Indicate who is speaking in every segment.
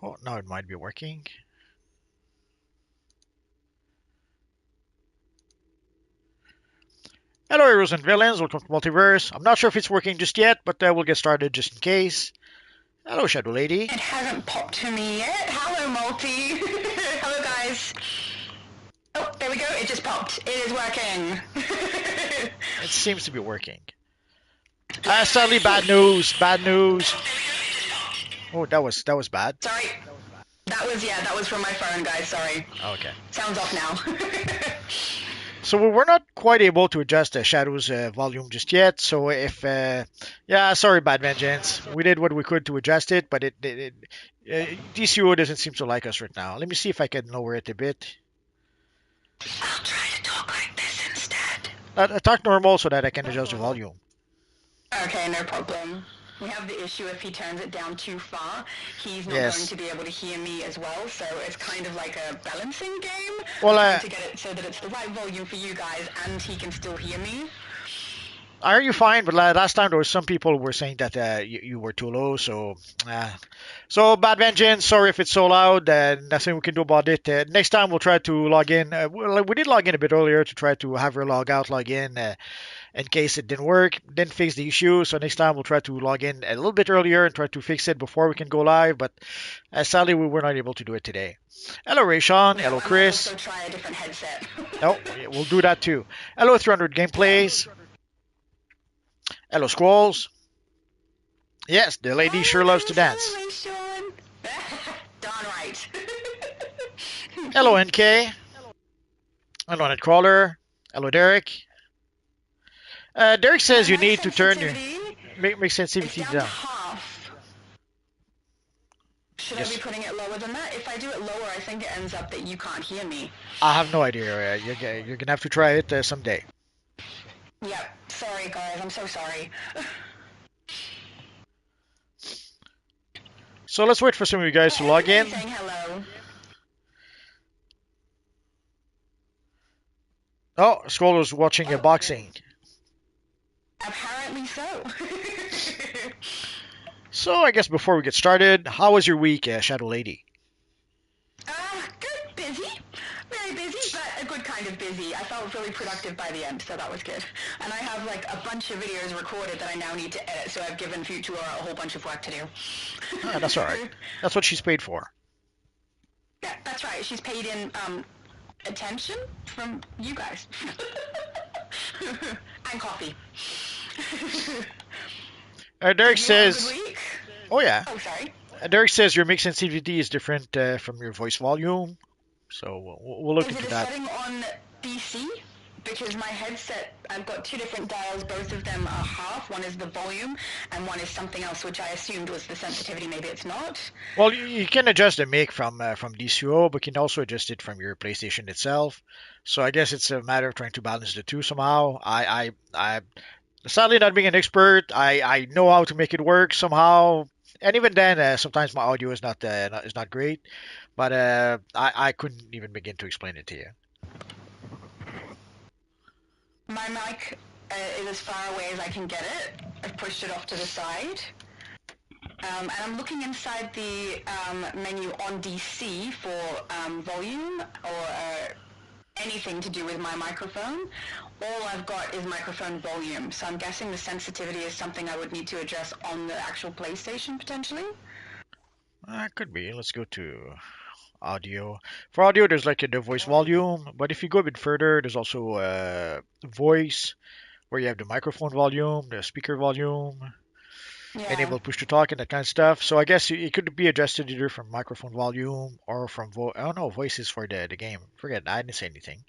Speaker 1: Oh, now it might be working. Hello, heroes and villains. Welcome to Multiverse. I'm not sure if it's working just yet, but we'll get started just in case. Hello, Shadow Lady.
Speaker 2: It hasn't popped to me yet. Hello, Multi. Hello, guys. Oh, there we go. It just popped. It is working.
Speaker 1: It seems to be working. Sadly, bad news. Bad news. Oh, that was bad.
Speaker 2: Sorry. That was from my phone, guys. Sorry.
Speaker 1: Okay.
Speaker 2: Sounds off now.
Speaker 1: So we were not quite able to adjust the Shadow's volume just yet. So if, yeah, sorry, Bad Vengeance. We did what we could to adjust it, but DCUO doesn't seem to like us right now. Let me see if I can lower it a bit.
Speaker 2: I'll try to talk like this instead.
Speaker 1: Talk normal so that I can adjust the volume.
Speaker 2: Okay, no problem. We have the issue if he turns it down too far, he's not
Speaker 1: Yes.
Speaker 2: going to be able to hear me as well, so it's kind of like a balancing game.
Speaker 1: Well,
Speaker 2: trying to get it so that it's the right volume for you guys and he can still hear me.
Speaker 1: Are you fine? But last time there were some people who were saying that you were too low. So Bad Vengeance. Sorry if it's so loud. Nothing we can do about it. Next time we'll try to log in. We did log in a bit earlier to try to have her log out, log in. In case it didn't work, didn't fix the issue. So next time we'll try to log in a little bit earlier and try to fix it before we can go live. But sadly, we were not able to do it today. Hello, Rayshawn. Hello, Chris.
Speaker 2: I might also try a different headset.
Speaker 1: Oh, we'll do that too. Hello, 300 Gameplays. Hello, Squalls. Yes, the lady sure loves to dance.
Speaker 2: Darn right.
Speaker 1: Hello, NK. Hello, Nightcrawler. Hello, Derek. Derek says you need to turn your make sensitivity down.
Speaker 2: Half. Should
Speaker 1: Yes.
Speaker 2: I be putting it lower than that? If I do it lower, I think it ends up that you can't hear me.
Speaker 1: I have no idea. You're gonna have to try it someday.
Speaker 2: Yep. Sorry, guys. I'm so sorry.
Speaker 1: So let's wait for some of you guys to log in.
Speaker 2: Saying hello.
Speaker 1: Oh, Squall was watching a boxing.
Speaker 2: Apparently so.
Speaker 1: So I guess before we get started, how was your week, Shadow Lady?
Speaker 2: Good. Busy. Very busy, but a good kind of busy. I felt really productive by the end, so that was good. And I have like a bunch of videos recorded that I now need to edit, so I've given Futura a whole bunch of work to do.
Speaker 1: That's all right. That's what she's paid for.
Speaker 2: Yeah, that's right. She's paid in attention from you guys. And coffee.
Speaker 1: Derek says, "Oh yeah."
Speaker 2: Oh, sorry.
Speaker 1: Derek says your mix sensitivity is different from your voice volume, so we'll look into that.
Speaker 2: Is it a setting on DC? Because my headset, I've got two different dials. Both of them are half. One is the volume, and one is something else, which I assumed was the sensitivity. Maybe it's not.
Speaker 1: Well, you can adjust the mic from DCUO, but you can also adjust it from your PlayStation itself. So I guess it's a matter of trying to balance the two somehow. I sadly not being an expert, I know how to make it work somehow. And even then, sometimes my audio is not great, but I couldn't even begin to explain it to you.
Speaker 2: My mic is as far away as I can get it. I've pushed it off to the side. And I'm looking inside the menu on DC for volume or anything to do with my microphone. All I've got is microphone volume, so I'm guessing the sensitivity is something I would need to adjust on the actual PlayStation, potentially?
Speaker 1: Could be. Let's go to audio. For audio, there's like the voice volume, but if you go a bit further, there's also voice, where you have the microphone volume, the speaker volume, enable push to talk, and that kind of stuff. So I guess it could be adjusted either from microphone volume or from I don't know, voices for the game. Forget, I didn't say anything.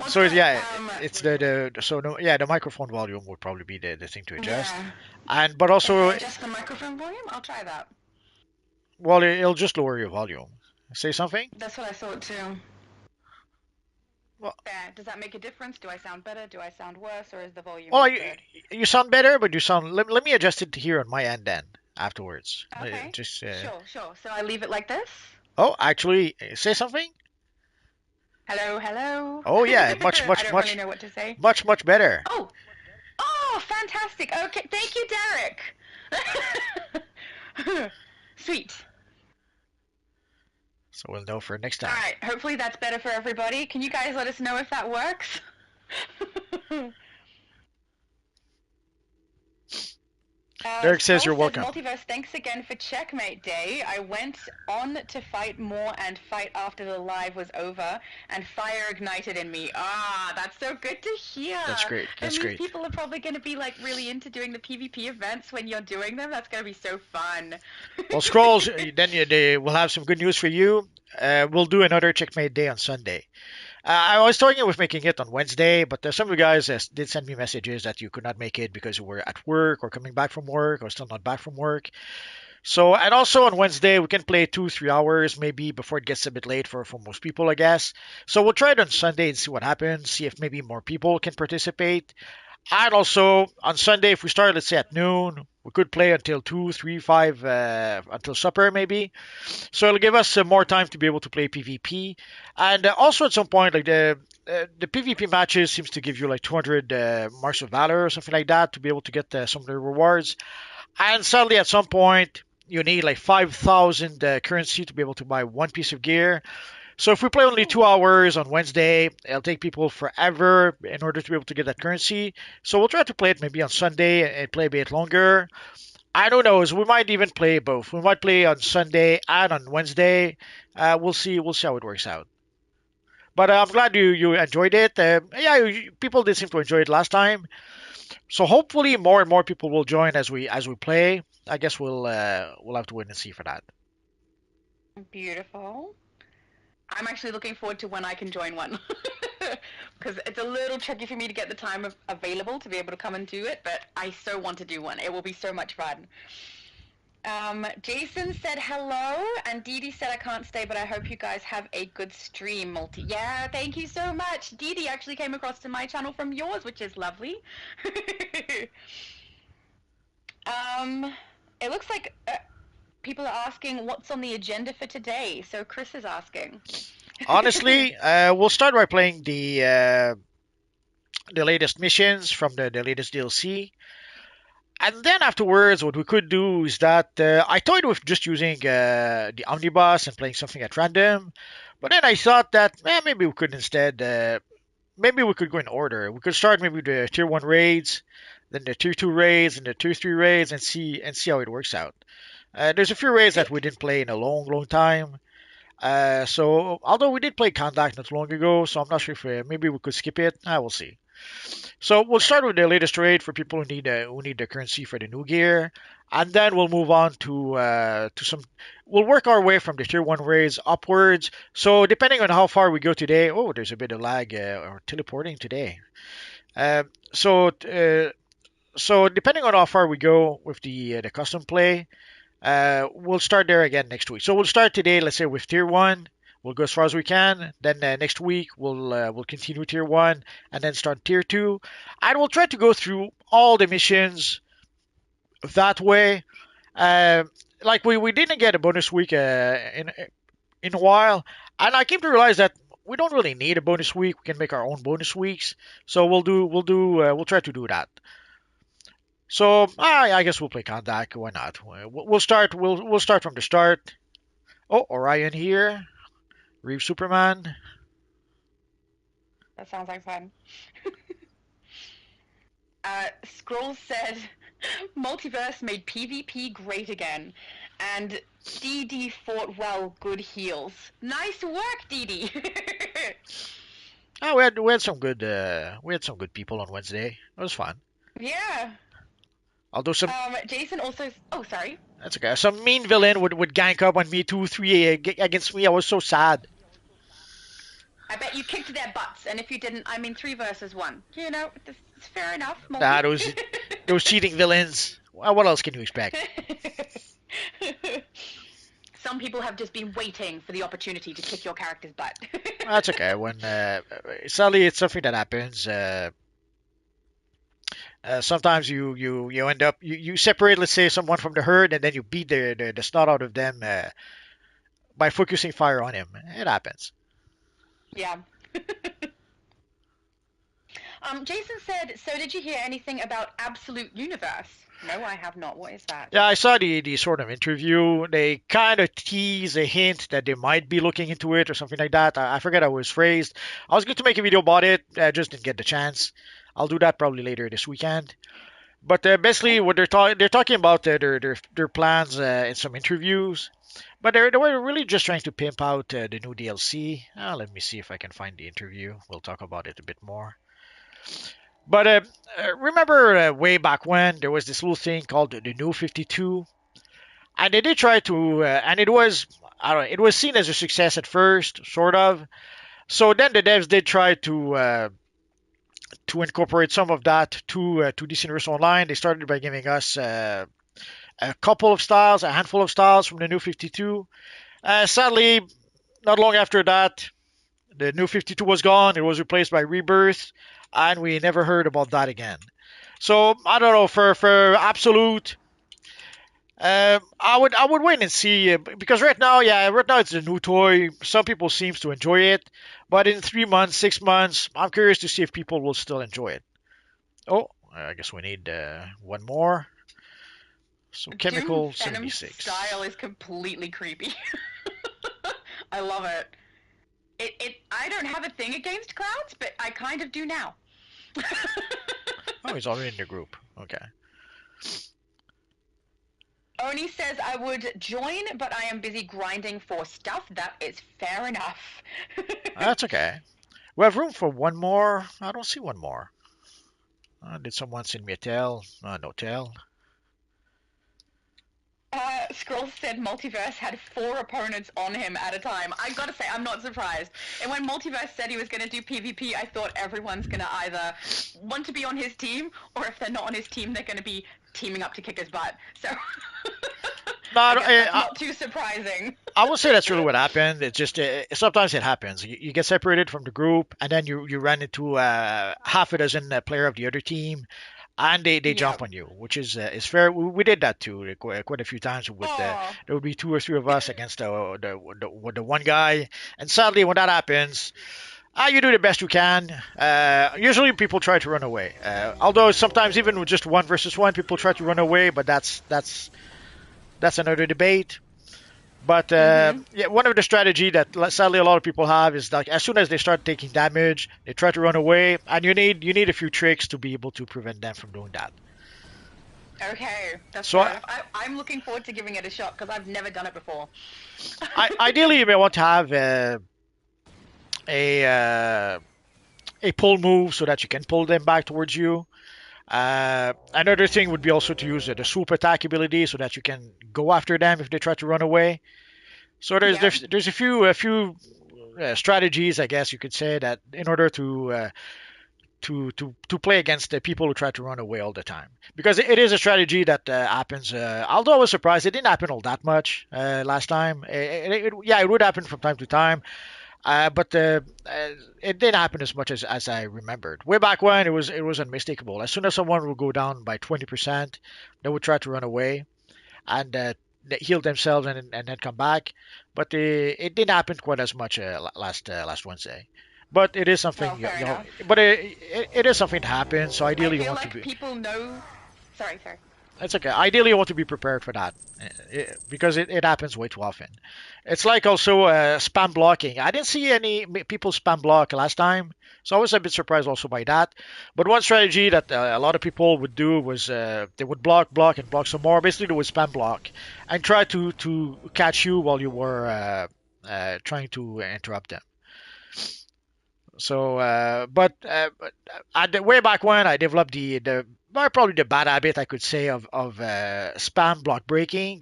Speaker 1: So yeah, it's the microphone volume would probably be the thing to adjust.
Speaker 2: Yeah.
Speaker 1: But also,
Speaker 2: adjust the microphone volume? I'll try that.
Speaker 1: Well, it'll just lower your volume. Say something?
Speaker 2: That's what I thought too.
Speaker 3: Well, does that make a difference? Do I sound better? Do I sound worse? Or is the volume?
Speaker 1: Well, you sound better, but you sound. Let me adjust it here on my end then afterwards.
Speaker 3: Okay.
Speaker 1: Just
Speaker 3: sure. So I leave it like this.
Speaker 1: Oh, actually, say something.
Speaker 3: Hello.
Speaker 1: Oh yeah, much.
Speaker 3: I don't really know what to say.
Speaker 1: Much better.
Speaker 3: Oh, fantastic. Okay, thank you, Derek. Sweet.
Speaker 1: So we'll know for next
Speaker 3: All
Speaker 1: time.
Speaker 3: right. Hopefully that's better for everybody. Can you guys let us know if that works?
Speaker 1: Derek says
Speaker 3: Scroll
Speaker 1: you're
Speaker 3: says,
Speaker 1: welcome.
Speaker 3: Multiverse, thanks again for Checkmate Day. I went on to fight more and fight after the live was over, and fire ignited in me. Ah, that's so good to hear.
Speaker 1: That's great.
Speaker 3: That
Speaker 1: That's
Speaker 3: means
Speaker 1: great.
Speaker 3: people are probably going to be like really into doing the PvP events when you're doing them. That's going to be so fun.
Speaker 1: Well, Scrolls, then we'll have some good news for you. We'll do another Checkmate Day on Sunday. I was talking with making it on Wednesday, but some of you guys did send me messages that you could not make it because you were at work or coming back from work or still not back from work. So, and also on Wednesday, we can play 2, 3 hours maybe before it gets a bit late for most people, I guess. So we'll try it on Sunday and see what happens, see if maybe more people can participate. And also on Sunday, if we start, let's say at noon, we could play until 2, 3, 5, until supper maybe. So it'll give us more time to be able to play PvP. And also at some point, like the PvP matches seems to give you like 200 marks of valor or something like that to be able to get some of the rewards. And sadly, at some point, you need like 5,000 currency to be able to buy one piece of gear. So if we play only 2 hours on Wednesday, it'll take people forever in order to be able to get that currency. So we'll try to play it maybe on Sunday and play a bit longer. I don't know. We might even play both. We might play on Sunday and on Wednesday. We'll see. We'll see how it works out. But I'm glad you enjoyed it. Yeah, people did seem to enjoy it last time. So hopefully more and more people will join as we play. I guess we'll have to wait and see for that.
Speaker 3: Beautiful. I'm actually looking forward to when I can join one. Because it's a little tricky for me to get the time available to be able to come and do it, but I so want to do one. It will be so much fun. Jason said hello, and Dee Dee said I can't stay, but I hope you guys have a good stream, Multi. Yeah, thank you so much. Dee Dee actually came across to my channel from yours, which is lovely. It looks like people are asking what's on the agenda for today. So Chris is asking.
Speaker 1: Honestly, we'll start by playing the latest missions from the latest DLC. And then afterwards, what we could do is that I toyed with just using the omnibus and playing something at random. But then I thought that maybe we could instead, maybe we could go in order. We could start maybe the tier 1 raids, then the tier 2 raids, and the tier 3 raids, and see how it works out. There's a few raids that we didn't play in a long, long time. So although we did play Contact not long ago, so I'm not sure if maybe we could skip it. I will see. So we'll start with the latest trade for people who need the currency for the new gear, and then we'll move on to some. We'll work our way from the tier 1 raids upwards. So depending on how far we go today, oh, there's a bit of lag or teleporting today. Uh, so uh, so depending on how far we go with the custom play, we'll start there again next week. So we'll start today, let's say with tier 1. We'll go as far as we can. Then next week we'll continue tier 1 and then start tier 2. And we'll try to go through all the missions that way. Uh, like we didn't get a bonus week in a while, and I came to realize that we don't really need a bonus week. We can make our own bonus weeks. So we'll try to do that. So I guess we'll play Contact. Why not? We'll start. We'll start from the start. Oh, Orion here. Reeve Superman.
Speaker 3: That sounds like fun. Scroll said, Multiverse made PvP great again, and DD fought well, good heals. Nice work, DD.
Speaker 1: Oh, we had some good people on Wednesday. It was fun.
Speaker 3: Yeah.
Speaker 1: Although some
Speaker 3: Jason also. Oh, sorry.
Speaker 1: that's okay. Some mean villain would gank up on me 2, 3 against me. I was so sad.
Speaker 3: I bet you kicked their butts, and if you didn't, I mean 3 versus 1. You know, it's fair enough.
Speaker 1: Ah, those cheating villains. Well, what else can you expect?
Speaker 3: Some people have just been waiting for the opportunity to kick your character's butt.
Speaker 1: That's okay. When sadly it's something that happens. Sometimes you end up you separate, let's say, someone from the herd, and then you beat the snot out of them by focusing fire on him. It happens.
Speaker 3: Yeah. Jason said, so did you hear anything about Absolute Universe? No, I have not. What is that?
Speaker 1: Yeah, I saw the sort of interview. They kind of tease a hint that they might be looking into it or something like that. I forget how it was phrased. I was going to make a video about it. I just didn't get the chance. I'll do that probably later this weekend. But basically,
Speaker 3: Okay.
Speaker 1: what they're talking about their plans in some interviews. But they were really just trying to pimp out the new DLC. Let me see if I can find the interview. We'll talk about it a bit more. But remember way back when there was this little thing called the new 52, and they did try to, and it was I don't know, it was seen as a success at first, sort of. So then the devs did try to incorporate some of that to DC Universe Online. They started by giving us a couple of styles, a handful of styles from the new 52. Sadly, not long after that, the new 52 was gone. It was replaced by Rebirth, and we never heard about that again. So I don't know for absolute. I would wait and see because right now, yeah, right now it's a new toy. Some people seems to enjoy it, but in 3 months, 6 months, I'm curious to see if people will still enjoy it. Oh, I guess we need one more. So
Speaker 3: Doom
Speaker 1: Chemical
Speaker 3: Venom
Speaker 1: 76.
Speaker 3: style is completely creepy. I love it. I don't have a thing against clouds, but I kind of do now.
Speaker 1: Oh, he's already in the group. Okay.
Speaker 3: Oni says I would join, but I am busy grinding for stuff. That is fair enough.
Speaker 1: That's okay. We have room for one more. I don't see one more. Did someone send me a tail? No tail.
Speaker 3: Scroll said Multiverse had 4 opponents on him at a time. I gotta say, I'm not surprised. And when Multiverse said he was gonna do PvP, I thought everyone's gonna either want to be on his team, or if they're not on his team, they're gonna be teaming up to kick his butt. So
Speaker 1: No,
Speaker 3: I guess that's not too surprising.
Speaker 1: I would say that's really what happened. It's just sometimes it happens. You get separated from the group, and then you run into half a dozen player of the other team, and they
Speaker 3: Yeah.
Speaker 1: jump on you, which is fair. We did that too quite a few times. With
Speaker 3: Oh.
Speaker 1: there would be two or three of us against the one guy, and sadly when that happens, you do the best you can. Usually people try to run away. Although sometimes even with just one versus one, people try to run away, but that's another debate. But
Speaker 3: Mhm.
Speaker 1: yeah, one of the strategy that sadly a lot of people have is like as soon as they start taking damage, they try to run away, and you need a few tricks to be able to prevent them from doing that.
Speaker 3: Okay, that's
Speaker 1: So
Speaker 3: fair enough. I'm looking forward to giving it a shot because I've never done it before.
Speaker 1: ideally, you may want to have a a pull move so that you can pull them back towards you. Another thing would be also to use the swoop attack ability so that you can go after them if they try to run away. So there's
Speaker 3: Yeah.
Speaker 1: there's, there's a few strategies, I guess you could say, that in order to play against the people who try to run away all the time, because it is a strategy that happens. Although I was surprised, it didn't happen all that much last time. Yeah, it would happen from time to time, but it didn't happen as much as I remembered. Way back when, it was unmistakable. As soon as someone would go down by 20%, they would try to run away and they heal themselves and then come back. But it didn't happen quite as much last Wednesday. But it is
Speaker 3: Well,
Speaker 1: something
Speaker 3: fair enough.
Speaker 1: but it is something that happens. So
Speaker 3: I
Speaker 1: ideally you
Speaker 3: feel
Speaker 1: want to
Speaker 3: like
Speaker 1: be.
Speaker 3: people know. Sorry, sorry.
Speaker 1: It's okay. Ideally you want to be prepared for that because it happens way too often. It's like also spam blocking. I didn't see any people spam block last time, so I was a bit surprised also by that. But one strategy that a lot of people would do was they would block, and block some more. Basically, they would spam block and try to catch you while you were trying to interrupt them. So, but way back when I developed probably the bad habit I could say of spam block breaking,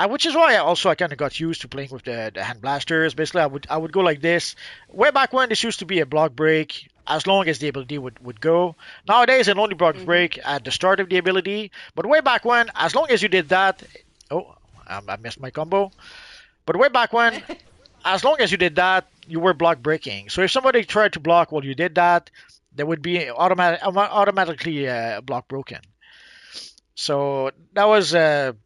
Speaker 1: which is why I kind of got used to playing with the hand blasters. Basically, I would go like this. Way back when this used to be a block break. As long as the ability would go. Nowadays, it only block
Speaker 3: Mhm.
Speaker 1: break at the start of the ability. But way back when, as long as you did that, oh, I missed my combo. But way back when, as long as you did that, you were block breaking. So if somebody tried to block while you did that, they would be automatically block broken. So that was an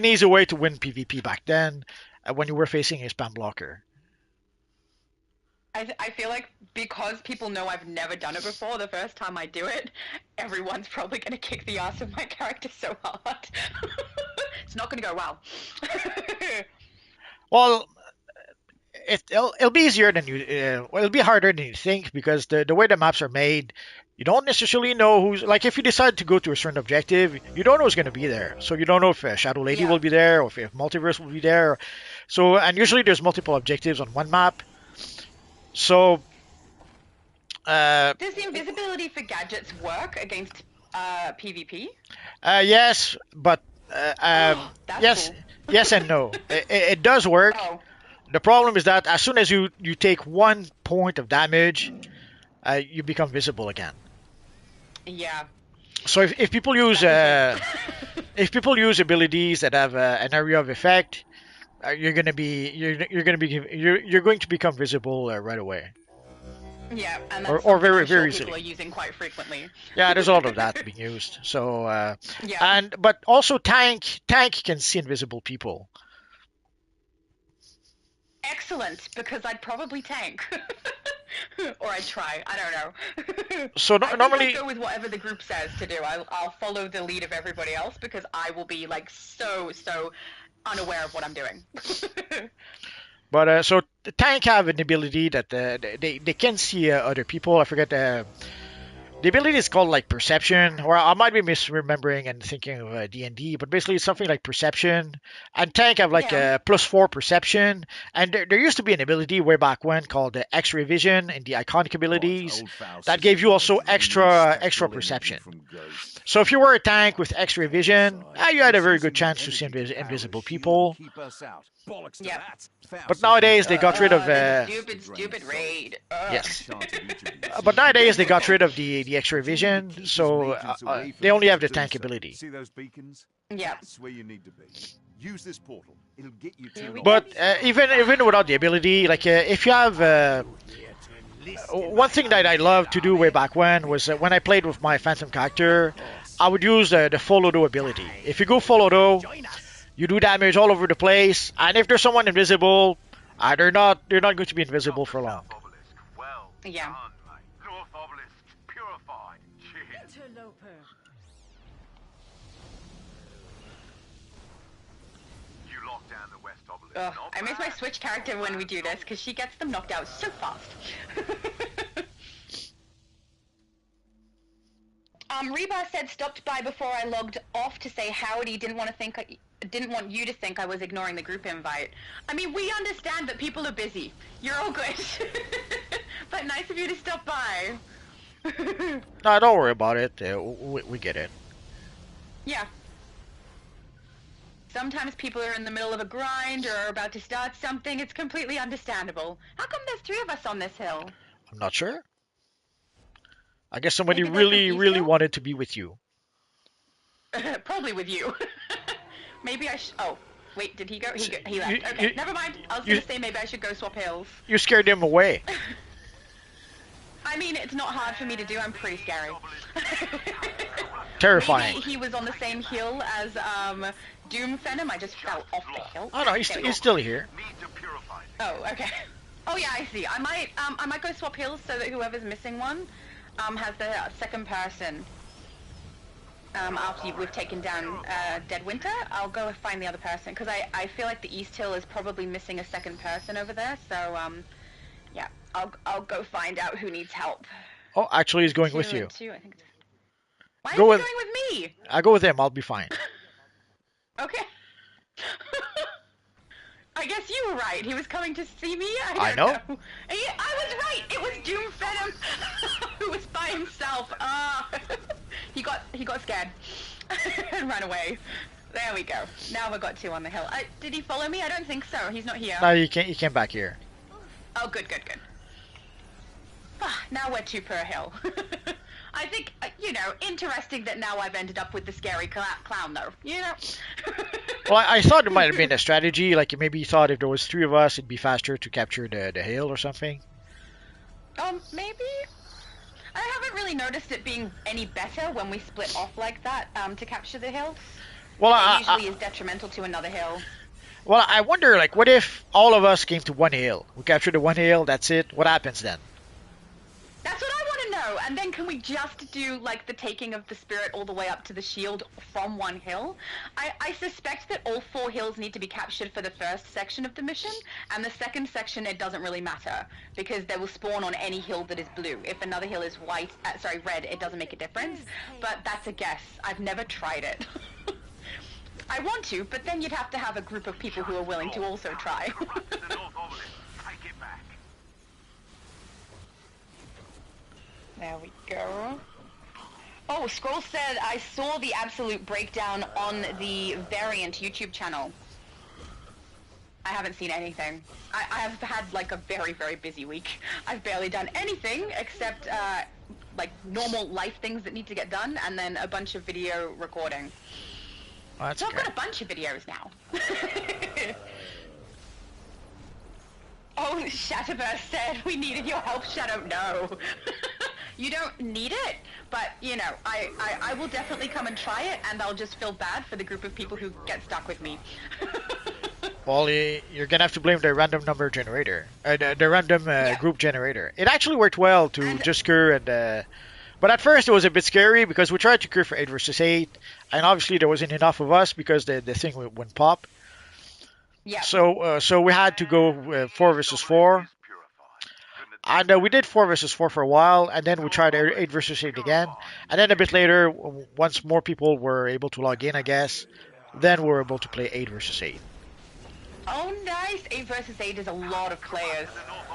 Speaker 1: easy way to win PvP back then when you were facing a spam blocker.
Speaker 3: I feel like because people know I've never done it before, the first time I do it, everyone's probably going to kick the ass of my character so hard. It's not going to go well.
Speaker 1: Well, it'll be easier than you. Well, it'll be harder than you think because the way the maps are made, you don't necessarily know who's like. If you decide to go to a certain objective, you don't know who's going to be there. So you don't know if Shadow Lady
Speaker 3: Yeah.
Speaker 1: will be there or if Multiverse will be there. So and usually there's multiple objectives on one map. So
Speaker 3: Does the invisibility for gadgets work against PvP?
Speaker 1: yes, but
Speaker 3: That's
Speaker 1: yes,
Speaker 3: cool.
Speaker 1: yes and no. It does work.
Speaker 3: Oh,
Speaker 1: The problem is that as soon as you take 1 point of damage, you become visible again.
Speaker 3: yeah.
Speaker 1: So if people use
Speaker 3: That
Speaker 1: if people use abilities that have an area of effect, you're gonna be you're going to become visible right away.
Speaker 3: Yeah, and that's
Speaker 1: Or
Speaker 3: something
Speaker 1: very
Speaker 3: I'm sure
Speaker 1: very
Speaker 3: people
Speaker 1: easily.
Speaker 3: are using quite frequently.
Speaker 1: Yeah, there's a lot of that being used. So
Speaker 3: Yeah.
Speaker 1: and but also tank can see invisible people.
Speaker 3: Excellent, because I'd probably tank. Or I'd try. I don't know.
Speaker 1: So
Speaker 3: I think
Speaker 1: normally
Speaker 3: I'll go with whatever the group says to do. I'll follow the lead of everybody else because I will be like so unaware of what I'm doing.
Speaker 1: But so the tank have an ability that they can see other people. I forget the ability is called like perception, or I might be misremembering and thinking of D&D, but basically it's something like perception. And tank have like
Speaker 3: Yeah.
Speaker 1: a +4 perception, and there used to be an ability way back when called the X-ray vision in the iconic abilities that gave you also extra perception. So if you were a tank with X-ray vision, you had a very good chance to see invisible people.
Speaker 3: Yep.
Speaker 1: But nowadays they got rid of
Speaker 3: the stupid raid.
Speaker 1: yes. But nowadays they got rid of the X-ray vision, so they only have the tank ability.
Speaker 4: See those beacons?
Speaker 3: Yeah.
Speaker 4: That's where you need to be. Use this portal. It'll get you
Speaker 3: Here
Speaker 4: to.
Speaker 3: we
Speaker 1: But even without the ability, like if you have one thing that I loved to do way back when was when I played with my Phantom character, I would use the follow do ability. If you go follow do, you do damage all over the place, and if there's someone invisible, they're not going to be invisible for long.
Speaker 3: Yeah.
Speaker 4: North obelisk purified. Cheers. You lock down the west obelisk.
Speaker 3: Ugh, I miss my Switch character when we do this because she gets them knocked out so fast. Reba said stopped by before I logged off to say howdy. Didn't want you to think I was ignoring the group invite. I mean, we understand that people are busy. You're all good, but nice of you to stop by.
Speaker 1: No, don't worry about it. We get it.
Speaker 3: Yeah. Sometimes people are in the middle of a grind or are about to start something. It's completely understandable. How come there's 3 of us on this hill?
Speaker 1: I'm not sure. I guess somebody
Speaker 3: Maybe they're from
Speaker 1: really,
Speaker 3: East
Speaker 1: really
Speaker 3: Hill?
Speaker 1: wanted to be with you.
Speaker 3: Probably with you. Maybe I should... Oh, wait, did he go? He left.
Speaker 1: You-
Speaker 3: Okay,
Speaker 1: you-
Speaker 3: never mind. I was
Speaker 1: you-
Speaker 3: going to say maybe I should go swap hills.
Speaker 1: You scared him away.
Speaker 3: I mean, it's not hard for me to do. I'm pretty scary.
Speaker 1: Terrifying.
Speaker 3: Maybe he was on the same hill as Doom Venom. I just fell off the hill.
Speaker 1: Oh no, he's
Speaker 3: There we go.
Speaker 1: still here.
Speaker 4: Need to purify.
Speaker 3: Oh, okay. Oh yeah, I see. I might go swap hills so that whoever's missing one has the second person. After we've taken down Dead Winter, I'll go find the other person because I feel like the East Hill is probably missing a second person over there. So yeah, I'll go find out who needs help.
Speaker 1: Oh, actually, he's going with
Speaker 3: 2
Speaker 1: you.
Speaker 3: and 2, I think. Why
Speaker 1: Go
Speaker 3: is
Speaker 1: with-
Speaker 3: he going with me?
Speaker 1: I go with him. I'll be fine.
Speaker 3: Okay. I guess you were right. He was coming to see me.
Speaker 1: I
Speaker 3: don't
Speaker 1: know.
Speaker 3: I was right. It was Doom Venom who was by himself. He got scared and ran away. There we go. Now we've got 2 on the hill. Did he follow me? I don't think so. He's not here.
Speaker 1: No, he came back here.
Speaker 3: Oh, good. Now we're 2 per hill. I think, interesting that now I've ended up with the scary clown, though.
Speaker 1: Well, I thought it might have been a strategy. Like maybe he thought if there was 3 of us, it'd be faster to capture the hill or something.
Speaker 3: Maybe? I haven't really noticed it being any better when we split off like that to capture the hill.
Speaker 1: Well,
Speaker 3: It usually is detrimental to another hill.
Speaker 1: Well, I wonder, like, what if all of us came to one hill? We captured the one hill, that's it. What happens then?
Speaker 3: That's what I want to know. And then can we just do like the taking of the spirit all the way up to the shield from one hill? I suspect that all 4 hills need to be captured for the first section of the mission, and the second section it doesn't really matter because they will spawn on any hill that is blue. If another hill is red, it doesn't make a difference. But that's a guess. I've never tried it. I want to, but then you'd have to have a group of people who are willing to also try. There we go. Oh, Scroll said, I saw the absolute breakdown on the Variant YouTube channel. I haven't seen anything. I have had like a very, very busy week. I've barely done anything except like normal life things that need to get done and then a bunch of video recording.
Speaker 1: Well, that's
Speaker 3: So I've
Speaker 1: okay.
Speaker 3: got a bunch of videos now. Oh, Shadowverse said, we needed your help, Shadow. No. You don't need it, but, you know, I will definitely come and try it, and I'll just feel bad for the group of people who get stuck with me.
Speaker 1: Well, you're gonna have to blame the random number generator, the random group generator. It actually worked well to
Speaker 3: And-
Speaker 1: just cure but at first it was a bit scary because we tried to cure for 8 versus 8, and obviously there wasn't enough of us because the thing wouldn't pop.
Speaker 3: Yeah.
Speaker 1: So we had to go 4 versus 4, and we did 4 versus 4 for a while, and then we tried 8 versus 8 again, and then a bit later, once more people were able to log in, I guess, then we were able to play 8 versus 8.
Speaker 3: Oh, nice. 8 versus 8 is a lot of players.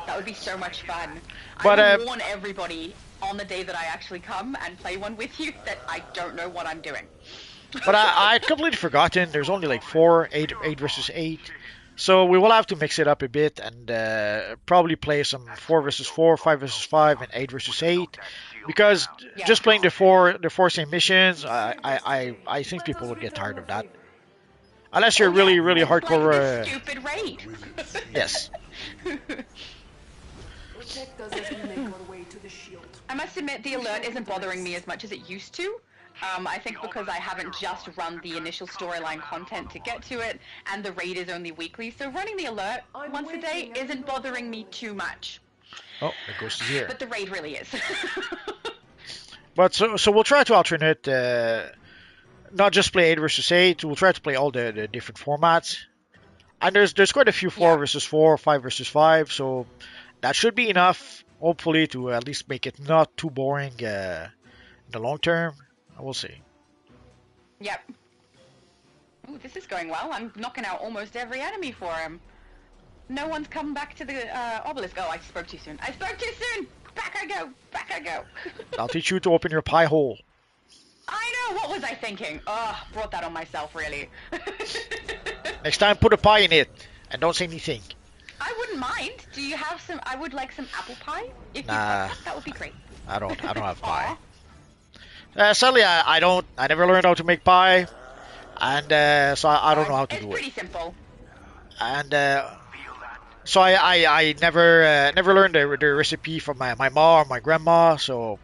Speaker 3: That would be so much fun.
Speaker 1: But,
Speaker 3: I will warn everybody on the day that I actually come and play one with you that I don't know what I'm doing.
Speaker 1: But I'd completely forgotten. There's only like 8 versus 8. So we will have to mix it up a bit and probably play some 4 versus 4, 5 versus 5, and 8 versus 8. Because
Speaker 3: Yeah.
Speaker 1: just playing the four same missions, I think people would get tired of that. Unless you're really, really
Speaker 3: It's
Speaker 1: hardcore.
Speaker 3: like this stupid raid.
Speaker 1: Yes.
Speaker 5: Protect us as we make our way to the shield.
Speaker 3: I must admit the alert isn't bothering me as much as it used to. I think because I haven't just run the initial storyline content to get to it, and the raid is only weekly, so running the alert once a day isn't bothering me too much.
Speaker 1: Oh, it goes to here.
Speaker 3: But the raid really is.
Speaker 1: But so we'll try to alternate, not just play 8 versus 8. We'll try to play all the different formats. And there's quite a few 4
Speaker 3: Yeah.
Speaker 1: versus 4, 5 versus 5, so that should be enough, hopefully, to at least make it not too boring in the long term. We'll see.
Speaker 3: Yep. Ooh, this is going well. I'm knocking out almost every enemy for him. No one's come back to the obelisk. Oh, I spoke too soon. I spoke too soon! Back I go! Back I go!
Speaker 1: I'll teach you to open your pie hole.
Speaker 3: I know! What was I thinking? Ugh, brought that on myself, really.
Speaker 1: Next time, put a pie in it, and don't say anything.
Speaker 3: I wouldn't mind. Do you have some? I would like some apple pie. If you
Speaker 1: Nah.
Speaker 3: have it, that would be great.
Speaker 1: I don't have
Speaker 3: Aw.
Speaker 1: pie. Sadly, I never learned how to make pie, and so I don't know how to
Speaker 3: It's
Speaker 1: do
Speaker 3: pretty
Speaker 1: it.
Speaker 3: simple.
Speaker 1: And so I never learned the recipe from my mom or my grandma, so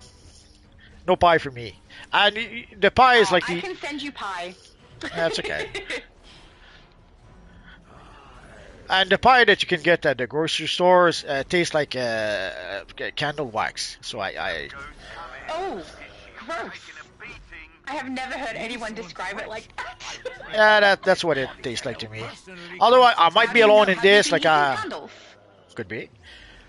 Speaker 1: no pie for me. And the pie is like
Speaker 3: I
Speaker 1: the
Speaker 3: can send you pie.
Speaker 1: that's okay. And the pie that you can get at the grocery stores tastes like candle wax. So I
Speaker 3: Oh, gross. I have never heard anyone describe it like that.
Speaker 1: yeah, that's what it tastes like to me. Although I might be alone in this, like
Speaker 3: candles.
Speaker 1: could be.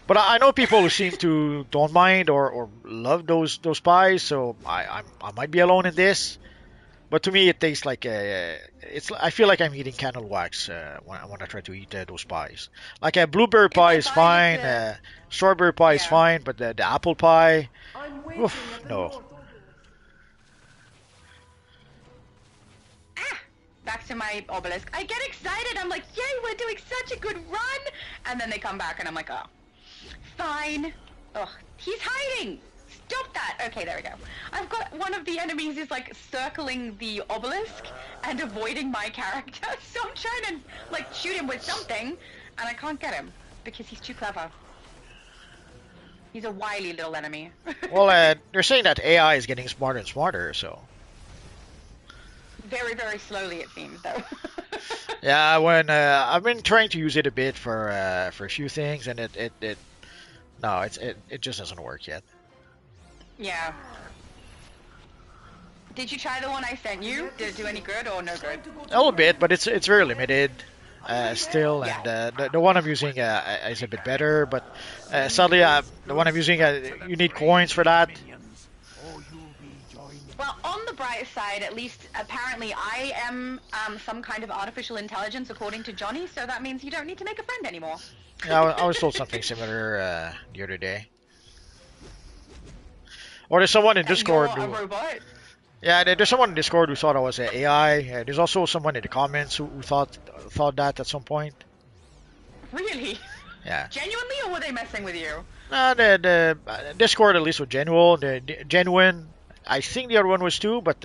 Speaker 1: But I know people who seem to don't mind or love those pies, so I might be alone in this. But to me, it tastes like I feel like I'm eating candle wax when I try to eat those pies. Like a blueberry pie is fine, strawberry pie is
Speaker 3: Yeah.
Speaker 1: fine, but the apple pie,
Speaker 5: I'm waiting
Speaker 1: oof,
Speaker 5: at the
Speaker 1: no.
Speaker 5: north.
Speaker 3: Back to my obelisk. I get excited. I'm like, yay, we're doing such a good run. And then they come back and I'm like, oh, fine. Ugh, he's hiding. Stop that. Okay, there we go. I've got one of the enemies is like circling the obelisk and avoiding my character. So I'm trying to like shoot him with something and I can't get him because he's too clever. He's a wily little enemy.
Speaker 1: Well, they're saying that AI is getting smarter and smarter, so
Speaker 3: Very, very slowly it seems though.
Speaker 1: Yeah, when I've been trying to use it a bit for a few things, and it no, it just doesn't work yet.
Speaker 3: Yeah. Did you try the one I sent you? Did it do any good or no good?
Speaker 1: A little bit, but it's very limited still,
Speaker 3: Yeah.
Speaker 1: and the one I'm using is a bit better, but sadly, the one I'm using you need coins for that.
Speaker 3: Well, on the bright side, at least apparently I am some kind of artificial intelligence, according to Johnny. So that means you don't need to make a friend anymore.
Speaker 1: Yeah, I was told something similar the other day. Or there's someone in
Speaker 3: That you're
Speaker 1: Discord
Speaker 3: a
Speaker 1: who,
Speaker 3: robot.
Speaker 1: yeah, there's someone in Discord who thought I was AI. There's also someone in the comments who thought that at some point.
Speaker 3: Really?
Speaker 1: Yeah.
Speaker 3: Genuinely, or were they messing with you?
Speaker 1: The Discord at least was genuine. The genuine. I think the other one was too, but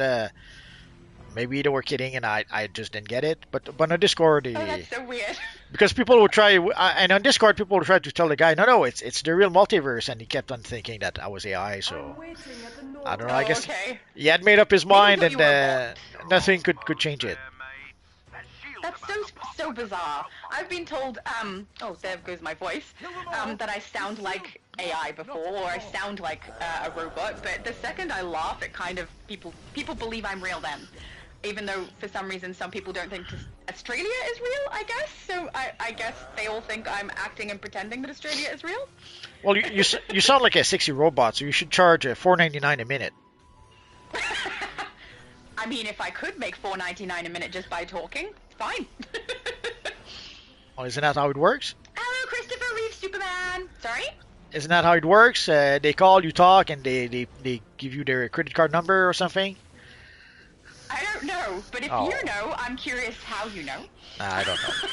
Speaker 1: maybe they were kidding and I just didn't get it. But on Discord,
Speaker 3: Oh, that's so weird.
Speaker 1: because people would try, and on Discord people would try to tell the guy, no, it's the real multiverse, and he kept on thinking that I was AI. So
Speaker 5: I'm waiting at the
Speaker 1: I
Speaker 5: north.
Speaker 1: don't know. I
Speaker 3: Oh,
Speaker 1: guess
Speaker 3: okay.
Speaker 1: he had made up his
Speaker 3: Maybe he
Speaker 1: mind,
Speaker 3: thought you
Speaker 1: and
Speaker 3: were a bot.
Speaker 1: nothing could change it.
Speaker 3: That's so bizarre. I've been told, oh, there goes my voice, that I sound like AI before, or I sound like a robot. But the second I laugh, it kind of people believe I'm real then, even though for some reason some people don't think Australia is real. I guess so. I guess they all think I'm acting and pretending that Australia is real.
Speaker 1: Well, you sound like a sexy robot, so you should charge $4.99 a minute.
Speaker 3: I mean, if I could make $4.99 a minute just by talking, fine.
Speaker 1: Oh, isn't that how it works?
Speaker 3: Hello, Christopher Reeve, Superman. Sorry?
Speaker 1: Isn't that how it works? They call, you talk, and they give you their credit card number or something?
Speaker 3: I don't know, but if
Speaker 1: Oh.
Speaker 3: you know, I'm curious how you know.
Speaker 1: I don't know.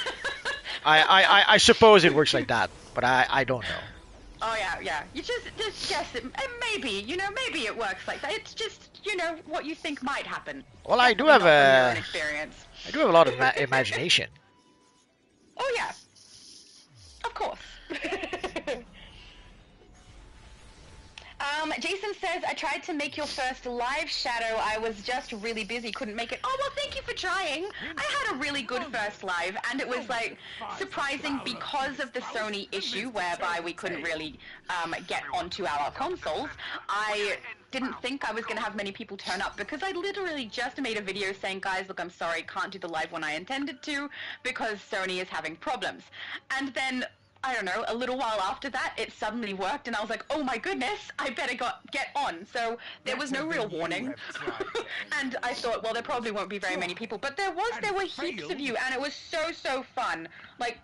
Speaker 1: I suppose it works like that, but I don't know.
Speaker 3: Oh yeah. You just guess it. And maybe, maybe it works like that. It's just, what you think might happen.
Speaker 1: Well, I do
Speaker 3: Definitely
Speaker 1: have
Speaker 3: not from your own
Speaker 1: a
Speaker 3: experience.
Speaker 1: a lot of imagination.
Speaker 3: Oh yeah. Of course. Jason says, I tried to make your first live shadow. I was just really busy, couldn't make it. Oh, well, thank you for trying. I had a really good first live, and it was, surprising because of the Sony issue, whereby we couldn't really get onto our consoles. I didn't think I was going to have many people turn up, because I literally just made a video saying, guys, look, I'm sorry, can't do the live when I intended to, because Sony is having problems. And then I don't know, a little while after that, it suddenly worked, and I was like, oh my goodness, I better get on. So there was no real warning. And I thought, well, there probably won't be very many people. But there were heaps of you, and it was so fun. Like,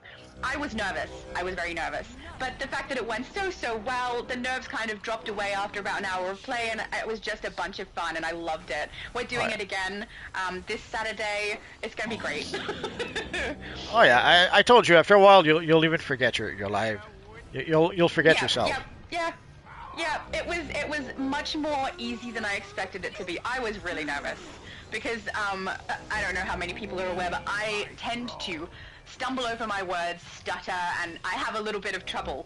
Speaker 3: I was nervous. I was very nervous. But the fact that it went so well, the nerves kind of dropped away after about an hour of play, and it was just a bunch of fun, and I loved it. We're doing it again this Saturday. It's going to be great.
Speaker 1: Oh yeah, I told you after a while you'll even forget your live. You'll forget yourself.
Speaker 3: Yeah. It was much more easy than I expected it to be. I was really nervous because I don't know how many people are aware, but I tend to stumble over my words, stutter, and I have a little bit of trouble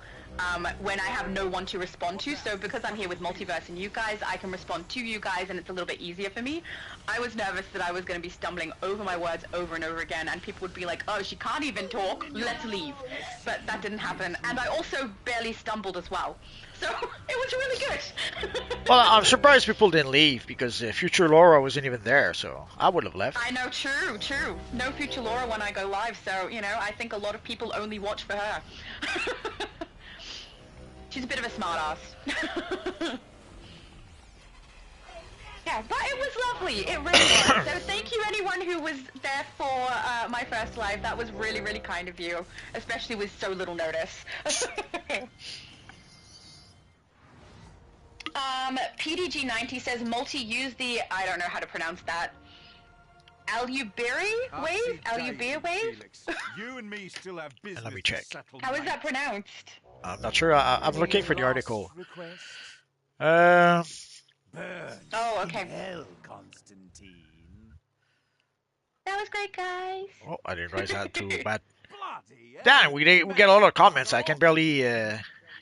Speaker 3: when I have no one to respond to. So because I'm here with Multiverse and you guys, I can respond to you guys, and it's a little bit easier for me. I was nervous that I was going to be stumbling over my words over and over again, and people would be like, oh, she can't even talk, let's leave. But that didn't happen, and I also barely stumbled as well. So it was really good.
Speaker 1: Well, I'm surprised people didn't leave because future Laura wasn't even there, so I would have left.
Speaker 3: I know, true. No future Laura when I go live, so, I think a lot of people only watch for her. She's a bit of a smartass. Yeah, but it was lovely. It really was. So thank you anyone who was there for my first live. That was really, really kind of you, especially with so little notice. PDG90 says multi-use the, I don't know how to pronounce that, Alubiri wave? Alubir wave?
Speaker 4: You and me still have business.
Speaker 1: Let me check.
Speaker 3: How is that pronounced?
Speaker 1: I'm not sure. I'm looking for the article.
Speaker 4: Burn
Speaker 3: Oh, okay.
Speaker 4: in hell, Constantine.
Speaker 3: That was great, guys.
Speaker 1: Oh, I didn't realize I had to. But
Speaker 4: Bloody hell.
Speaker 1: damn, we get a lot of comments. I can barely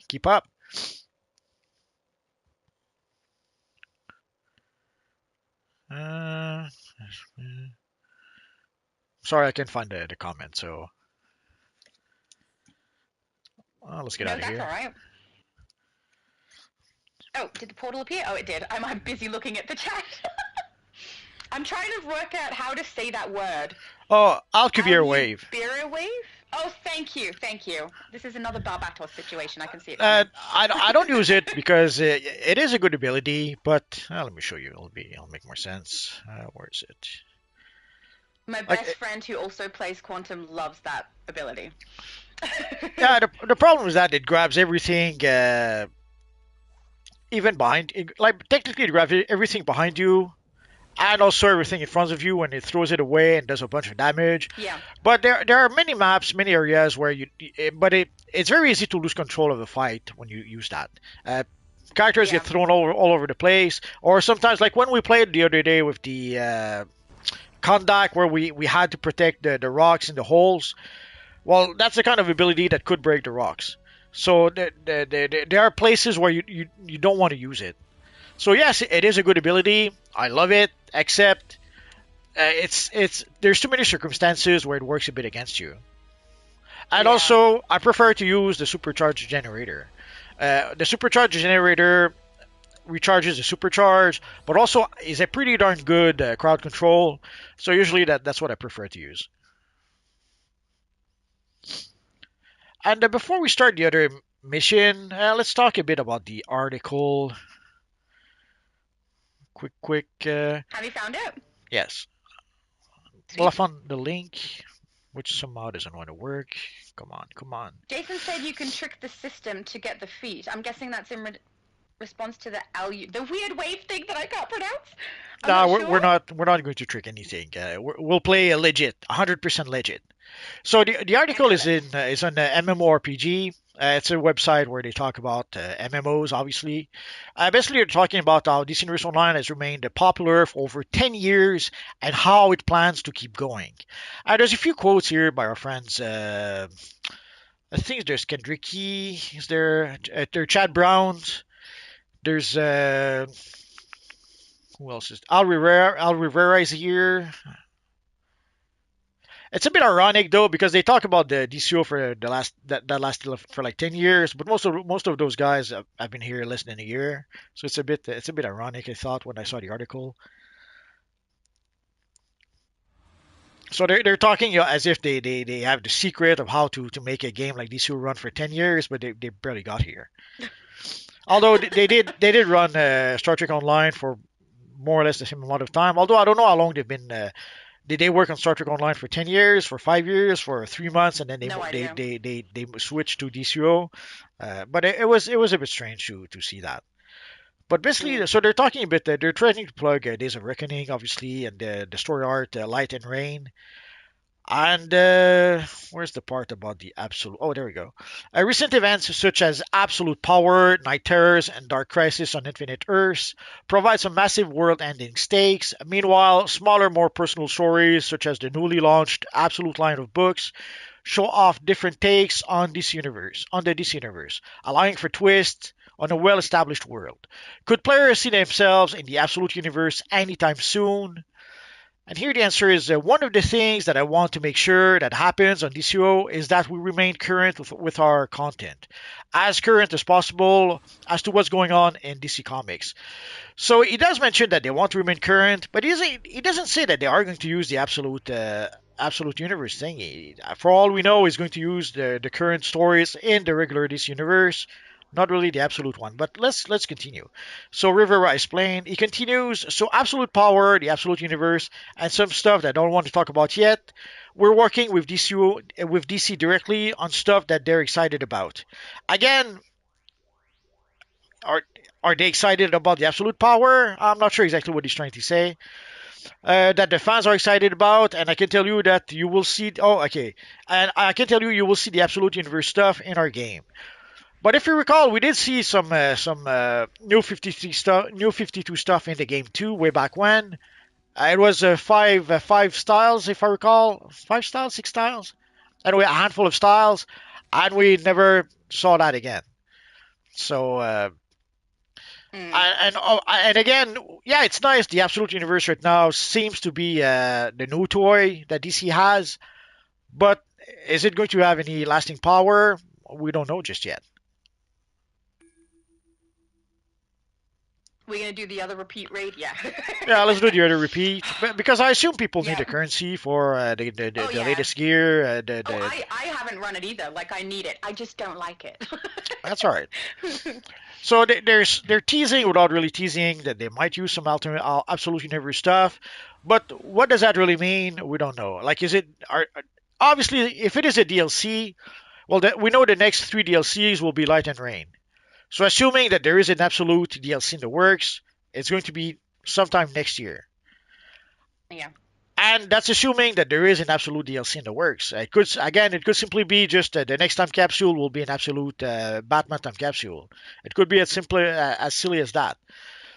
Speaker 1: keep up. Sorry, I can't find the comment. So let's get
Speaker 3: No,
Speaker 1: out of
Speaker 3: that's all
Speaker 1: here.
Speaker 3: right. Oh, did the portal appear? Oh, it did. I'm busy looking at the chat. I'm trying to work out how to say that word.
Speaker 1: Oh, Alcubierre Wave.
Speaker 3: Alcubierre wave? Oh, thank you, thank you. This is another Barbatos situation. I can see it
Speaker 1: Uh,
Speaker 3: coming.
Speaker 1: I don't use it because it is a good ability, but let me show you. It'll make more sense. Where is it?
Speaker 3: My
Speaker 1: Like,
Speaker 3: best friend who also plays Quantum loves that ability.
Speaker 1: yeah, the problem is that it grabs everything, even behind. Like technically, it grabs everything behind you, and also everything in front of you, and it throws it away and does a bunch of damage.
Speaker 3: Yeah.
Speaker 1: But there are many maps, many areas where but it's very easy to lose control of the fight when you use that. Characters
Speaker 3: Yeah.
Speaker 1: get thrown all over the place, or sometimes like when we played the other day with the Kondak, where we had to protect the rocks in the holes. Well, that's the kind of ability that could break the rocks. So there are places where you don't want to use it. So yes, it is a good ability. I love it, except it's there's too many circumstances where it works a bit against you. And
Speaker 3: Yeah.
Speaker 1: also, I prefer to use the supercharged generator. The supercharged generator recharges the supercharge, but also is a pretty darn good crowd control. So usually that's what I prefer to use. And before we start the other mission, let's talk a bit about the article. Quick.
Speaker 3: Have you found it?
Speaker 1: Yes.
Speaker 3: Sweet.
Speaker 1: Well, I found the link, which somehow doesn't want to work. Come on.
Speaker 3: Jason said you can trick the system to get the feat. I'm guessing that's in response to the the weird wave thing that I can't pronounce. I'm
Speaker 1: No,
Speaker 3: not
Speaker 1: we're,
Speaker 3: sure.
Speaker 1: we're not going to trick anything. We'll play a legit, 100% legit. So the article is on the MMORPG. It's a website where they talk about MMOs, obviously. Basically, they're talking about how DC Universe Online has remained popular for over 10 years and how it plans to keep going. There's a few quotes here by our friends. I think there's Kendricky. Is there Chad Browns? There's who else is Al Rivera? Al Rivera is here. It's a bit ironic though because they talk about the DCO for the last that lasted for like 10 years, but most of those guys have been here less than a year, so it's a bit ironic. I thought when I saw the article. So they're talking as if they have the secret of how to make a game like DCO run for 10 years, but they barely got here. Although they did run Star Trek Online for more or less the same amount of time. Although I don't know how long they've been. Did they work on Star Trek Online for 10 years, for 5 years, for 3 months, and then
Speaker 3: No idea.
Speaker 1: they switched to DCO? But it was a bit strange to see that. But basically, so they're talking a bit. They're trying to plug Days of Reckoning, obviously, and the story art Light and Rain. And where's the part about the absolute? Oh, there we go. Recent events such as Absolute Power, Night Terrors, and Dark Crisis on Infinite Earths provide some massive world-ending stakes. Meanwhile, smaller, more personal stories such as the newly launched Absolute line of books show off different takes on the DC universe, allowing for twists on a well-established world. Could players see themselves in the Absolute universe anytime soon? And here the answer is one of the things that I want to make sure that happens on DCO is that we remain current with our content, as current as possible as to what's going on in DC Comics. So he does mention that they want to remain current, but he doesn't say that they are going to use the absolute universe thing. For all we know, he's going to use the current stories in the regular DC universe. Not really the absolute one, but let's continue. So River explained. He continues. So absolute power, the absolute universe, and some stuff that I don't want to talk about yet. We're working with DC directly on stuff that they're excited about. Again, are are they excited about the absolute power? I'm not sure exactly what he's trying to say. That the fans are excited about, and I can tell you that you will see. Oh, okay, and I can tell you will see the absolute universe stuff in our game. But if you recall, we did see some new 53 stuff, new 52 stuff in the game too, way back when. It was five styles, if I recall, 5 styles, 6 styles, anyway, a handful of styles, and we never saw that again. So And again, yeah, it's nice. The Absolute Universe right now seems to be the new toy that DC has, but is it going to have any lasting power? We don't know just yet.
Speaker 3: We're gonna do the other repeat raid, yeah.
Speaker 1: Yeah, let's do the other repeat because I assume people need
Speaker 3: Yeah.
Speaker 1: a currency for
Speaker 3: Oh,
Speaker 1: the
Speaker 3: yeah.
Speaker 1: latest gear.
Speaker 3: Oh, I haven't run it either. Like, I need it. I just don't like it.
Speaker 1: That's all right. So they're teasing without really teasing that they might use some ultimate absolute universe stuff, but what does that really mean? We don't know. Like, is it obviously if it is a DLC? Well, we know the next three DLCs will be Light and Rain. So assuming that there is an absolute DLC in the works, it's going to be sometime next year.
Speaker 3: Yeah.
Speaker 1: And that's assuming that there is an absolute DLC in the works. It could simply be just the next time capsule will be an absolute Batman time capsule. It could be as simple as silly as that.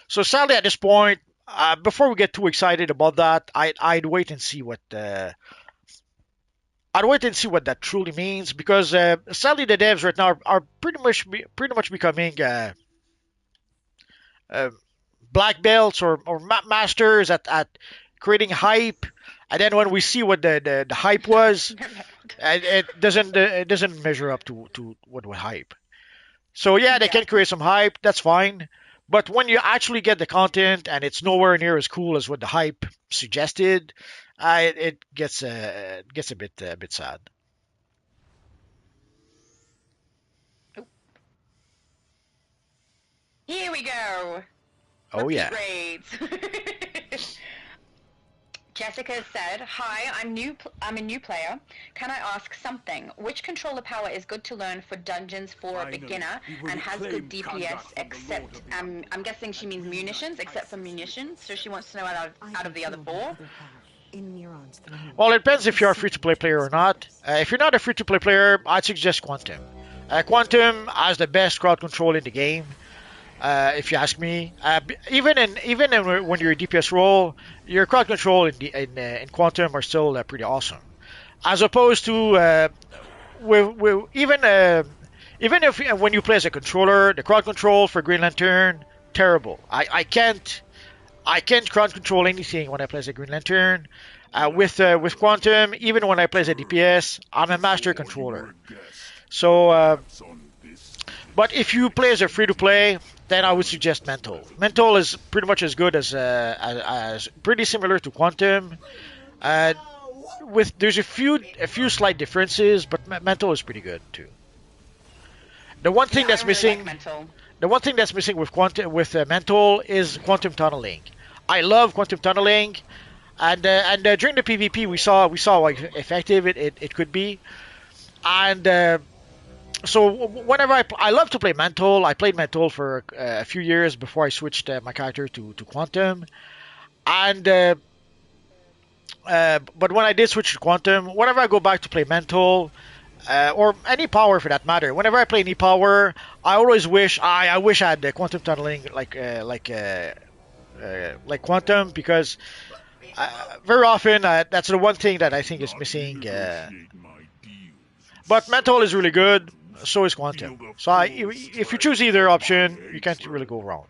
Speaker 1: So sadly, at this point, before we get too excited about that, I'd wait and see what I'd wait and see what that truly means because sadly the devs right now are pretty much becoming uh, black belts or masters at creating hype, and then when we see what the hype was, it doesn't measure up to what was hype. So yeah, they
Speaker 3: Yeah.
Speaker 1: can create some hype. That's fine. But when you actually get the content and it's nowhere near as cool as what the hype suggested, it gets a bit sad.
Speaker 3: Here we go.
Speaker 1: Oh
Speaker 3: Repeat
Speaker 1: yeah.
Speaker 3: raids. Jessica said, "Hi, I'm a new player. Can I ask something? Which controller power is good to learn for dungeons for a
Speaker 4: Finally,
Speaker 3: beginner
Speaker 4: we will
Speaker 3: and has good
Speaker 4: reclaim
Speaker 3: DPS
Speaker 4: conduct from the
Speaker 3: except
Speaker 4: Lord of the
Speaker 3: I'm guessing she means munitions, except for munitions. So she wants to know out of the other four."
Speaker 1: Well, it depends if you're a free-to-play player or not. If you're not a free-to-play player, I'd suggest Quantum. Quantum has the best crowd control in the game. If you ask me. When you're a DPS role, your crowd control in Quantum are still pretty awesome. As opposed to even if when you play as a controller, the crowd control for Green Lantern terrible. I can't crowd control anything when I play as a Green Lantern. With Quantum, even when I play as a DPS, I'm a master controller. So. But if you play as a free to play, then I would suggest Mental. Mental is pretty much as good as pretty similar to Quantum. Uh, with there's a few slight differences, but Mental is pretty good too. The one thing
Speaker 3: Yeah, I
Speaker 1: that's
Speaker 3: really like
Speaker 1: missing,
Speaker 3: mental.
Speaker 1: the one thing that's missing with Mental is quantum tunneling. I love quantum tunneling, and during the PvP we saw how effective it could be, and so whenever I love to play Mental. I played Mental for a few years before I switched my character to Quantum. And but when I did switch to Quantum, whenever I go back to play Mental or any power for that matter, whenever I play any power, I always wish I wish I had the Quantum tunneling like Quantum because very often that's the one thing that I think is missing. But Mental is really good. So is Quantum. So if you choose either option, you can't really go wrong.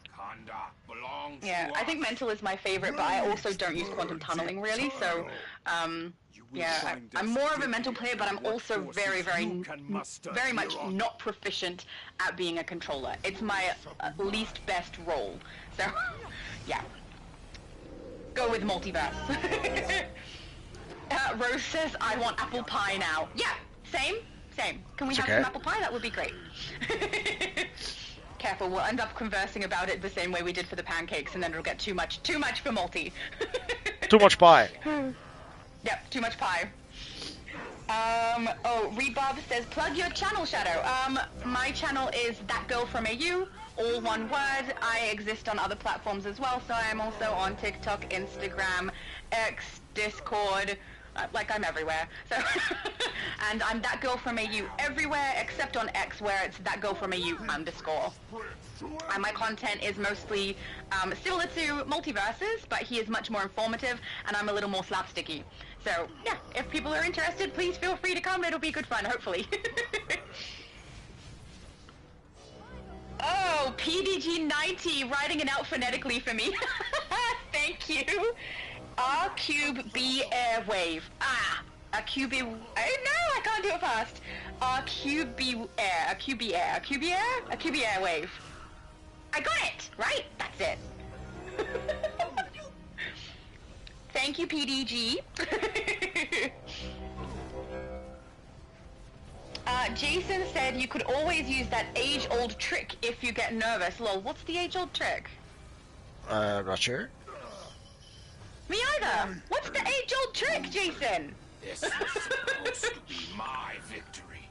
Speaker 3: Yeah, I think mental is my favorite, but I also don't use quantum tunneling really. So, yeah, I'm more of a mental player, but I'm also very much not proficient at being a controller. It's my least best role. So, yeah, go with multiverse. Rose says, "I want apple pie now." Yeah, same. Can we have
Speaker 1: okay.
Speaker 3: some apple pie? That would be great. Careful, we'll end up conversing about it the same way we did for the pancakes, and then it'll get too much for multi.
Speaker 1: Too much pie.
Speaker 3: Yep, too much pie. Rebob says, "Plug your channel, Shadow." My channel is That Girl From AU, all one word. I exist on other platforms as well, so I am also on TikTok, Instagram, X, Discord. Like I'm everywhere. So, and I'm That Girl From AU everywhere except on X, where it's That Girl From AU _. And my content is mostly similar to Multiverse's, but he is much more informative, and I'm a little more slapsticky. So, yeah, if people are interested, please feel free to come. It'll be good fun, hopefully. Oh, PDG90 writing it out phonetically for me. Thank you. R cube B air wave. A cube B. No, I can't do it fast. R cube B air. A cube B air. A cube B air. A cube B air wave. I got it. Right. That's it. Thank you, PDG. Jason said you could always use that age-old trick if you get nervous. Lol, what's the age-old trick?
Speaker 1: Not sure.
Speaker 3: Me either. What's the age-old trick, Jason?
Speaker 4: This is supposed to be my victory.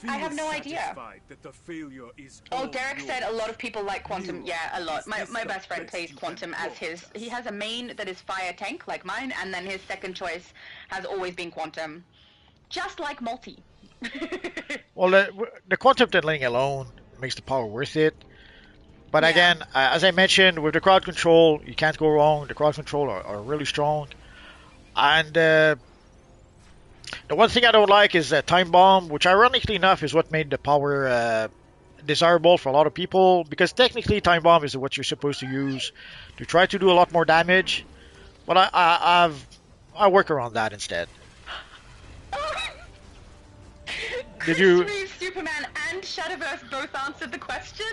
Speaker 3: I have no idea.
Speaker 6: That the failure is
Speaker 3: Oh, Derek said a lot of people like Quantum. Yeah, a lot. My best friend plays Quantum as his. He has a main that is Fire Tank, like mine, and then his second choice has always been Quantum. Just like Multi.
Speaker 1: Well, the quantum tunneling alone makes the power worth it. But
Speaker 3: Yeah.
Speaker 1: again, as I mentioned, with the crowd control, you can't go wrong. The crowd control are really strong. And the one thing I don't like is Time Bomb, which ironically enough is what made the power desirable for a lot of people. Because technically, Time Bomb is what you're supposed to use to try to do a lot more damage. But I work around that instead. Did you-
Speaker 3: Chris Reeves, Superman, and Shadowverse both answered the question.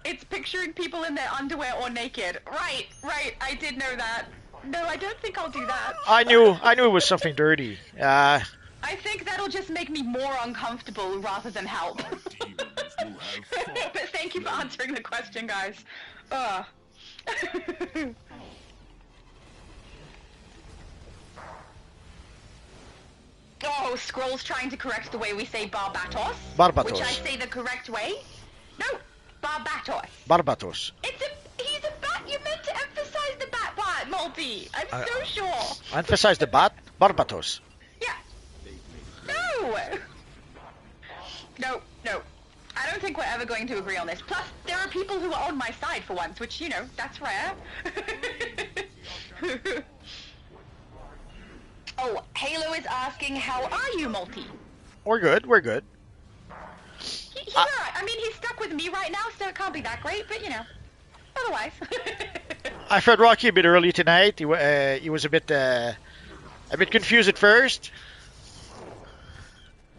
Speaker 3: It's picturing people in their underwear or naked. Right. I did know that. No, I don't think I'll do that.
Speaker 1: I knew it was something dirty.
Speaker 3: I think that'll just make me more uncomfortable rather than help.
Speaker 4: Demons will have fun.
Speaker 3: But thank you for answering the question, guys. Ugh. Oh, Scroll's trying to correct the way we say Barbatos.
Speaker 1: Barbatos.
Speaker 3: Which I say the correct way. No, Barbatos.
Speaker 1: Barbatos.
Speaker 3: He's a bat. You meant to emphasize the bat part, Multi. I'm so sure.
Speaker 1: Emphasize the bat. Barbatos.
Speaker 3: Yeah. No. No. I don't think we're ever going to agree on this. Plus, there are people who are on my side for once, which, you know, that's rare. Oh, Halo is asking, how are you, Multi?
Speaker 1: We're good.
Speaker 3: He's alright. I mean, he's stuck with me right now, so it can't be that great, but, you know, otherwise.
Speaker 1: I fed Rocky a bit early tonight. He was a bit confused at first.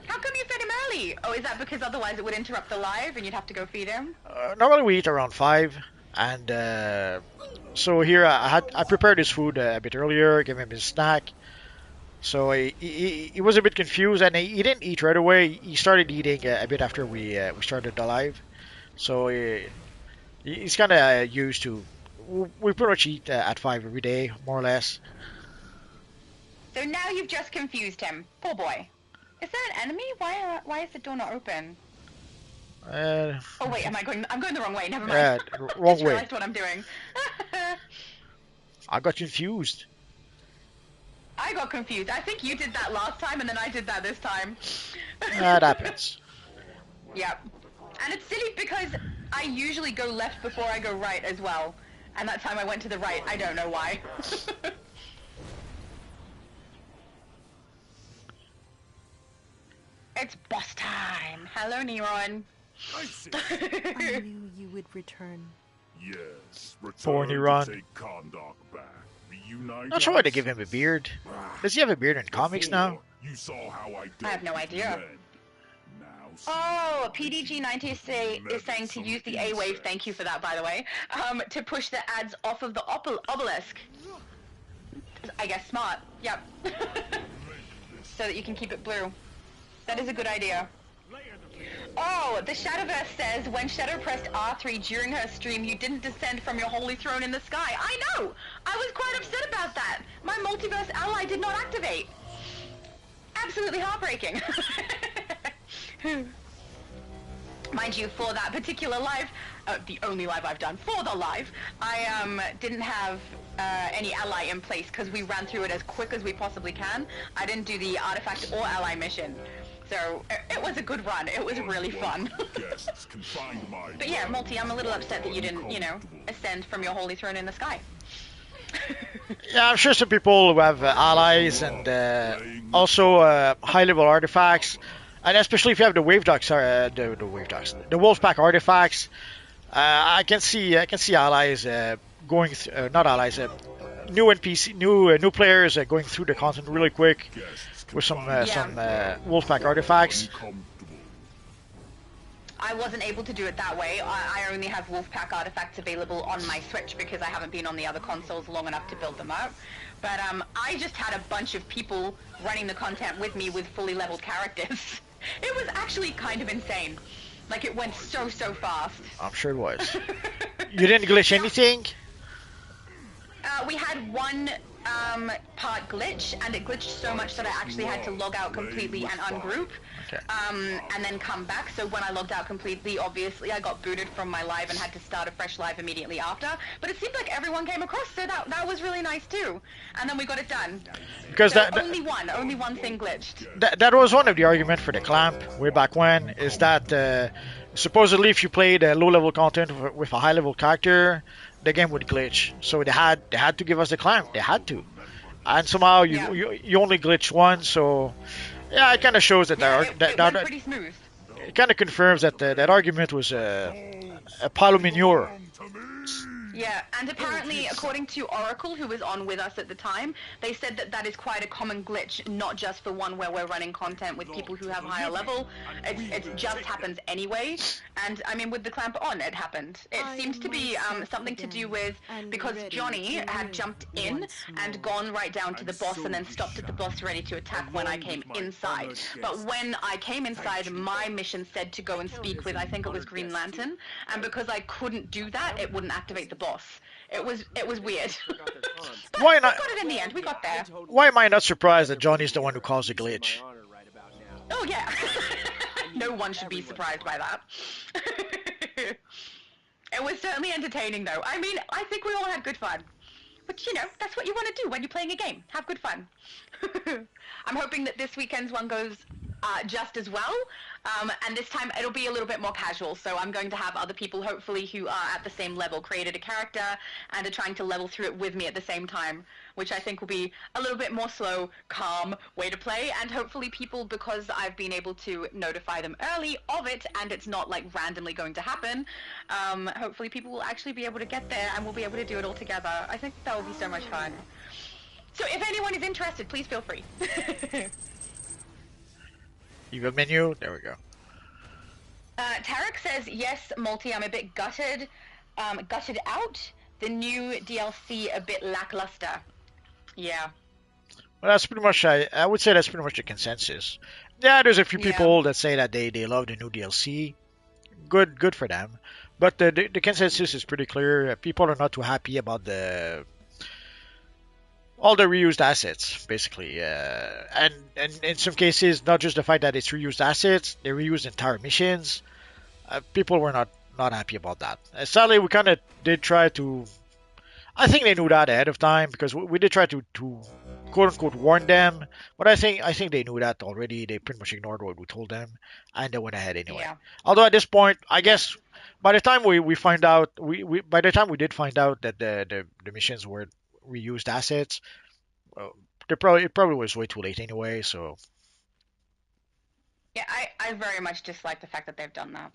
Speaker 3: How come you fed him early? Oh, is that because otherwise it would interrupt the live and you'd have to go feed him?
Speaker 1: Normally we eat around 5, and so here I prepared his food a bit earlier, gave him his snack. So he was a bit confused, and he didn't eat right away. He started eating a bit after we started the live. So he's kind of used to. We pretty much eat at 5 every day, more or less.
Speaker 3: So now you've just confused him. Poor boy. Is there an enemy? Why is the door not open? Oh wait, I'm going the wrong way. Never mind.
Speaker 1: Yeah, wrong
Speaker 3: Just
Speaker 1: way.
Speaker 3: realized what I'm doing.
Speaker 1: I got confused.
Speaker 3: I got confused. I think you did that last time, and then I did that this time.
Speaker 1: That happens.
Speaker 3: Yep. And it's silly because I usually go left before I go right as well. And that time I went to the right. I don't know why. It's boss time. Hello, Neron.
Speaker 4: I see.
Speaker 5: I knew you would return.
Speaker 4: Yes,
Speaker 1: For
Speaker 4: return
Speaker 1: Niran.
Speaker 4: to take Kondak back. Reunite
Speaker 1: Not sure why
Speaker 4: us.
Speaker 1: to give him a beard. Does he have a beard in comics now?
Speaker 4: Before, you saw how I did
Speaker 3: I have no idea.
Speaker 4: then. Now see
Speaker 3: Oh, PDG90 is saying to use the A-wave, thank you for that, by the way, to push the ads off of the obelisk. I guess smart. Yep. So that you can keep it blue. That is a good idea. Oh, the Shadowverse says, when Shadow pressed R3 during her stream, you didn't descend from your holy throne in the sky. I know! I was quite upset about that. My multiverse ally did not activate. Absolutely heartbreaking. Mind you, for that particular live, the only live I've done for the live, I didn't have any ally in place because we ran through it as quick as we possibly can. I didn't do the artifact or ally mission. So it was a good run. It was really fun.
Speaker 4: guests can find my
Speaker 3: But yeah, Multi, I'm a little upset that you didn't, you know, ascend from your holy throne in the sky.
Speaker 1: Yeah, I'm sure some people who have allies and also high-level artifacts, and especially if you have the wave ducks, the Wolfpack artifacts, I can see allies not allies, new NPC, new players going through the content really quick with some Wolfpack artifacts.
Speaker 3: I wasn't able to do it that way. I only have Wolfpack artifacts available on my Switch because I haven't been on the other consoles long enough to build them up. But I just had a bunch of people running the content with me with fully leveled characters. It was actually kind of insane. Like, it went so fast.
Speaker 1: I'm sure it was. You didn't glitch anything?
Speaker 3: We had one part glitch, and it glitched so much that I actually had to log out completely and ungroup,
Speaker 1: Okay.
Speaker 3: and then come back. So when I logged out completely, obviously I got booted from my live and had to start a fresh live immediately after. But it seemed like everyone came across, so that was really nice too. And then we got it done.
Speaker 1: Because
Speaker 3: So only one thing glitched.
Speaker 1: that was one of the arguments for the clamp way back when, is that supposedly if you played low-level content with a high-level character, the game would glitch. So they had to give us the clamp. They had to. And somehow you only glitch once, so yeah, it kind of shows that
Speaker 3: It went pretty smooth.
Speaker 1: it kind of confirms that that argument was a pile of manure.
Speaker 3: Yeah, and apparently, according to Oracle, who was on with us at the time, they said that that is quite a common glitch, not just for one where we're running content with people who have higher level. It just happens anyway. And I mean, with the clamp on, it happened. It seems to be something to do with because Johnny had jumped in and gone right down to the boss and then stopped at the boss ready to attack when I came inside. But when I came inside, my mission said to go and speak with, I think it was Green Lantern, and because I couldn't do that, it wouldn't activate the boss. It was weird. But
Speaker 1: Why
Speaker 3: we
Speaker 1: not?
Speaker 3: got it in the end. We got there.
Speaker 1: Why am I not surprised that Johnny's the one who caused the glitch?
Speaker 3: Oh yeah. No one should be surprised by that. It was certainly entertaining though. I mean, I think we all had good fun. But you know, that's what you want to do when you're playing a game. Have good fun. I'm hoping that this weekend's one goes just as well. And this time it'll be a little bit more casual. So I'm going to have other people, hopefully, who are at the same level, created a character and are trying to level through it with me at the same time, which I think will be a little bit more slow, calm way to play. And hopefully people, because I've been able to notify them early of it and it's not like randomly going to happen, hopefully people will actually be able to get there and we'll be able to do it all together. I think that will be so much fun. So if anyone is interested, please feel free.
Speaker 1: Evil menu. There we go.
Speaker 3: Tarek says, yes, Multi, I'm a bit gutted out. The new DLC a bit lackluster. Yeah.
Speaker 1: Well, that's pretty much. I would say that's pretty much the consensus. Yeah, there's a few people that say that they love the new DLC. Good for them. But the consensus is pretty clear. People are not too happy about all the reused assets, basically. And in some cases, not just the fact that it's reused assets, they reused entire missions. People were not happy about that. Sadly, we kind of did try to. I think they knew that ahead of time because we did try to quote unquote warn them. But I think they knew that already. They pretty much ignored what we told them, and they went ahead anyway.
Speaker 3: Yeah.
Speaker 1: Although at this point, I guess by the time we find out, by the time we did find out that the missions were reused assets, it probably was way too late anyway. So
Speaker 3: Yeah, I very much dislike the fact that they've done that.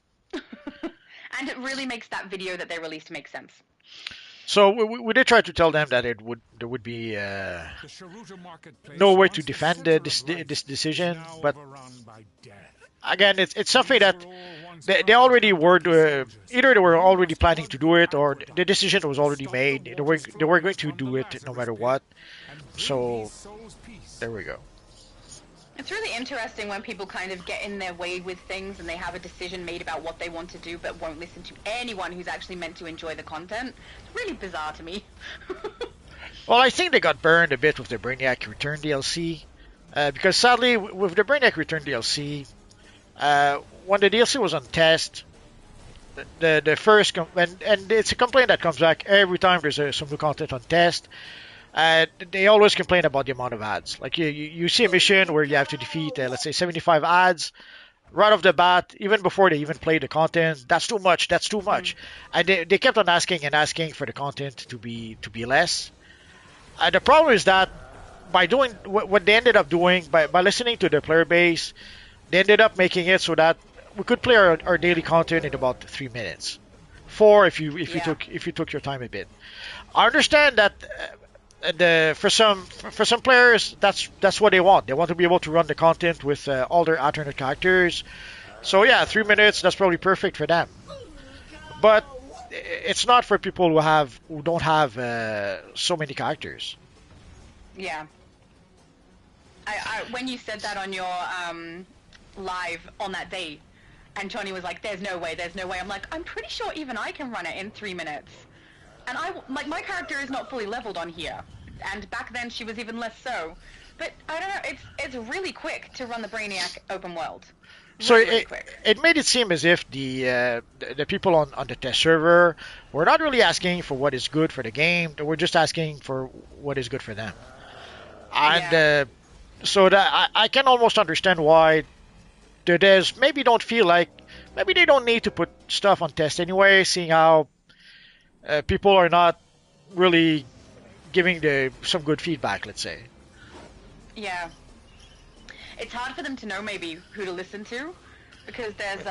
Speaker 3: And it really makes that video that they released make sense.
Speaker 1: so we did try to tell them that there would be no way to defend this decision, but again, it's something that they already were either they were already planning to do it or the decision was already made. They were going to do it no matter what. So there we go.
Speaker 3: It's really interesting when people kind of get in their way with things and they have a decision made about what they want to do but won't listen to anyone who's actually meant to enjoy the content. It's really bizarre to me.
Speaker 1: Well, I think they got burned a bit with the Brainiac Return DLC because sadly with the Brainiac Return DLC, when the DLC was on test, the first and it's a complaint that comes back every time there's some new content on test. They always complain about the amount of ads. Like you see a mission where you have to defeat, let's say, 75 ads right off the bat, even before they even play the content. That's too much. That's too much. And they kept on asking and asking for the content to be less. The problem is that by doing what they ended up doing, by listening to the player base, they ended up making it so that we could play our daily content in about 3 minutes. 4 if you
Speaker 3: Yeah.
Speaker 1: took your time a bit. I understand that for some players that's what they want. They want to be able to run the content with all their alternate characters. So yeah, 3 minutes that's probably perfect for them. But it's not for people who don't have so many characters.
Speaker 3: Yeah. When you said that on your live on that day, and Johnny was like, "There's no way, there's no way." I'm like, I'm pretty sure even I can run it in 3 minutes. And my character is not fully leveled on here, and back then she was even less so. But I don't know, it's really quick to run the Brainiac open world.
Speaker 1: So
Speaker 3: Really, really
Speaker 1: it
Speaker 3: quick.
Speaker 1: it made it seem as if the people on the test server were not really asking for what is good for the game. They were just asking for what is good for them. And
Speaker 3: Yeah.
Speaker 1: so that I can almost understand why the devs maybe don't feel like maybe they don't need to put stuff on test anyway, seeing how people are not really giving some good feedback. Let's say.
Speaker 3: Yeah. It's hard for them to know maybe who to listen to, because there's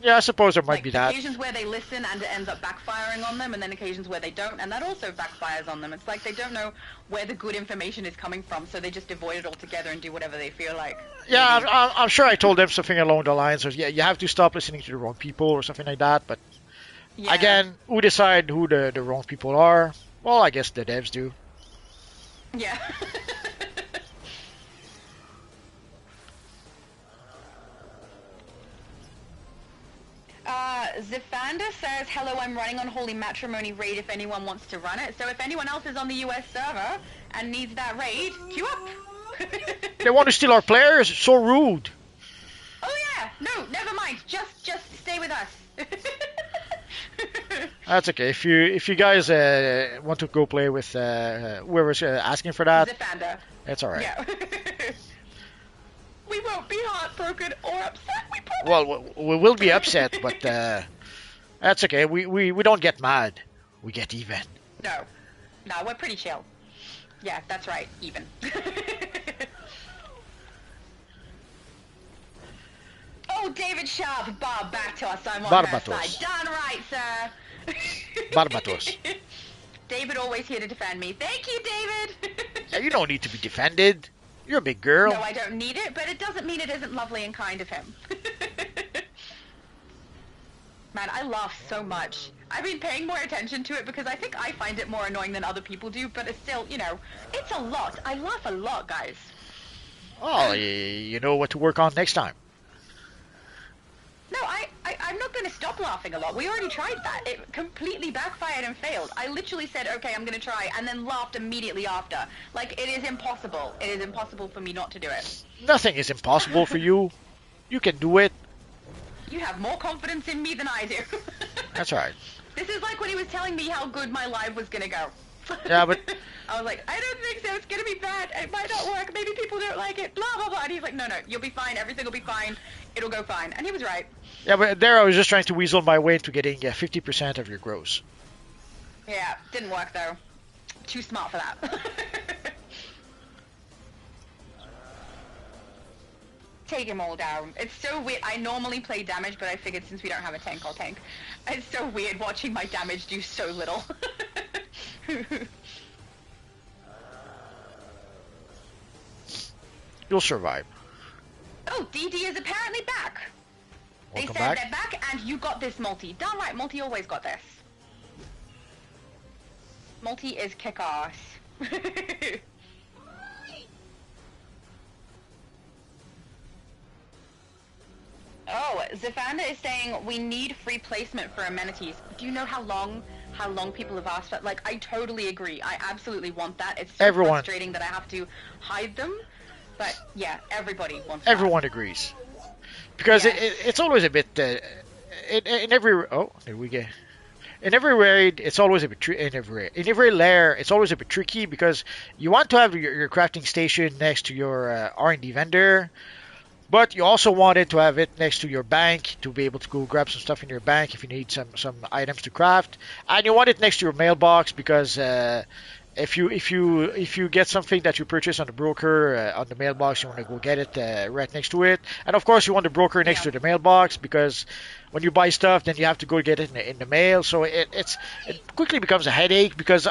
Speaker 1: Yeah, I suppose there might
Speaker 3: like
Speaker 1: be that.
Speaker 3: occasions where they listen and it ends up backfiring on them, and then occasions where they don't, and that also backfires on them. It's like they don't know where the good information is coming from, so they just avoid it altogether and do whatever they feel like.
Speaker 1: Yeah,
Speaker 3: Maybe.
Speaker 1: I'm sure I told them something along the lines of, yeah, you have to stop listening to the wrong people or something like that. But
Speaker 3: Yeah.
Speaker 1: again, who decide who the wrong people are? Well, I guess the devs do.
Speaker 3: Yeah. Zifanda says, "Hello, I'm running on Holy Matrimony raid if anyone wants to run it. So if anyone else is on the US server and needs that raid, queue up."
Speaker 1: They want to steal our players. It's so rude.
Speaker 3: Oh yeah, no, never mind. Just stay with us.
Speaker 1: That's okay. If you guys want to go play with whoever's asking for that,
Speaker 3: Zifanda.
Speaker 1: that's all right.
Speaker 3: Yeah. We won't be heartbroken or upset, we promise.
Speaker 1: Well, we will be upset, but that's okay. We don't get mad. We get even.
Speaker 3: No, we're pretty chill. Yeah, that's right, even. Oh, David Sharp, Barbatos, I'm on
Speaker 1: Barbatos.
Speaker 3: her side. Darn right, sir.
Speaker 1: Barbatos.
Speaker 3: David always here to defend me. Thank you, David.
Speaker 1: Yeah, you don't need to be defended. You're a big girl.
Speaker 3: No, I don't need it, but it doesn't mean it isn't lovely and kind of him. Man, I laugh so much. I've been paying more attention to it because I think I find it more annoying than other people do, but it's still, it's a lot. I laugh a lot, guys.
Speaker 1: Oh, you know what to work on next time.
Speaker 3: No, I'm not going to stop laughing a lot. We already tried that. It completely backfired and failed. I literally said, okay, I'm going to try, and then laughed immediately after. Like, it is impossible. It is impossible for me not to do it.
Speaker 1: Nothing is impossible for you. You can do it.
Speaker 3: You have more confidence in me than I do.
Speaker 1: That's right.
Speaker 3: This is like when he was telling me how good my live was going to go.
Speaker 1: Yeah, but
Speaker 3: I was like, I don't think so. It's going to be bad. It might not work. Maybe people don't like it. Blah, blah, blah. And he's like, no, you'll be fine. Everything will be fine. It'll go fine. And he was right.
Speaker 1: yeah, but there I was just trying to weasel my way into getting 50% of your gross.
Speaker 3: Yeah, didn't work though. Too smart for that. Take him all down. It's so weird. I normally play damage, but I figured since we don't have a tank, I'll tank. It's so weird watching my damage do so little.
Speaker 1: You'll survive.
Speaker 3: Oh, DD is apparently back.
Speaker 1: Welcome
Speaker 3: They said
Speaker 1: back.
Speaker 3: they're back, and you got this, Multi. Darn right, Multi always got this. Multi is kick-ass. Oh, Zafanda is saying we need free placement for amenities. Do you know how long people have asked for? Like, I totally agree. I absolutely want that. It's so
Speaker 1: Everyone.
Speaker 3: frustrating that I have to hide them. But yeah, everybody wants that.
Speaker 1: Everyone agrees. Because
Speaker 3: Yes.
Speaker 1: it's always a bit in every there we go. In every raid, it's always a bit in every lair, it's always a bit tricky because you want to have your crafting station next to your R&D vendor, but you also want it to have it next to your bank to be able to go grab some stuff in your bank if you need some items to craft, and you want it next to your mailbox because if you get something that you purchase on the broker on the mailbox, you want to go get it right next to it, and of course you want the broker next
Speaker 3: Yeah.
Speaker 1: to the mailbox because when you buy stuff, then you have to go get it in the mail. So it quickly becomes a headache because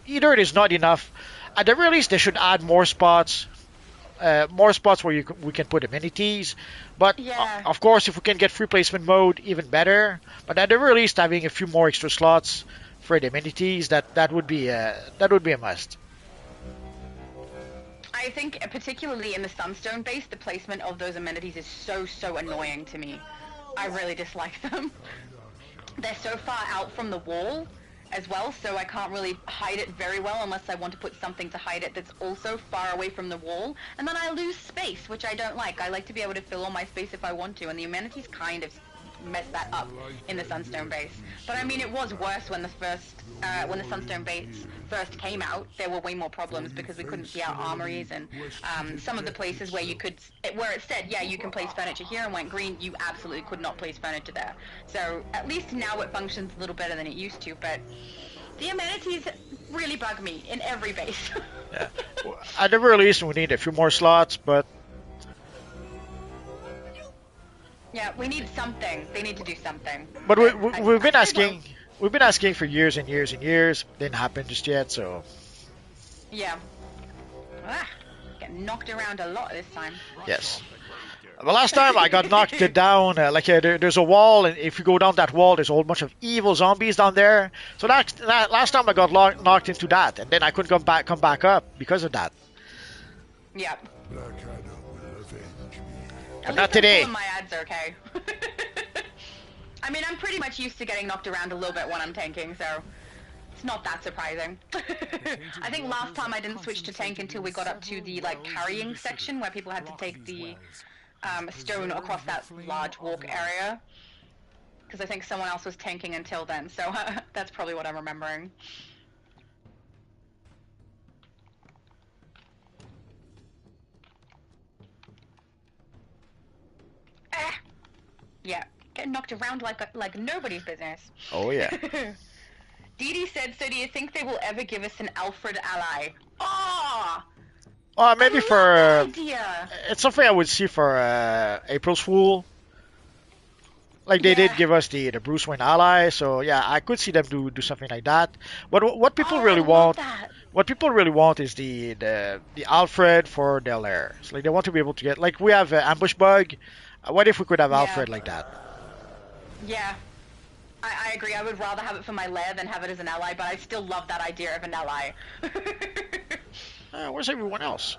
Speaker 1: either it is not enough. At the very least, they should add more spots where we can put amenities. But
Speaker 3: Yeah.
Speaker 1: of course, if we can get free placement mode, even better. But at the very least, having a few more extra slots for the amenities that would be a must.
Speaker 3: I think particularly in the Sunstone base, the placement of those amenities is so annoying to me. I really dislike them. They're so far out from the wall as well, so I can't really hide it very well unless I want to put something to hide it that's also far away from the wall, and then I lose space, which I don't like. I like to be able to fill all my space if I want to, and the amenities kind of mess that up in the Sunstone base. But I mean, it was worse when the Sunstone base first came out. There were way more problems because we couldn't see our armories, and some of the places where where it said, yeah, you can place furniture here and went green, you absolutely could not place furniture there. So at least now it functions a little better than it used to, but the amenities really bug me in every base.
Speaker 1: Yeah. At the very least, we need a few more slots, but
Speaker 3: Yeah, we need something. They need to do something.
Speaker 1: we've been
Speaker 3: I
Speaker 1: asking.
Speaker 3: won't.
Speaker 1: We've been asking for years and years and years. Didn't happen just yet. So
Speaker 3: Yeah. Get knocked around a lot this time.
Speaker 1: yes. The last time I got knocked down, there's a wall, and if you go down that wall, there's a whole bunch of evil zombies down there. So that last time I got knocked into that, and then I couldn't come back up because of that.
Speaker 3: Yeah.
Speaker 1: But not today.
Speaker 3: My ads okay. I mean, I'm pretty much used to getting knocked around a little bit when I'm tanking, so it's not that surprising. I think last time I didn't switch to tank until we got up to the carrying section where people had to take the stone across that large walk area. Because I think someone else was tanking until then, so that's probably what I'm remembering. Yeah, getting knocked around like nobody's business.
Speaker 1: Oh yeah.
Speaker 3: Dee Dee said, so do you think they will ever give us an Alfred ally? Oh!
Speaker 1: Maybe
Speaker 3: I
Speaker 1: for
Speaker 3: love that idea.
Speaker 1: it's something I would see for April's Fool. Like they did
Speaker 3: Yeah.
Speaker 1: give us the Bruce Wayne ally, so yeah, I could see them do something like that. But what people
Speaker 3: Oh,
Speaker 1: really
Speaker 3: I love
Speaker 1: want,
Speaker 3: that.
Speaker 1: what people really want is the Alfred for their lair. So, like they want to be able to get like we have ambush bug. What if we could have
Speaker 3: Yeah.
Speaker 1: Alfred like that?
Speaker 3: Yeah. I agree. I would rather have it for my lair than have it as an ally, but I still love that idea of an ally.
Speaker 1: Where's everyone else?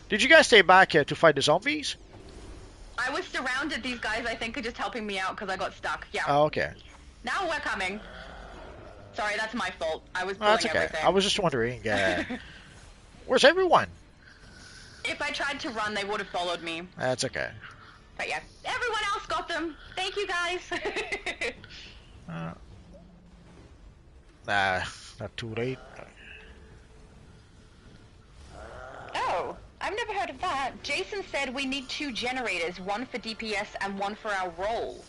Speaker 1: Did you guys stay back to fight the zombies?
Speaker 3: I was surrounded. These guys, I think, are just helping me out because I got stuck. Yeah.
Speaker 1: Oh, okay.
Speaker 3: Now we're coming. Sorry, that's my fault. I was
Speaker 1: Oh,
Speaker 3: pulling
Speaker 1: that's okay.
Speaker 3: everything.
Speaker 1: I was just wondering. Where's everyone?
Speaker 3: If I tried to run, they would have followed me.
Speaker 1: That's okay.
Speaker 3: But yeah, everyone else got them. Thank you, guys.
Speaker 1: Nah, not too late.
Speaker 3: Oh, I've never heard of that. Jason said we need 2 generators, one for DPS and one for our role.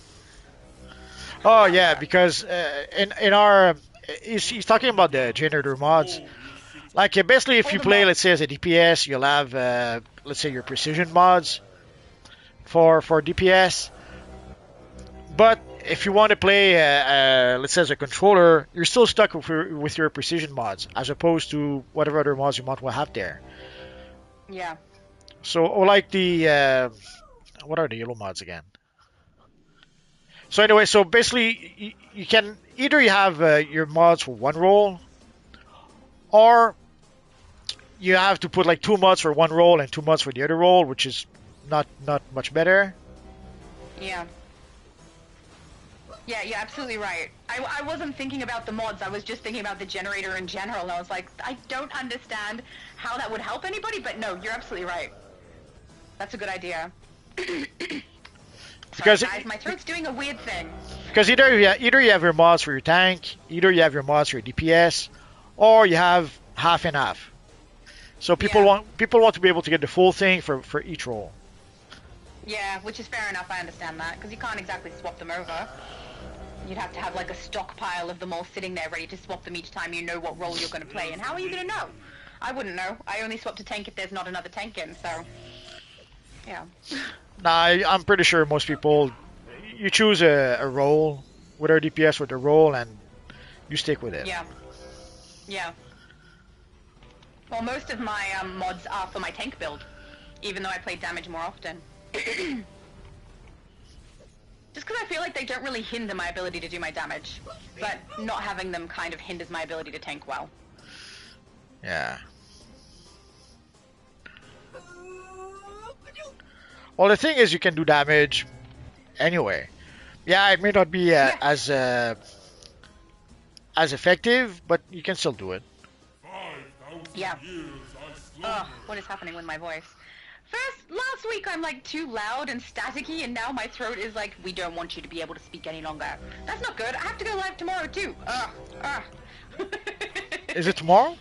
Speaker 1: Oh yeah, because in our he's talking about the generator mods. Like basically, if you play, let's say as a DPS, you'll have let's say your precision mods for DPS. But if you want to play, let's say as a controller, you're still stuck with your precision mods, as opposed to whatever other mods you might will have there.
Speaker 3: Yeah.
Speaker 1: So, or like the what are the yellow mods again? So anyway, so basically, you can either you have your mods for one role, or you have to put like 2 mods for one role and 2 mods for the other role, which is not much better.
Speaker 3: Yeah. Yeah, you're absolutely right. I wasn't thinking about the mods, I was just thinking about the generator in general, and I was like, I don't understand how that would help anybody, but no, you're absolutely right. That's a good idea.
Speaker 1: Because
Speaker 3: Sorry, guys, my throat's doing a weird thing.
Speaker 1: Because either you have your mods for your tank, either you have your mods for your DPS, or you have half and half. So people
Speaker 3: Yeah.
Speaker 1: want to be able to get the full thing for each role.
Speaker 3: Yeah, which is fair enough, I understand that, because you can't exactly swap them over. You'd have to have like a stockpile of them all sitting there ready to swap them each time you know what role you're going to play. And how are you going to know? I wouldn't know. I only swap to tank if there's not another tank in, so... Yeah.
Speaker 1: Nah, I'm pretty sure most people, you choose a role with our DPS with a role and you stick with it.
Speaker 3: Yeah. Yeah. Well, most of my mods are for my tank build, even though I play damage more often. Just because I feel like they don't really hinder my ability to do my damage, but not having them kind of hinders my ability to tank well.
Speaker 1: Yeah. Well, the thing is, you can do damage anyway. Yeah, it may not be as effective, but you can still do it.
Speaker 3: Yeah. Ugh, what is happening with my voice? Last week I'm like too loud and staticky, and now my throat is like, we don't want you to be able to speak any longer. That's not good. I have to go live tomorrow too.
Speaker 1: Is it tomorrow?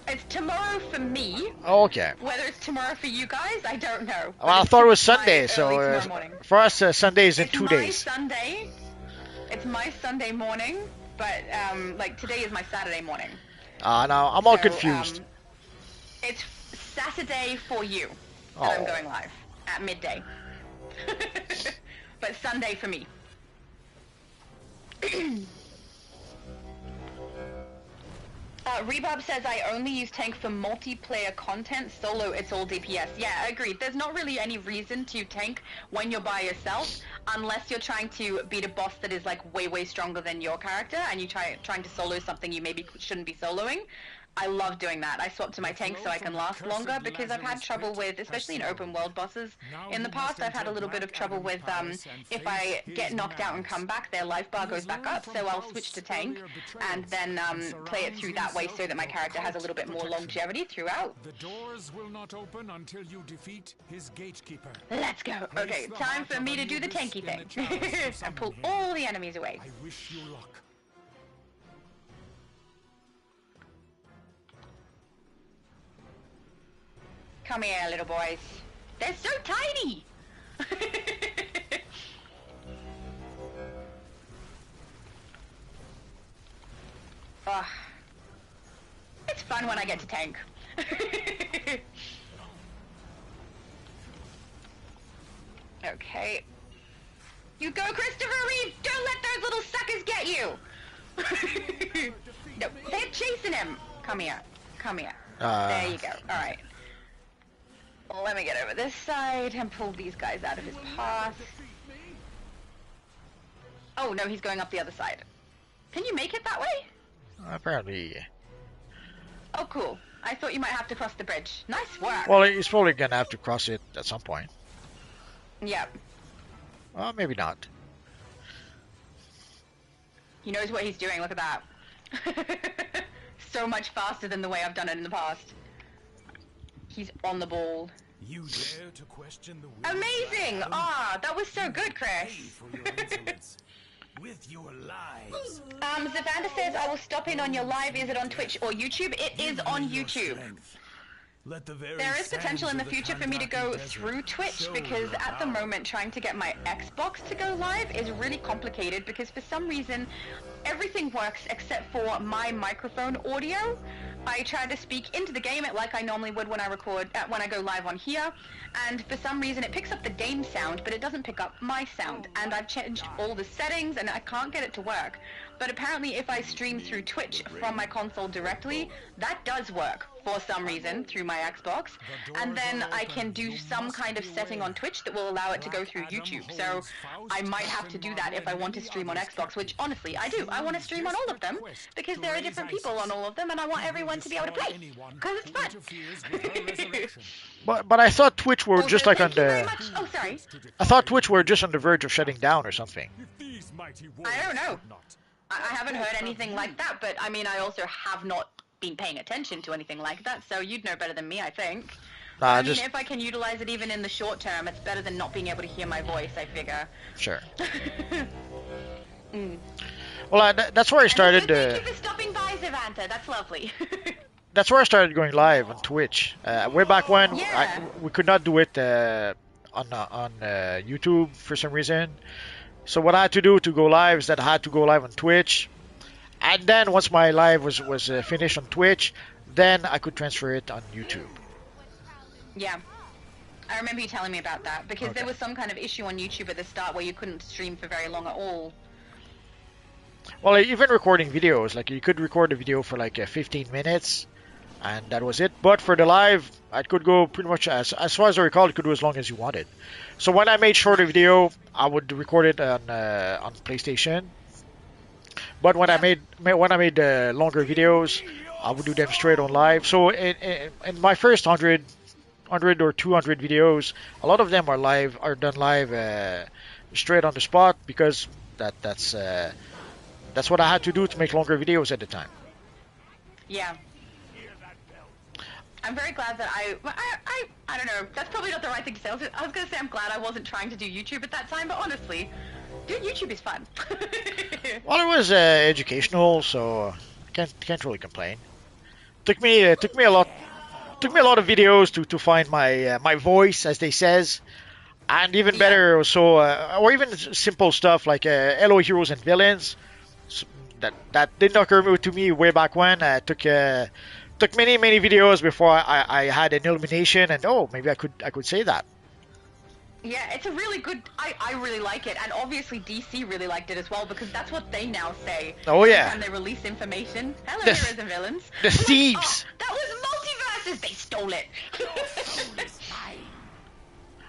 Speaker 3: It's tomorrow for me.
Speaker 1: Oh, okay.
Speaker 3: Whether it's tomorrow for you guys, I don't know.
Speaker 1: Well, I thought it was Sunday, so for us, Sunday is in 2 days.
Speaker 3: It's my Sunday morning, but like today is my Saturday morning.
Speaker 1: No, I'm all confused.
Speaker 3: It's Saturday for you that I'm going live at midday. But Sunday for me. Rebarb says I only use tank for multiplayer content. Solo, it's all DPS. Yeah, agreed. There's not really any reason to tank when you're by yourself, unless you're trying to beat a boss that is like way stronger than your character, and you're trying to solo something you maybe shouldn't be soloing. I love doing that. I swap to my tank so I can last longer, because I've had trouble with, especially in open world bosses, in the past I've had a little bit of trouble with, if I get knocked out and come back, their life bar goes back up, so I'll switch to tank, and then play it through that way so that my character has a little bit more longevity throughout.
Speaker 6: The doors will not open until you defeat his gatekeeper.
Speaker 3: Let's go. Okay, time for me to do the tanky thing. And pull all the enemies away.
Speaker 6: I wish you luck.
Speaker 3: Come here, little boys. They're so tiny! Ugh. It's fun when I get to tank. Okay. You go, Christopher Reeve! Don't let those little suckers get you! No, they're chasing him! Come here. Come here. There you go. Alright. Let me get over this side and pull these guys out of his path. Oh, no, he's going up the other side. Can you make it that way?
Speaker 1: Apparently.
Speaker 3: Oh, cool. I thought you might have to cross the bridge. Nice work.
Speaker 1: Well, he's probably gonna have to cross it at some point.
Speaker 3: Yep.
Speaker 1: Well, maybe not.
Speaker 3: He knows what he's doing. Look at that. So much faster than the way I've done it in the past. He's on the ball.
Speaker 6: You dare to question the will.
Speaker 3: Amazing! Ah, that was so good, Chris.
Speaker 6: For your insolence. With your lives.
Speaker 3: Zavanda says I will stop in on your live. Is it on Twitch or YouTube? It is on YouTube. There is potential in the future for me to go through Twitch, because at the moment trying to get my Xbox to go live is really complicated, because for some reason everything works except for my microphone audio. I try to speak into the game like I normally would when I when I go live on here, and for some reason it picks up the game sound, but it doesn't pick up my sound, and I've changed all the settings and I can't get it to work. But apparently if I stream through Twitch from my console directly, that does work for some reason through my Xbox, and then I can do some kind of setting on Twitch that will allow it to go through YouTube. So I might have to do that if I want to stream on Xbox, which honestly I do. I want to stream on all of them because there are different people on all of them, and I want everyone to be able to play because it's fun.
Speaker 1: But I thought Twitch were just like on the.
Speaker 3: Oh, sorry.
Speaker 1: I thought Twitch were just on the verge of shutting down or something.
Speaker 3: I don't know. I haven't heard anything like that, but I mean, I also have not been paying attention to anything like that, so you'd know better than me, I think. I mean, if I can utilize it even in the short term, it's better than not being able to hear my voice, I figure.
Speaker 1: Sure. Well, that's where I started.
Speaker 3: Thank you for stopping by, Zavanta. That's lovely.
Speaker 1: That's where I started going live on Twitch. Way back when,
Speaker 3: yeah.
Speaker 1: we could not do it on YouTube for some reason. So what I had to do to go live is that I had to go live on Twitch, and then once my live was finished on Twitch, then I could transfer it on YouTube.
Speaker 3: Yeah. I remember you telling me about that because
Speaker 1: Okay.
Speaker 3: there was some kind of issue on YouTube at the start where you couldn't stream for very long at all.
Speaker 1: Well, even recording videos, like you could record a video for like 15 minutes, and that was it. But for the live, I could go pretty much as far as I recall, you could do as long as you wanted. So when I made shorter video, I would record it on PlayStation. But when I made longer videos, I would do them straight on live. So in my first 100 or 200 videos, a lot of them are done live straight on the spot because that's what I had to do to make longer videos at the time.
Speaker 3: Yeah. I'm very glad that I don't know, that's probably not the right thing to say. I was going to say I'm glad I wasn't trying to do YouTube at that time, but honestly, dude, YouTube is fun.
Speaker 1: Well, it was educational, so can't really complain. Took me a lot of videos to find my voice, as they says, and even better, so or even simple stuff like hello heroes and villains. That didn't occur to me way back when. Took many videos before I had an illumination, and oh, maybe I could say that.
Speaker 3: Yeah, it's a really good, I really like it, and obviously DC really liked it as well, because that's what they now say.
Speaker 1: Oh, yeah.
Speaker 3: Every time they release information. Hello,
Speaker 1: The-
Speaker 3: heroes and villains.
Speaker 1: the
Speaker 3: I'm like,
Speaker 1: thieves.
Speaker 3: oh, that was multiverses, they stole it.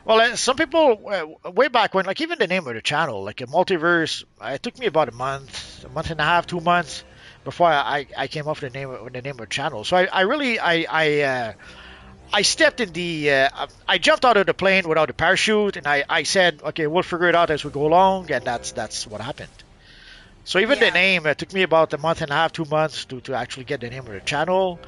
Speaker 1: Well, some people way back when, like even the name of the channel, like a multiverse, it took me about a month and a half, 2 months before I came up with the name of the channel. So I stepped in I jumped out of the plane without a parachute, and I said, okay, we'll figure it out as we go along, and that's what happened. So even the
Speaker 3: Yeah.
Speaker 1: name, it took me about a month and a half, 2 months to actually get the name of the channel.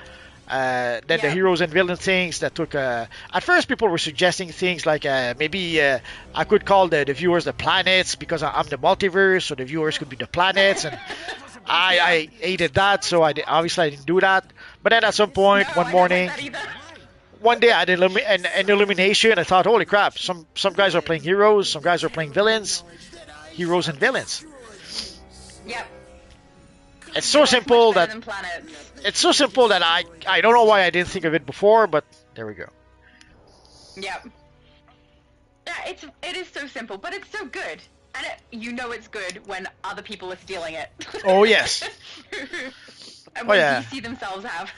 Speaker 1: Then the
Speaker 3: Yeah.
Speaker 1: heroes and villain things that took. At first, people were suggesting things like maybe I could call the viewers the planets because I'm the multiverse, so the viewers could be the planets, and I hated that, so obviously I didn't do that. But then at some point,
Speaker 3: No,
Speaker 1: one
Speaker 3: I don't
Speaker 1: morning,
Speaker 3: like that either.
Speaker 1: one day I had an illumination. I thought, holy crap! Some guys are playing heroes, some guys are playing villains, heroes and villains.
Speaker 3: Yep.
Speaker 1: It's so
Speaker 3: Much
Speaker 1: simple
Speaker 3: better
Speaker 1: that
Speaker 3: than planets.
Speaker 1: it's so simple that I don't know why I didn't think of it before, but there we go.
Speaker 3: Yep. Yeah, it is so simple, but it's so good. And you know it's good when other people are stealing it.
Speaker 1: Oh yes.
Speaker 3: And
Speaker 1: Oh,
Speaker 3: when
Speaker 1: yeah.
Speaker 3: DC themselves have.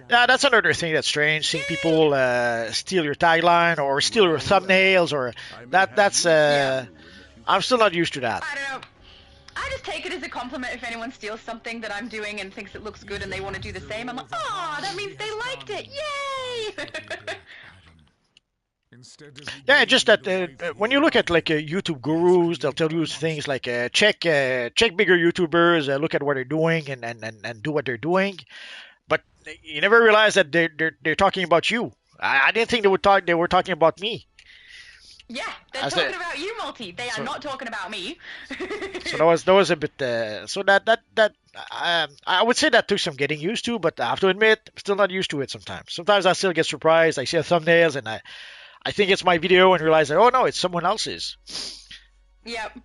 Speaker 1: Yeah, that's another thing that's strange. Seeing people steal your tagline or steal your thumbnails, or that's
Speaker 3: Yeah.
Speaker 1: I'm still not used to that.
Speaker 3: I don't know. I just take it as a compliment if anyone steals something that I'm doing and thinks it looks good and they want to do the same. I'm like, oh, that means they liked it. Yay!
Speaker 6: Instead of
Speaker 1: Yeah, just that
Speaker 6: evading the
Speaker 1: when you look at like YouTube gurus, they'll tell you things like check bigger YouTubers, look at what they're doing, and do what they're doing. But you never realize that they're talking about you. I didn't think they were talking about me.
Speaker 3: Yeah, they're
Speaker 1: As
Speaker 3: talking
Speaker 1: a-
Speaker 3: about you, Multi. They
Speaker 1: So-
Speaker 3: are not talking about me.
Speaker 1: So that was a bit so that I would say that took some getting used to, but I have to admit, I'm still not used to it sometimes. Sometimes I still get surprised. I see a thumbnails and I think it's my video and realize that, oh no, it's someone else's.
Speaker 3: Yep.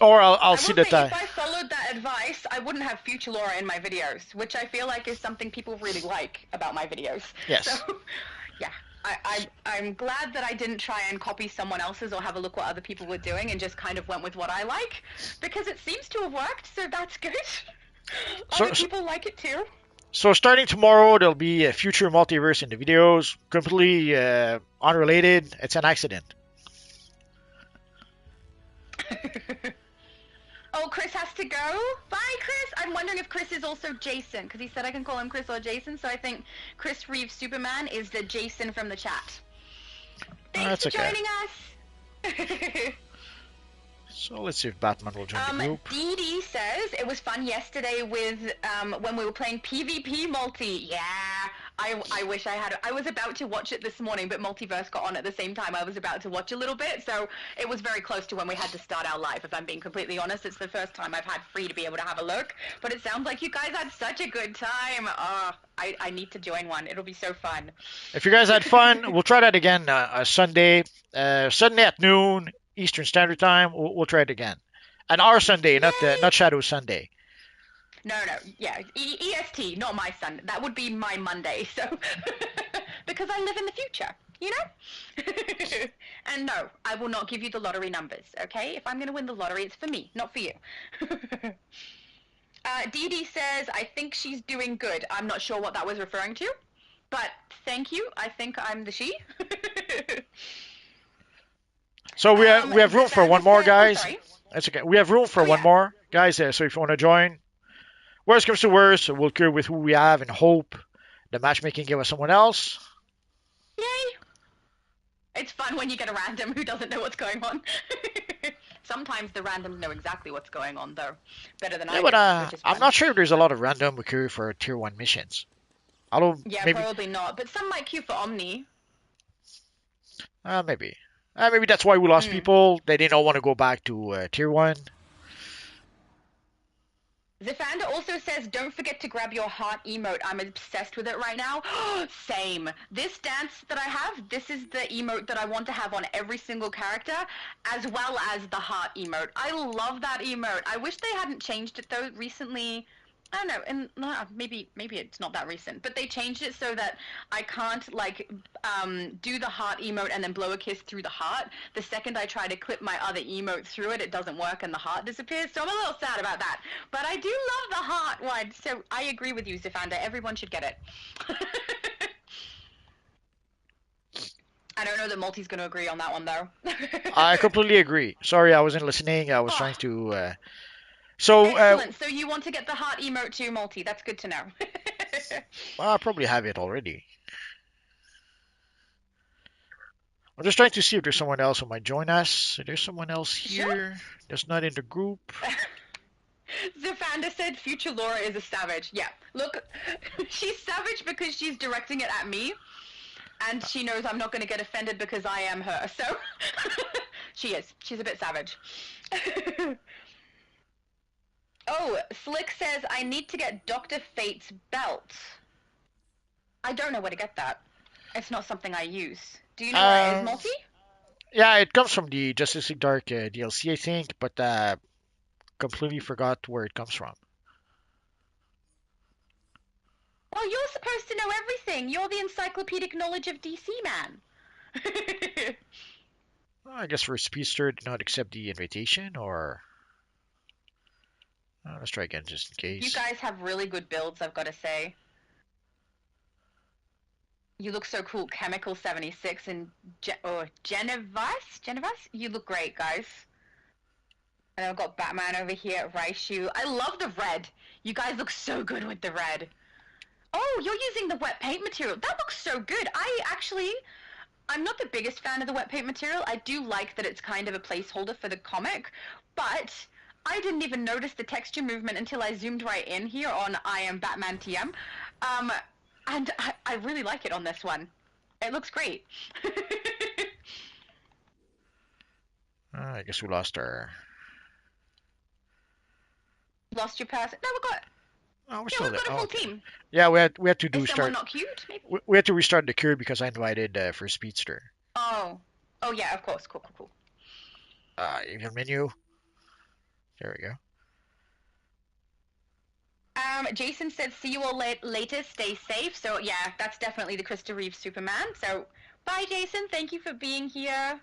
Speaker 1: Or I'll
Speaker 3: I
Speaker 1: see
Speaker 3: will
Speaker 1: that
Speaker 3: say, if I followed that advice, I wouldn't have future Laura in my videos, which I feel like is something people really like about my videos.
Speaker 1: Yes.
Speaker 3: So, yeah. I'm glad that I didn't try and copy someone else's or have a look what other people were doing and just kind of went with what I like, because it seems to have worked, so that's good.
Speaker 1: So-
Speaker 3: Other people like it too.
Speaker 1: So starting tomorrow, there'll be a future multiverse in the videos, completely unrelated. It's an accident.
Speaker 3: Oh, Chris has to go? Bye, Chris! I'm wondering if Chris is also Jason, because he said I can call him Chris or Jason, so I think Chris Reeves Superman is the Jason from the chat. Thanks
Speaker 1: that's
Speaker 3: for
Speaker 1: okay.
Speaker 3: joining us!
Speaker 1: So let's see if Batman will join the group.
Speaker 3: Dee Dee says it was fun yesterday with when we were playing PvP multi. Yeah, I wish I had. I was about to watch it this morning, but Multiverse got on at the same time. I was about to watch a little bit, so it was very close to when we had to start our live. If I'm being completely honest, it's the first time I've had free to be able to have a look. But it sounds like you guys had such a good time. Oh, I need to join one. It'll be so fun.
Speaker 1: If you guys had fun, we'll try that again Sunday, Sunday at noon Eastern Standard Time. We'll try it again. And our Sunday, not
Speaker 3: Yay!
Speaker 1: Shadow Sunday.
Speaker 3: No, no, yeah, EST, not my Sunday. That would be my Monday. So because I live in the future, you know. And no, I will not give you the lottery numbers. Okay, if I'm going to win the lottery, it's for me, not for you. Dee Dee says, I think she's doing good. I'm not sure what that was referring to, but thank you. I think I'm the she.
Speaker 1: So we have room for one more, guys.
Speaker 3: Sorry.
Speaker 1: That's okay. We have room for one
Speaker 3: Yeah.
Speaker 1: more, guys. So if you want to join, worst comes to worst, we'll go with who we have and hope the matchmaking give us someone else.
Speaker 3: Yay! It's fun when you get a random who doesn't know what's going on. Sometimes the randoms know exactly what's going on, though. Better than I
Speaker 1: Yeah,
Speaker 3: do,
Speaker 1: but
Speaker 3: which is
Speaker 1: I'm
Speaker 3: fun.
Speaker 1: not sure if there's a lot of random we queue for tier 1 missions. Although
Speaker 3: Yeah,
Speaker 1: maybe
Speaker 3: probably not. But some might queue for Omni.
Speaker 1: maybe. Maybe that's why we lost
Speaker 3: Mm.
Speaker 1: people. They didn't want to go back to tier 1.
Speaker 3: Zifanda also says, don't forget to grab your heart emote. I'm obsessed with it right now. Same. This dance that I have, this is the emote that I want to have on every single character, as well as the heart emote. I love that emote. I wish they hadn't changed it, though, recently. I don't know, and maybe it's not that recent, but they changed it so that I can't like do the heart emote and then blow a kiss through the heart. The second I try to clip my other emote through it, it doesn't work and the heart disappears. So I'm a little sad about that. But I do love the heart one. So I agree with you, Zifanda. Everyone should get it. I don't know that Multi's going to agree on that one though.
Speaker 1: I completely agree. Sorry, I wasn't listening. I was
Speaker 3: Oh.
Speaker 1: trying to. So
Speaker 3: Excellent. So you want to get the heart emote too, Multi. That's good to know.
Speaker 1: I probably have it already. I'm just trying to see if there's someone else who might join us. There's someone else here that's not in the group.
Speaker 3: Zafanda said future Laura is a savage. Yeah, look, she's savage because she's directing it at me, and she knows I'm not going to get offended because I am her, so she is. She's a bit savage. Oh, Slick says, I need to get Dr. Fate's belt. I don't know where to get that. It's not something I use. Do you know where it is, Multi?
Speaker 1: Yeah, it comes from the Justice League Dark DLC, I think, but completely forgot where it comes from.
Speaker 3: Well, you're supposed to know everything. You're the encyclopedic knowledge of DC, man.
Speaker 1: Well, I guess for Speedster did not accept the invitation, or let's try again just in case.
Speaker 3: You guys have really good builds, I've got to say. You look so cool. Chemical 76 and Genevas? You look great, guys. And I've got Batman over here, Raishu. I love the red. You guys look so good with the red. Oh, you're using the wet paint material. That looks so good. I'm not the biggest fan of the wet paint material. I do like that it's kind of a placeholder for the comic, but I didn't even notice the texture movement until I zoomed right in here on I Am Batman TM. And I really like it on this one. It looks great.
Speaker 1: I guess we lost our.
Speaker 3: Lost your person? No, we got.
Speaker 1: Oh, we're
Speaker 3: Yeah,
Speaker 1: still
Speaker 3: we've
Speaker 1: there.
Speaker 3: got a
Speaker 1: Oh,
Speaker 3: full
Speaker 1: okay.
Speaker 3: team.
Speaker 1: Yeah, we had to do
Speaker 3: Is someone
Speaker 1: start.
Speaker 3: not queued? Maybe.
Speaker 1: We had to restart the queue because I invited for Speedster.
Speaker 3: Oh. Oh yeah, of course. Cool.
Speaker 1: Even menu. There we go.
Speaker 3: Jason said, see you all later, stay safe. So yeah, that's definitely the Krista Reeve Superman. So bye Jason, thank you for being here.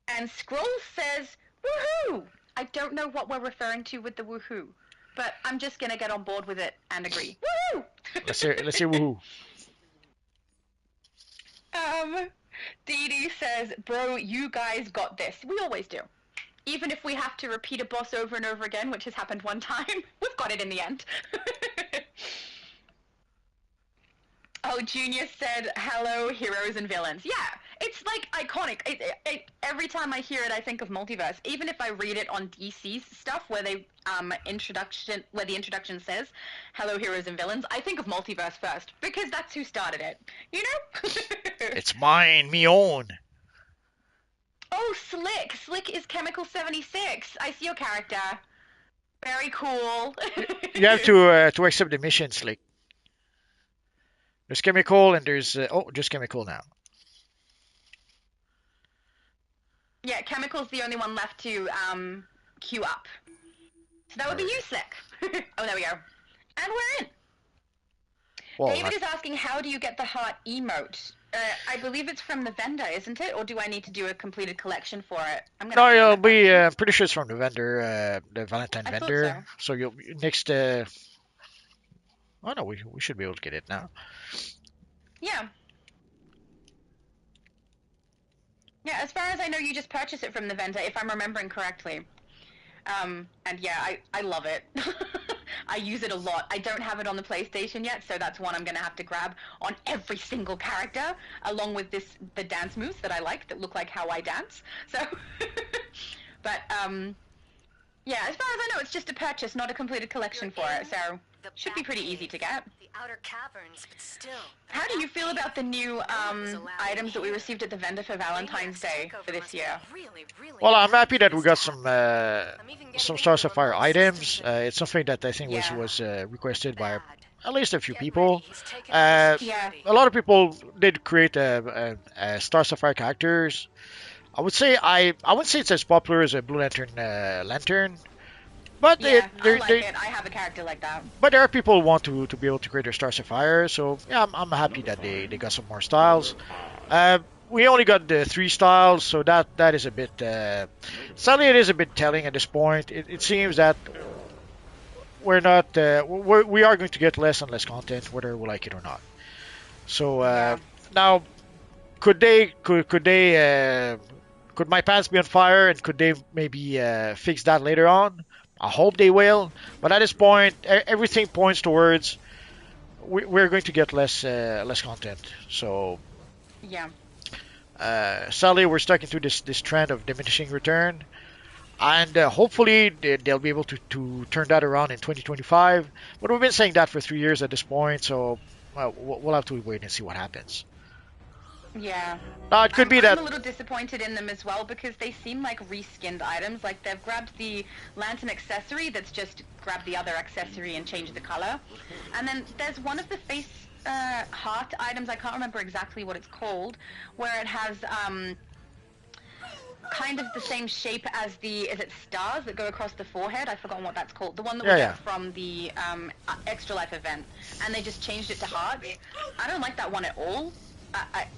Speaker 3: And Scroll says, woohoo! I don't know what we're referring to with the woohoo, but I'm just gonna get on board with it and agree. Woohoo!
Speaker 1: Let's say woohoo.
Speaker 3: Dee Dee says, bro, you guys got this. We always do. Even if we have to repeat a boss over and over again, which has happened one time, we've got it in the end. Oh, Junior said, hello, heroes and villains. Yeah, it's like iconic. Every time I hear it, I think of multiverse. Even if I read it on DC's stuff where the introduction says, hello, heroes and villains, I think of multiverse first, because that's who started it. You know?
Speaker 1: It's mine, me own.
Speaker 3: Oh, Slick! Slick is Chemical 76. I see your character. Very cool.
Speaker 1: You have to accept the mission, Slick. There's chemical and there's oh, just chemical now.
Speaker 3: Yeah, chemical's the only one left to queue up. So that would be you, Slick. Oh, there we go. And we're in.
Speaker 1: Well,
Speaker 3: David is asking, how do you get the heart emote? I believe it's from the vendor, isn't it? Or do I need to do a completed collection for it? I'm gonna
Speaker 1: no,
Speaker 3: have to
Speaker 1: it'll
Speaker 3: look back.
Speaker 1: be pretty sure it's from the vendor, the Valentine
Speaker 3: I thought
Speaker 1: vendor. So you'll next. Oh no, we should be able to get it now.
Speaker 3: Yeah. Yeah, as far as I know, you just purchase it from the vendor, if I'm remembering correctly. And yeah, I love it. I use it a lot. I don't have it on the PlayStation yet, so that's one I'm going to have to grab on every single character, along with the dance moves that I like, that look like how I dance. So, but, yeah, as far as I know, it's just a purchase, not a completed collection for it, so should be pretty easy to get.
Speaker 5: The outer caverns, but still.
Speaker 3: How do you feel about the new items that we received at the vendor for Valentine's Day for this year?
Speaker 1: Well, I'm happy that we got some Star Sapphire items. It's something that I think was requested by at least a few people.
Speaker 3: Yeah.
Speaker 1: A lot of people did create Star Sapphire characters. I wouldn't say it's as popular as a Blue Lantern lantern, but
Speaker 3: Yeah, I like it. I have a character like that.
Speaker 1: but there are people who want to be able to create their Star Sapphire. So yeah, I'm happy that they got some more styles. We only got the 3 styles, so that is a bit. Sadly, it is a bit telling at this point. It seems that we're not. We are going to get less and less content, whether we like it or not. So now, could my pants be on fire, and could they maybe fix that later on? I hope they will. But at this point, everything points towards we're going to get less content. So
Speaker 3: Yeah.
Speaker 1: sadly, we're stuck into this trend of diminishing return, and hopefully they'll be able to turn that around in 2025. But we've been saying that for 3 years at this point, so we'll have to wait and see what happens.
Speaker 3: Yeah.
Speaker 1: Now it could be that
Speaker 3: I'm a little disappointed in them as well, because they seem like reskinned items. Like, they've grabbed the lantern accessory that's just grabbed the other accessory and changed the color. And then there's one of the face heart items, I can't remember exactly what it's called, where it has kind of the same shape as is it stars that go across the forehead? I've forgotten what that's called. The one that we get from the Extra Life event. And they just changed it to hearts. I don't like that one at all.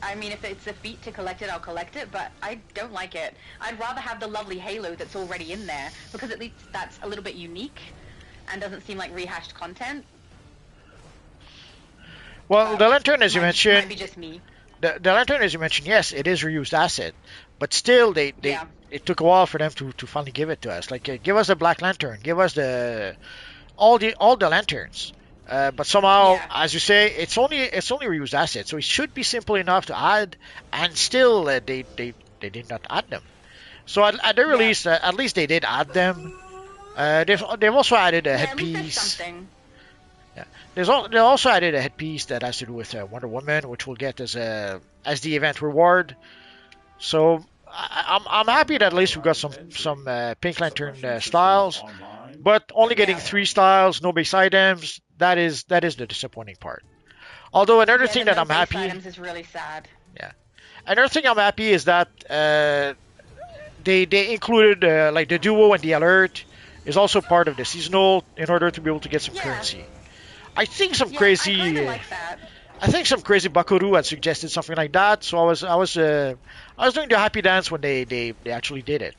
Speaker 3: I mean, if it's a feat to collect it, I'll collect it, but I don't like it. I'd rather have the lovely halo that's already in there, because at least that's a little bit unique and doesn't seem like rehashed content.
Speaker 1: well, the lantern, as you
Speaker 3: Might
Speaker 1: mentioned,
Speaker 3: be just me.
Speaker 1: the lantern, as you mentioned, yes, it is reused asset, but still,
Speaker 3: Yeah.
Speaker 1: it took a while for them to finally give it to us. Like, give us the Black Lantern, give us all the lanterns. But somehow,
Speaker 3: Yeah.
Speaker 1: as you say, it's only reused assets, so it should be simple enough to add, and still they did not add them. So at the release, at least they did add them. They've also added a
Speaker 3: Yeah, at least there's
Speaker 1: headpiece.
Speaker 3: something.
Speaker 1: They also added a headpiece that has to do with Wonder Woman, which we'll get as the event reward. So I'm happy that at least we got some Pink Lantern styles, but only getting 3 styles, no base items. That is the disappointing part. Although another thing that I'm happy,
Speaker 3: Items is really sad.
Speaker 1: another thing I'm happy is that they included like the duo and the alert is also part of the seasonal in order to be able to get some
Speaker 3: Yeah.
Speaker 1: currency. I think some
Speaker 3: Yeah,
Speaker 1: crazy.
Speaker 3: I kind of like that.
Speaker 1: I think some crazy Bakuru had suggested something like that, so I was doing the happy dance when they actually did it.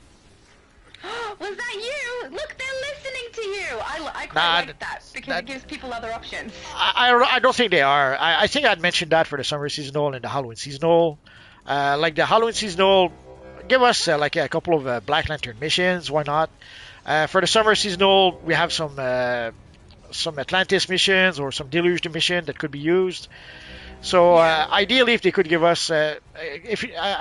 Speaker 3: Was that you? Look, they're listening to you. I quite
Speaker 1: Nah,
Speaker 3: like that, because it gives people other options.
Speaker 1: I don't think they are. I think I'd mentioned that for the summer seasonal and the Halloween seasonal. Like the Halloween seasonal, give us like a couple of Black Lantern missions. Why not? For the summer seasonal, we have some Atlantis missions or some Deluge mission that could be used. So ideally, if they could give us, I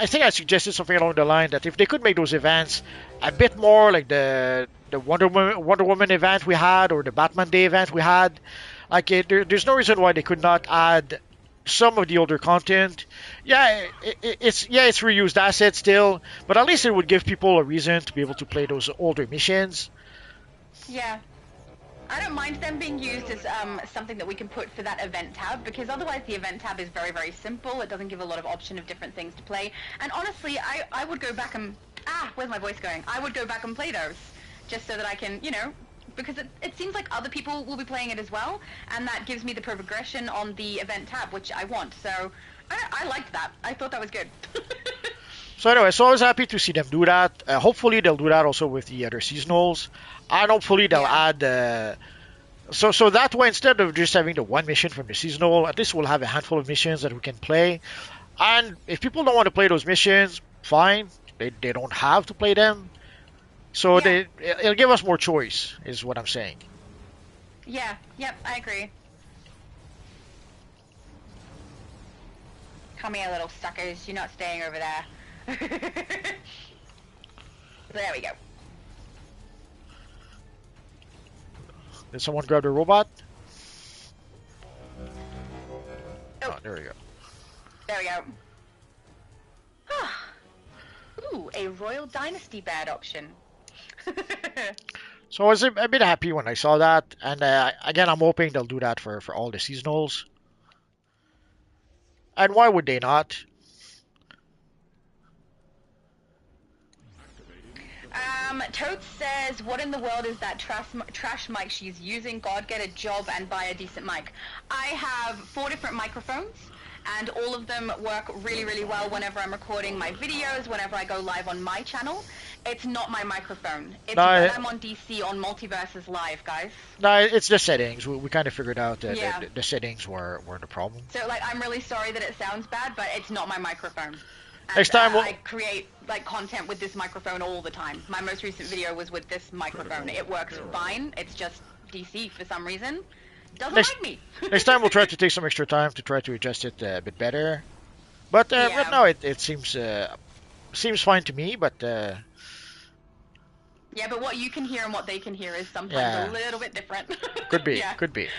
Speaker 1: think I suggested something along the line that if they could make those events a bit more like the Wonder Woman event we had or the Batman Day event we had, like there's no reason why they could not add some of the older content. Yeah, it's reused assets still, but at least it would give people a reason to be able to play those older missions.
Speaker 3: Yeah. I don't mind them being used as something that we can put for that event tab, because otherwise the event tab is very, very simple. It doesn't give a lot of option of different things to play. And honestly, I would go back and... where's my voice going? I would go back and play those, just so that I can, because it seems like other people will be playing it as well, and that gives me the progression on the event tab, which I want. So I liked that. I thought that was good.
Speaker 1: So anyway, so I was happy to see them do that. Hopefully they'll do that also with the other seasonals, and hopefully they'll add. So that way, instead of just having the one mission from the seasonal, at least we'll have a handful of missions that we can play. And if people don't want to play those missions, fine. They don't have to play them. So it'll give us more choice, is what I'm saying.
Speaker 3: Yeah. Yep. I agree. Come here, little suckers. You're not staying over there. There we go.
Speaker 1: Did someone grab the robot? Oh, there we go.
Speaker 3: There we go. Ooh, a Royal Dynasty bad option.
Speaker 1: So I was a bit happy when I saw that, and again, I'm hoping they'll do that for all the seasonals. And why would they not?
Speaker 3: Toad says, what in the world is that trash mic she's using? God, get a job and buy a decent mic. I have 4 different microphones, and all of them work really, really well whenever I'm recording my videos, whenever I go live on my channel. It's not my microphone. It's when I'm on DC on Multiverses Live, guys.
Speaker 1: No, it's the settings. We kind of figured out that
Speaker 3: Yeah.
Speaker 1: the settings were the problem.
Speaker 3: So, I'm really sorry that it sounds bad, but it's not my microphone. And,
Speaker 1: Next time
Speaker 3: I create content with this microphone all the time. My most recent video was with this microphone. It works fine. It's just DC for some reason. Doesn't like me.
Speaker 1: Next time we'll try to take some extra time to try to adjust it a bit better. But right now it seems fine to me. But
Speaker 3: yeah, but what you can hear and what they can hear is sometimes a little bit different.
Speaker 1: Could be. Could be.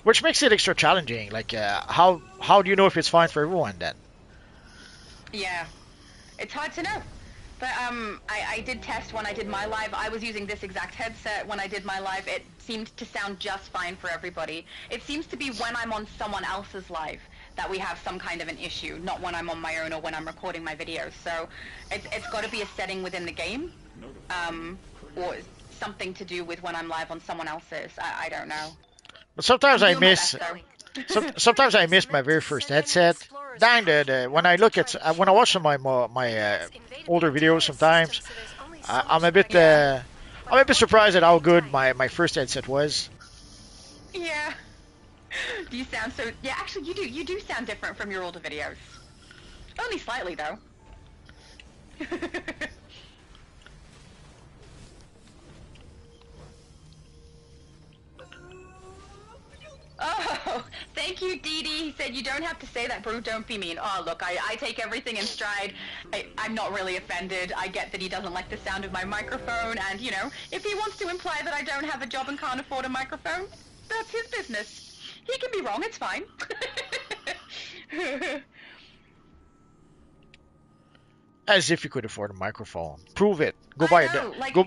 Speaker 1: Which makes it extra challenging. Like, how do you know if it's fine for everyone then?
Speaker 3: Yeah, it's hard to know. But I did test when I did my live. I was using this exact headset when I did my live. It seemed to sound just fine for everybody. It seems to be when I'm on someone else's live that we have some kind of an issue, not when I'm on my own or when I'm recording my videos. So it's got to be a setting within the game, or something to do with when I'm live on someone else's. I don't know.
Speaker 1: But sometimes I miss. Sometimes I miss my very first headset. Dang, when I look at when I watch some of my older videos, sometimes I'm a bit surprised at how good my first headset was.
Speaker 3: Yeah. Do you sound so? Yeah, actually, you do. You do sound different from your older videos. Only slightly, though. Oh, thank you, Dee Dee. He said, you don't have to say that, bro. Don't be mean. Oh, look, I take everything in stride. I'm not really offended. I get that he doesn't like the sound of my microphone, and, if he wants to imply that I don't have a job and can't afford a microphone, that's his business. He can be wrong. It's fine.
Speaker 1: As if you could afford a microphone. Prove it. Go buy it.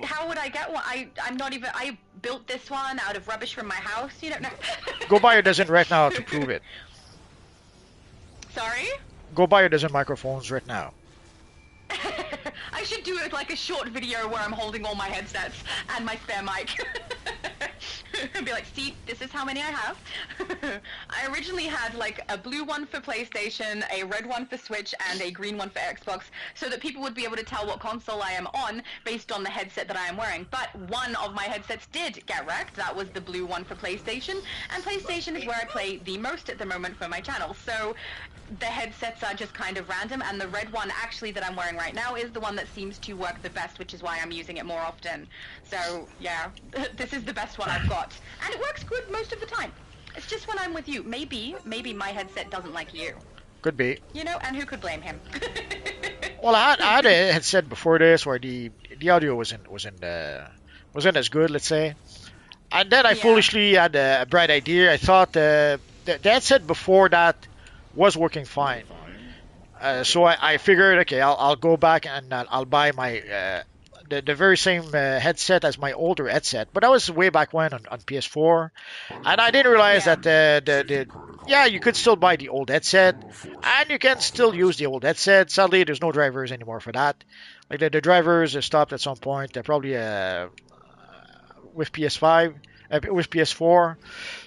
Speaker 3: How would I get one? I'm not even. I built this one out of rubbish from my house. You don't know.
Speaker 1: Go buy a dozen right now to prove it.
Speaker 3: Sorry?
Speaker 1: Go buy a dozen microphones right now.
Speaker 3: I should do it like a short video where I'm holding all my headsets and my spare mic. And be like, see, this is how many I have. I originally had a blue one for PlayStation, a red one for Switch, and a green one for Xbox, so that people would be able to tell what console I am on based on the headset that I am wearing. But one of my headsets did get wrecked. That was the blue one for PlayStation, and PlayStation is where I play the most at the moment for my channel. So the headsets are just kind of random, and the red one actually that I'm wearing right now is the one that seems to work the best, which is why I'm using it more often. So yeah, this is the best one I've got, and it works good most of the time. It's just when I'm with you. Maybe my headset doesn't like you.
Speaker 1: Could be.
Speaker 3: And who could blame him?
Speaker 1: Well, I had a headset before this where the audio wasn't as good, let's say. And then I foolishly had a bright idea. I thought the headset before that was working fine. So I figured, okay, I'll go back and I'll buy the very same headset as my older headset, but that was way back when on PS4, and I didn't realize
Speaker 3: Yeah.
Speaker 1: that yeah, you could still buy the old headset, and you can still use the old headset. Sadly, there's no drivers anymore for that. Like the drivers stopped at some point, probably with PS5, with PS4.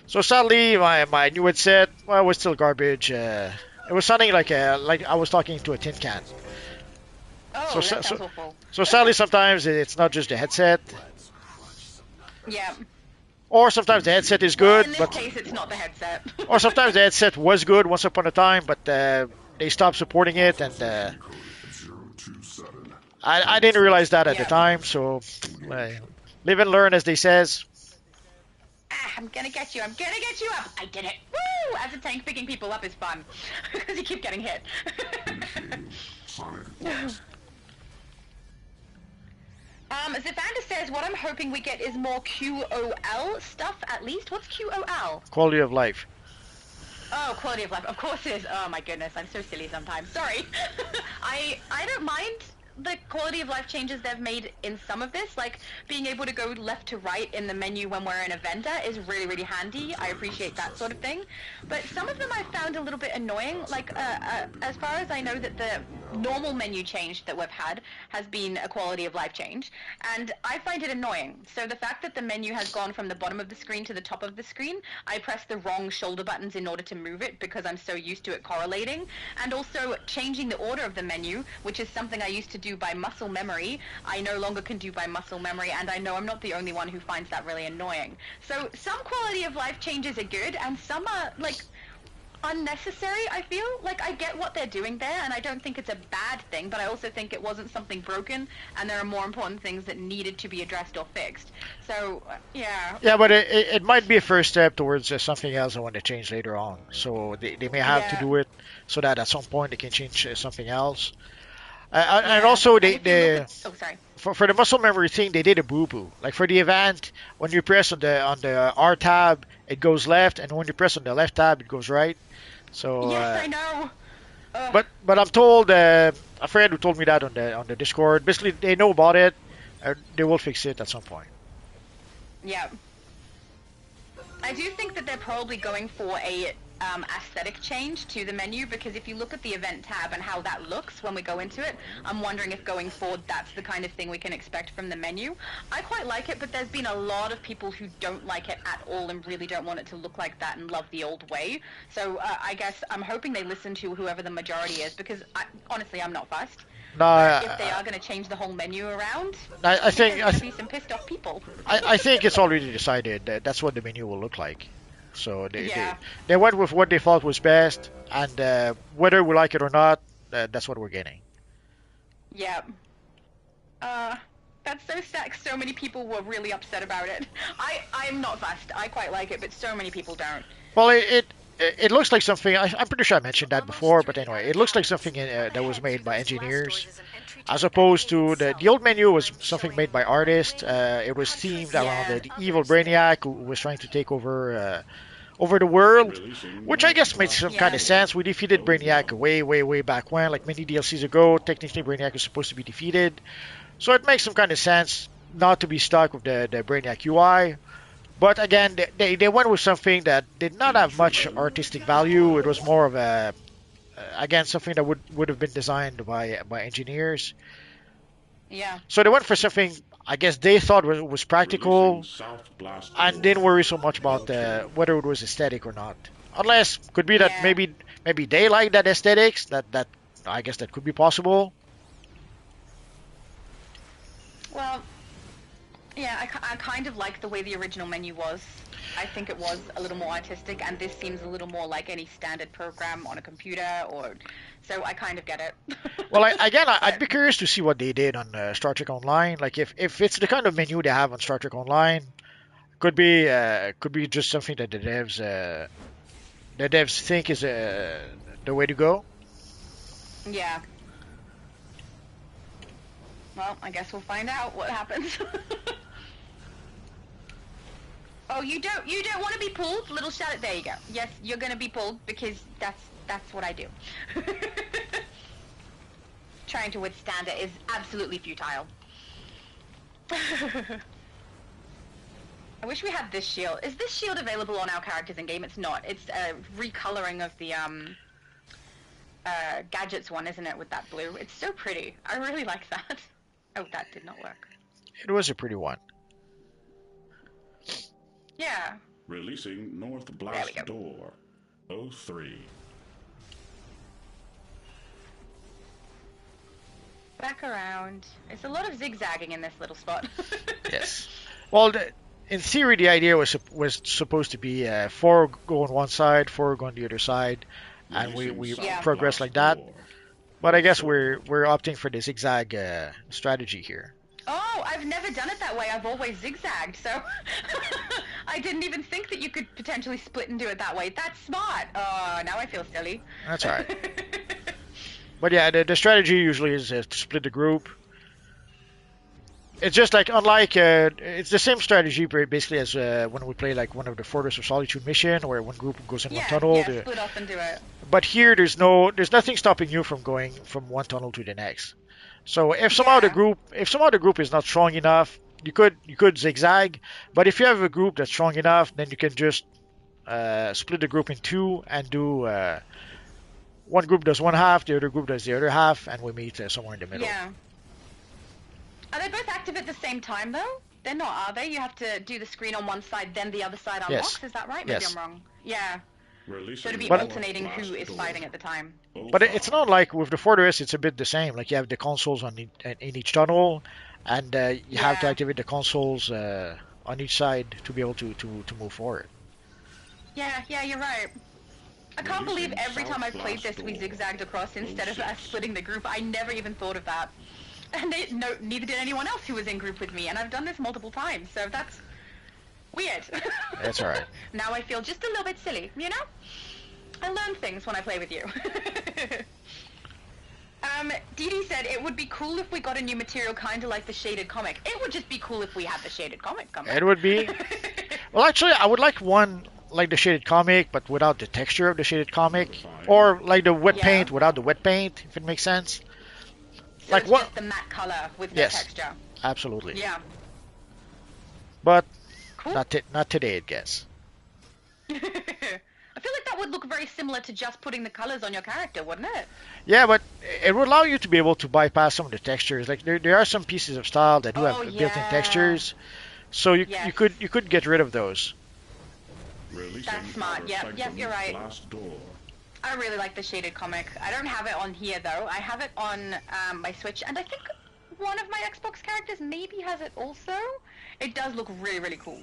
Speaker 1: So sadly, my new headset, well, was still garbage. It was sounding like I was talking to a tin can. So,
Speaker 3: Oh,
Speaker 1: so,
Speaker 3: that
Speaker 1: so
Speaker 3: sounds awful.
Speaker 1: so sadly, sometimes it's not just the headset,
Speaker 3: Yeah.
Speaker 1: or sometimes the headset is
Speaker 3: Well, in
Speaker 1: good,
Speaker 3: this
Speaker 1: but
Speaker 3: case, it's not the headset.
Speaker 1: or sometimes the headset was good once upon a time, but they stopped supporting it, and I didn't realize that at the
Speaker 3: Yeah.
Speaker 1: time. So uh, live and learn, as they says.
Speaker 3: I'm gonna get you. I'm gonna get you up. I did it. Woo! As a tank, picking people up is fun because you keep getting hit. Zivanda says, what I'm hoping we get is more QOL stuff, at least. What's QOL?
Speaker 1: Quality of life.
Speaker 3: Oh, quality of life. Of course it is. Oh my goodness, I'm so silly sometimes. Sorry. I don't mind the quality of life changes they've made in some of this, like being able to go left to right in the menu when we're in a vendor is really, really handy. I appreciate that sort of thing. But some of them I found a little bit annoying. Like, as far as I know, that the normal menu change that we've had has been a quality of life change, and I find it annoying. So the fact that the menu has gone from the bottom of the screen to the top of the screen, I press the wrong shoulder buttons in order to move it because I'm so used to it correlating, and also changing the order of the menu, which is something I used to do by muscle memory, I no longer can do by muscle memory, and I know I'm not the only one who finds that really annoying. So some quality of life changes are good, and some are, like, unnecessary, I feel. Like, I get what they're doing there, and I don't think it's a bad thing, but I also think it wasn't something broken, and there are more important things that needed to be addressed or fixed. So, yeah.
Speaker 1: Yeah, but it might be a first step towards something else I want to change later on. So they may have to
Speaker 3: Yeah.
Speaker 1: do it so that at some point they can change something else. And
Speaker 3: Yeah.
Speaker 1: also,
Speaker 3: And if you look at... Oh, sorry.
Speaker 1: for the muscle memory thing, they did a boo boo. Like for the event, when you press on the R tab, it goes left, and when you press on the left tab, it goes right. So,
Speaker 3: Yes, I know.
Speaker 1: but I'm told a friend who told me that on the Discord. Basically, they know about it. They will fix it at some point.
Speaker 3: Yeah. I do think that they're probably going for a aesthetic change to the menu, because if you look at the event tab and how that looks when we go into it, I'm wondering if going forward that's the kind of thing we can expect from the menu. I quite like it, but there's been a lot of people who don't like it at all and really don't want it to look like that and love the old way. So I guess I'm hoping they listen to whoever the majority is, because honestly, I'm not fussed.
Speaker 1: No,
Speaker 3: But if they are going to change the whole menu around,
Speaker 1: I think
Speaker 3: there's going to be some pissed off people.
Speaker 1: I think it's already decided that that's what the menu will look like. So
Speaker 3: Yeah.
Speaker 1: they went with what they thought was best, and whether we like it or not, that's what we're getting.
Speaker 3: Yeah. That's so sad. So many people were really upset about it. I'm not fussed. I quite like it, but so many people don't.
Speaker 1: Well, it looks like something. I'm pretty sure I mentioned that before, but anyway, it looks like something that was made by engineers, as opposed to the old menu was something made by artists. It was themed around the evil Brainiac who was trying to take over the world, which I guess makes some kind of sense. We defeated Brainiac way back when, like many DLCs ago. Technically, Brainiac is supposed to be defeated, so it makes some kind of sense not to be stuck with the Brainiac UI. But again, they went with something that did not have much artistic value. It was more of a again something that would have been designed by engineers.
Speaker 3: Yeah.
Speaker 1: So they went for something I guess they thought was practical and didn't worry so much about whether it was aesthetic or not. Unless could be that
Speaker 3: Yeah.
Speaker 1: maybe they like that aesthetics. That I guess that could be possible.
Speaker 3: Well, yeah, I kind of like the way the original menu was. I think it was a little more artistic, and this seems a little more like any standard program on a computer, or so I kind of get it.
Speaker 1: Well, I'd be curious to see what they did on Star Trek Online. Like if it's the kind of menu they have on Star Trek Online, could be just something that the devs think is the way to go.
Speaker 3: Yeah. Well, I guess we'll find out what happens. Oh, you don't want to be pulled? Little shout it. There you go. Yes, you're going to be pulled because that's what I do. Trying to withstand it is absolutely futile. I wish we had this shield. Is this shield available on our characters in game? It's not. It's a recoloring of the gadgets one, isn't it? With that blue. It's so pretty. I really like that. Oh, that did not work.
Speaker 1: It was a pretty one.
Speaker 3: Yeah.
Speaker 6: Releasing North
Speaker 3: There
Speaker 6: Blast
Speaker 3: we go.
Speaker 6: Door. 03.
Speaker 3: Back around. It's a lot of zigzagging in this little spot.
Speaker 1: Yes. Well, in theory, the idea was supposed to be 4 go on one side, 4 go on the other side, and we
Speaker 6: Releasing
Speaker 3: Yeah.
Speaker 6: South
Speaker 1: progress
Speaker 6: Blast
Speaker 1: like that.
Speaker 6: Door.
Speaker 1: But I guess we're opting for the zigzag strategy here.
Speaker 3: Oh, I've never done it that way. I've always zigzagged, so I didn't even think that you could potentially split and do it that way. That's smart. Oh, now I feel silly.
Speaker 1: That's all right. But yeah, the strategy usually is to split the group. It's just like, unlike, it's the same strategy basically as when we play like one of the Fortress of Solitude mission, where one group goes in one tunnel.
Speaker 3: Yeah, split off and do it.
Speaker 1: But here, there's nothing stopping you from going from one tunnel to the next. So if somehow the group is not strong enough, you could zigzag. But if you have a group that's strong enough, then you can just split the group in two and do one group does one half, the other group does the other half, and we meet somewhere in the middle.
Speaker 3: Yeah. Are they both active at the same time, though? They're not, are they? You have to do the screen on one side, then the other side unlocks.
Speaker 1: Yes.
Speaker 3: Is that right? Maybe
Speaker 1: Yes.
Speaker 3: I'm wrong. Yeah.
Speaker 6: Releasing
Speaker 3: So to be
Speaker 1: But-
Speaker 3: alternating who is fighting at the time.
Speaker 1: But it's not like with the Fortress, it's a bit the same. Like you have the consoles in each tunnel, and you have to
Speaker 3: Yeah.
Speaker 1: activate the consoles on each side to be able to move forward.
Speaker 3: Yeah, you're right. I can't believe
Speaker 6: Releasing
Speaker 3: every time I've
Speaker 6: South
Speaker 3: played this,
Speaker 6: Blast
Speaker 3: we
Speaker 6: Door.
Speaker 3: zigzagged across instead of
Speaker 6: 06.
Speaker 3: splitting the group. I never even thought of that. And neither did anyone else who was in group with me, and I've done this multiple times, so that's weird.
Speaker 1: That's all right.
Speaker 3: Now I feel just a little bit silly, you know? I learn things when I play with you. Dee Dee said it would be cool if we got a new material kind of like the shaded comic. It would just be cool if we had the shaded comic come
Speaker 1: It would be. Well, actually, I would like one like the shaded comic, but without the texture of the shaded comic, or like the wet
Speaker 3: Yeah.
Speaker 1: paint without the wet paint, if it makes sense.
Speaker 3: So
Speaker 1: like
Speaker 3: it's
Speaker 1: what-
Speaker 3: just the matte color with no
Speaker 1: Yes.
Speaker 3: texture.
Speaker 1: Absolutely.
Speaker 3: Yeah.
Speaker 1: But
Speaker 3: Cool.
Speaker 1: not today, I guess.
Speaker 3: I feel like that would look very similar to just putting the colors on your character, wouldn't it?
Speaker 1: Yeah, but it would allow you to be able to bypass some of the textures. Like there are some pieces of style that do have
Speaker 3: Oh,
Speaker 1: built-in
Speaker 3: yeah.
Speaker 1: textures, so you
Speaker 3: Yes.
Speaker 1: you could get rid of those.
Speaker 6: Releasing
Speaker 3: That's smart.
Speaker 6: Outer
Speaker 3: Yep,
Speaker 6: Sanctum
Speaker 3: you're right.
Speaker 6: Blast Door.
Speaker 3: I really like the shaded comic. I don't have it on here though. I have it on my Switch, and I think one of my Xbox characters maybe has it also. It does look really, really cool.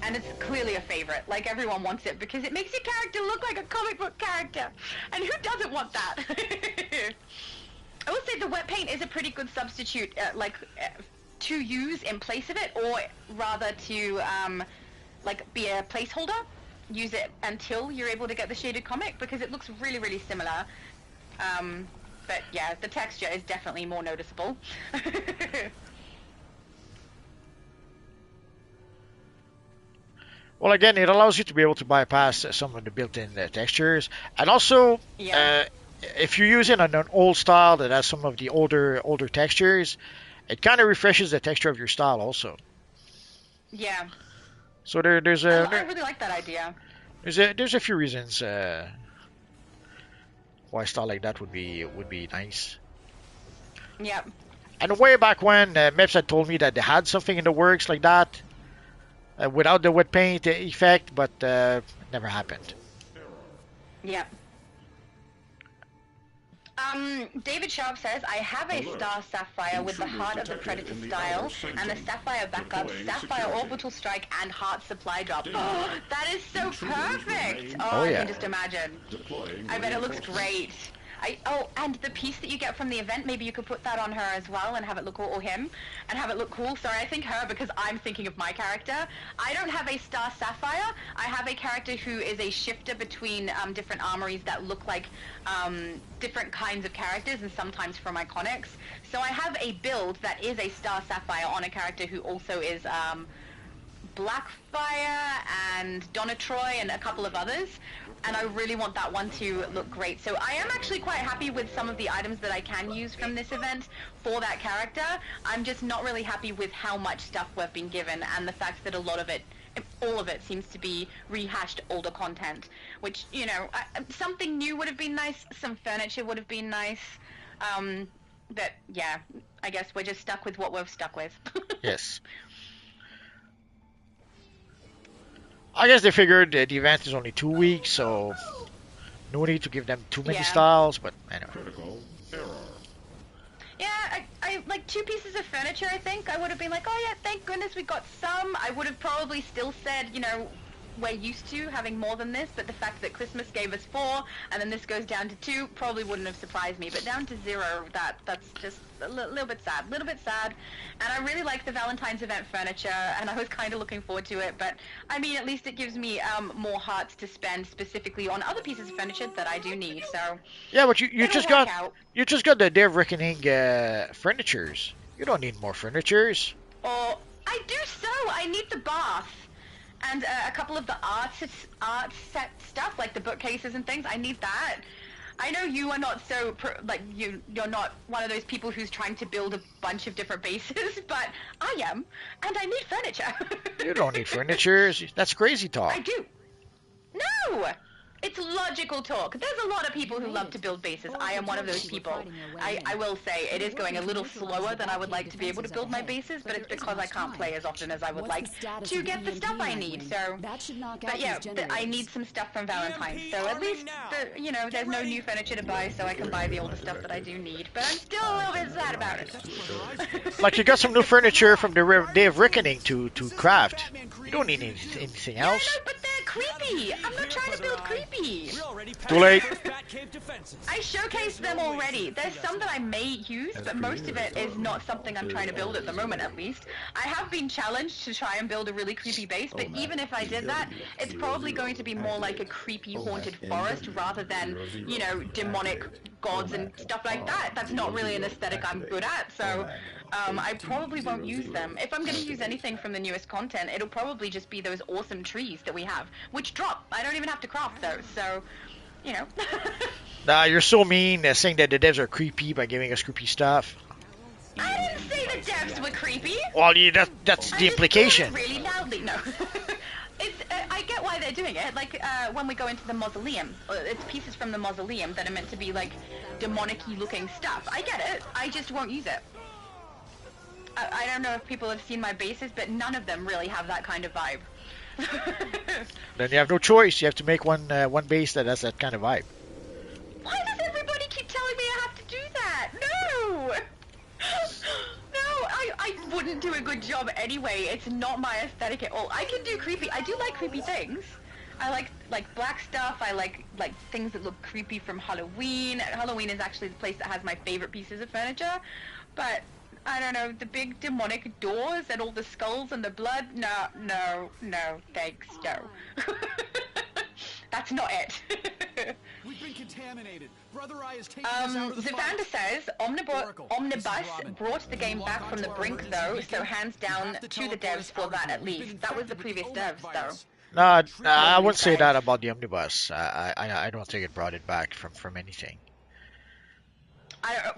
Speaker 3: And it's clearly a favorite. Like, everyone wants it because it makes your character look like a comic book character. And who doesn't want that? I would say the wet paint is a pretty good substitute, to use in place of it, or rather to, be a placeholder. Use it until you're able to get the shaded comic, because it looks really, really similar. But yeah, the texture is definitely more noticeable.
Speaker 1: Well, again, it allows you to be able to bypass some of the built-in textures, and also
Speaker 3: Yeah.
Speaker 1: if you use it on an old style that has some of the older textures, it kind of refreshes the texture of your style also.
Speaker 3: Yeah.
Speaker 1: So there's
Speaker 3: I
Speaker 1: a
Speaker 3: really like that idea.
Speaker 1: there's a few reasons why a style like that would be nice.
Speaker 3: Yep.
Speaker 1: And way back when, Meps had told me that they had something in the works like that, without the wet paint effect, but it never happened.
Speaker 3: Yep. David Sharp says, I have a
Speaker 6: Alert.
Speaker 3: Star Sapphire with the
Speaker 6: Intruders
Speaker 3: Heart of the
Speaker 6: detected
Speaker 3: Predator
Speaker 6: in the
Speaker 3: style,
Speaker 6: Outer Sanctum.
Speaker 3: and the Sapphire backup,
Speaker 6: Deploying
Speaker 3: Sapphire
Speaker 6: security.
Speaker 3: Orbital Strike, and Heart Supply Drop.
Speaker 6: Danger.
Speaker 3: Oh, that is so
Speaker 6: Intruders
Speaker 3: perfect!
Speaker 6: remain
Speaker 3: Oh, I
Speaker 1: yeah.
Speaker 3: can just imagine.
Speaker 6: Deploying
Speaker 3: I bet it looks
Speaker 6: reinforcements.
Speaker 3: great. And the piece that you get from the event, maybe you could put that on her as well and have it look cool, or him, and have it look cool. Sorry, I think her because I'm thinking of my character. I don't have a Star Sapphire. I have a character who is a shifter between different armories that look like different kinds of characters, and sometimes from iconics. So I have a build that is a Star Sapphire on a character who also is Blackfire and Donna Troy and a couple of others. And I really want that one to look great. So I am actually quite happy with some of the items that I can use from this event for that character. I'm just not really happy with how much stuff we've been given and the fact that a lot of it, all of it, seems to be rehashed older content. Which, you know, something new would have been nice, some furniture would have been nice. But yeah, I guess we're just stuck with what we're stuck with.
Speaker 1: Yes. I guess they figured the event is only 2 weeks, so no need to give them too many
Speaker 3: Yeah.
Speaker 1: styles, but anyway.
Speaker 4: Critical error.
Speaker 3: Yeah, I like 2 pieces of furniture, I think. I would have been like, oh yeah, thank goodness we got some. I would have probably still said, you know, we're used to having more than this, but the fact that Christmas gave us 4, and then this goes down to 2, probably wouldn't have surprised me. But down to 0, that's just a little bit sad. And I really like the Valentine's event furniture, and I was kind of looking forward to it. But, I mean, at least it gives me more hearts to spend specifically on other pieces of furniture that I do need, so...
Speaker 1: Yeah, but you
Speaker 3: it'll
Speaker 1: just
Speaker 3: work
Speaker 1: got
Speaker 3: out.
Speaker 1: you just got the Day of Reckoning furnitures. You don't need more furnitures.
Speaker 3: Or, I do so! I need the bath! And a couple of the art set stuff, like the bookcases and things. I need that. I know you are not so you're not one of those people who's trying to build a bunch of different bases, but I am, and I need furniture.
Speaker 1: You don't need furnitures. That's crazy talk.
Speaker 3: I do. No, it's logical talk. There's a lot of people who love to build bases. I am one of those people. I will say it is going a little slower than I would like to be able to build my bases, but it's because I can't play as often as I would like to get the stuff I need. So, but yeah, I need some stuff from Valentine's. So at least, you know, there's no new furniture to buy, so I can buy the older stuff that I do need. But I'm still a little bit sad about it.
Speaker 1: Like you got some new furniture from the Day of Reckoning to craft. You don't need anything
Speaker 3: Yeah,
Speaker 1: else.
Speaker 3: no, but they're creepy. I'm not trying to build creepy.
Speaker 1: Too late.
Speaker 3: I showcased them already. There's some that I may use, but most of it is not something I'm trying to build at the moment, at least. I have been challenged to try and build a really creepy base, but even if I did that, it's probably going to be more like a creepy haunted forest rather than, you know, demonic gods and stuff like that. That's not really an aesthetic I'm good at, so I probably won't use them. If I'm going to use anything from the newest content, it'll probably just be those awesome trees that we have, which drop. I don't even have to craft those, so, you know.
Speaker 1: Nah, you're so mean saying that the devs are creepy by giving us creepy stuff.
Speaker 3: I didn't say the devs were creepy.
Speaker 1: Well, that's the implication.
Speaker 3: I just really loudly, no. It's, I get why they're doing it. Like, when we go into the mausoleum, it's pieces from the mausoleum that are meant to be, like, demonic-y looking stuff. I get it. I just won't use it. I don't know if people have seen my bases, but none of them really have that kind of vibe.
Speaker 1: Then you have no choice. You have to make one base that has that kind of vibe.
Speaker 3: Why does everybody keep telling me I have to do that? No! No, I wouldn't do a good job anyway. It's not my aesthetic at all. I can do creepy. I do like creepy things. I like black stuff. I like things that look creepy from Halloween. Halloween is actually the place that has my favorite pieces of furniture. But I don't know, the big demonic doors and all the skulls and the blood. No, thanks, no. That's not it.
Speaker 7: We've been contaminated. Brother Eye has taken us out of the
Speaker 3: Zavanda says, Omnibus brought the game back from the brink though, so hands down to the devs for that at least. That was the previous devs though.
Speaker 1: Nah, I wouldn't say that about the Omnibus. I don't think it brought it back from anything.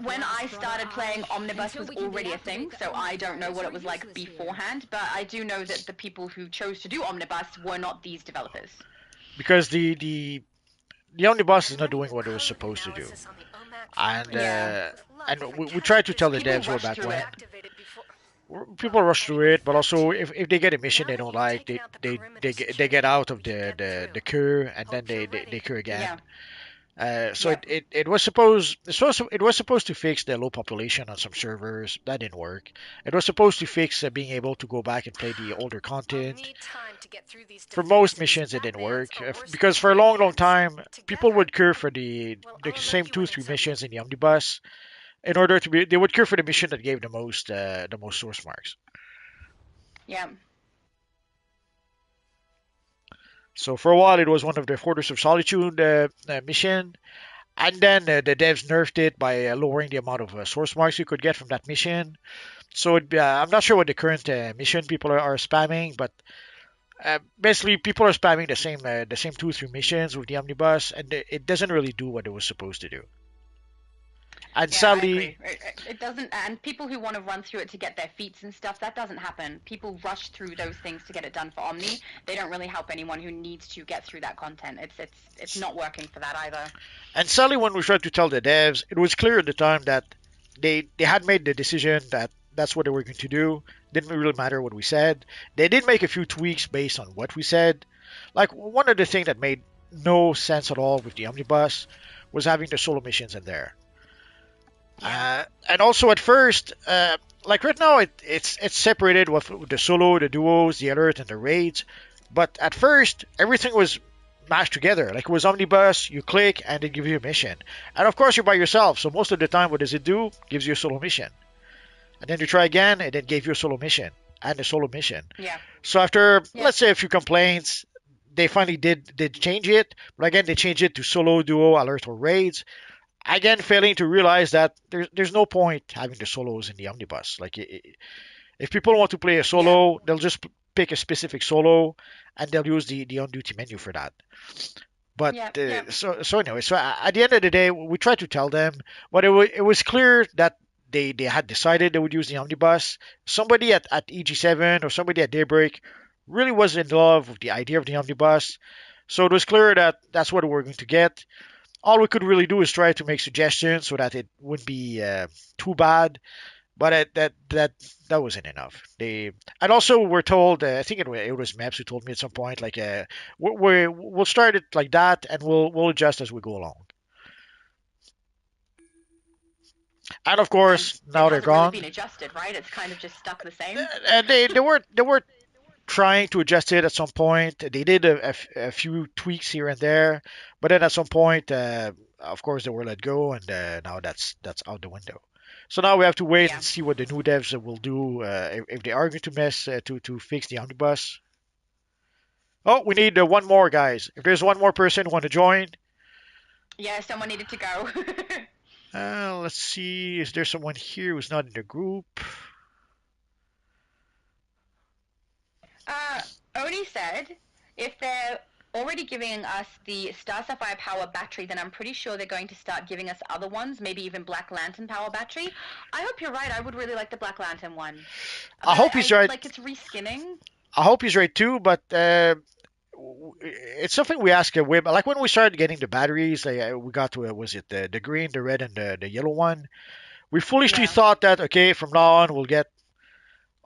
Speaker 3: When I started playing, Omnibus was already a thing, so I don't know what it was like beforehand, but I do know that the people who chose to do Omnibus were not these developers.
Speaker 1: Because the Omnibus is not doing what it was supposed to do. And we tried to tell the devs way back when. People rush through it, but also if they get a mission they don't like, they get out of the queue and then they queue again.
Speaker 3: Yeah.
Speaker 1: It was supposed to fix the low population on some servers. That didn't work. It was supposed to fix being able to go back and play the older content. For most missions, it didn't work because for a long time, people would queue for the same 2-3 missions in the Omnibus. In order to be, they would queue for the mission that gave the most source marks.
Speaker 3: Yeah.
Speaker 1: So for a while, it was one of the Fortress of Solitude mission, and then the devs nerfed it by lowering the amount of source marks you could get from that mission. So I'm not sure what the current mission people are spamming, but basically people are spamming the same 2 3 missions with the omnibus, and it doesn't really do what it was supposed to do. And
Speaker 3: Yeah, I
Speaker 1: sadly,
Speaker 3: agree. It doesn't, and people who want to run through it to get their feats and stuff, that doesn't happen. People rush through those things to get it done for Omni. They don't really help anyone who needs to get through that content. It's not working for that either.
Speaker 1: and sadly, when we tried to tell the devs, it was clear at the time that they had made the decision that that's what they were going to do. Didn't really matter what we said. They did make a few tweaks based on what we said. Like one of the things that made no sense at all with the omnibus was having the solo missions in there. And also at first, like right now, it's separated with the solo, the duos, the alert, and the raids. But at first, everything was mashed together. Like it was omnibus, you click, and it gives you a mission. And of course, you're by yourself, so most of the time, what does it do? Gives you a solo mission. And then you try again, and it gave you a solo mission and a solo mission.
Speaker 3: Yeah.
Speaker 1: So after,
Speaker 3: Yeah.
Speaker 1: let's say, a few complaints, they finally did change it. But again, they changed it to solo, duo, alert, or raids. Again, failing to realize that there's no point having the solos in the omnibus. Like if people want to play a solo, they'll just pick a specific solo and they'll use the on duty menu for that. But so anyway, so at the end of the day, we tried to tell them, but it was clear that they had decided they would use the omnibus. Somebody at EG7 or somebody at Daybreak really was in love with the idea of the omnibus, so it was clear that that's what we're going to get. All we could really do is try to make suggestions so that it wouldn't be too bad. But that wasn't enough. And also we're told, I think it was Maps who told me at some point, like we'll start it like that and we'll adjust as we go along. And of course, now they're gone.
Speaker 3: Really been adjusted, right? It's kind of just stuck the same.
Speaker 1: And they were trying to adjust it at some point. They did a few tweaks here and there, but then at some point, of course, they were let go, and now that's out the window. So now we have to wait and see what the new devs will do if they are going to mess to fix the omnibus. Oh, we need one more, guys. If there's one more person who want to join.
Speaker 3: Yeah, someone needed to go.
Speaker 1: Let's see. Is there someone here who's not in the group?
Speaker 3: Oni said, if they're already giving us the Star Sapphire power battery, then I'm pretty sure they're going to start giving us other ones, maybe even Black Lantern power battery. I hope you're right. I would really like the Black Lantern one.
Speaker 1: I hope he's right.
Speaker 3: Like it's reskinning.
Speaker 1: I hope he's right too, but it's something we ask way. Like when we started getting the batteries, we got to was it the green, the red, and the yellow one. We foolishly thought that okay, from now on we'll get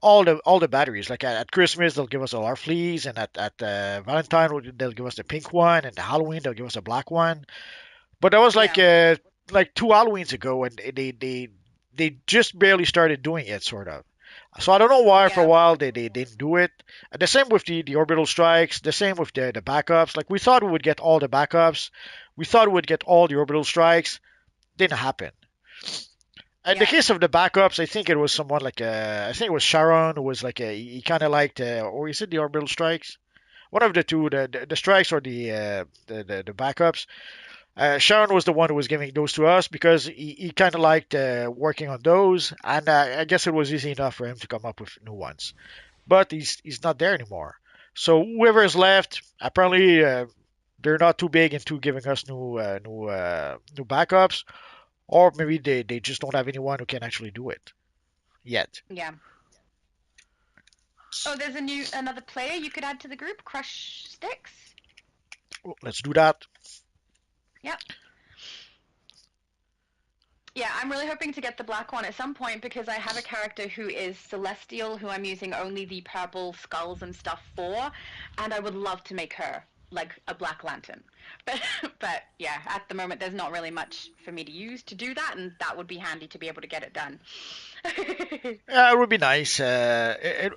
Speaker 1: all the batteries. Like at Christmas they'll give us all our fleas, and at Valentine they'll give us the pink one, and Halloween they'll give us a black one. But that was like 2 Halloweens ago, and they just barely started doing it, sort of. So I don't know why for a while they didn't do it. And the same with the orbital strikes, the same with the backups. Like we thought we would get all the backups, we thought we would get all the orbital strikes. Didn't happen. In the case of the backups, I think it was someone like I think it was Sharon who was like he kind of liked, or is it the orbital strikes? One of the two, the strikes or the backups. Sharon was the one who was giving those to us because he kind of liked working on those, and I guess it was easy enough for him to come up with new ones. But he's not there anymore. So whoever is left, apparently they're not too big into giving us new backups. Or maybe they just don't have anyone who can actually do it yet.
Speaker 3: Yeah. Oh, there's another player you could add to the group, Crush Sticks.
Speaker 1: Let's do that.
Speaker 3: Yep. Yeah, I'm really hoping to get the black one at some point because I have a character who is Celestial, who I'm using only the purple skulls and stuff for, and I would love to make her like a Black Lantern. But yeah, at the moment there's not really much for me to use to do that, and that would be handy to be able to get it done.
Speaker 1: Yeah, it would be nice. Again,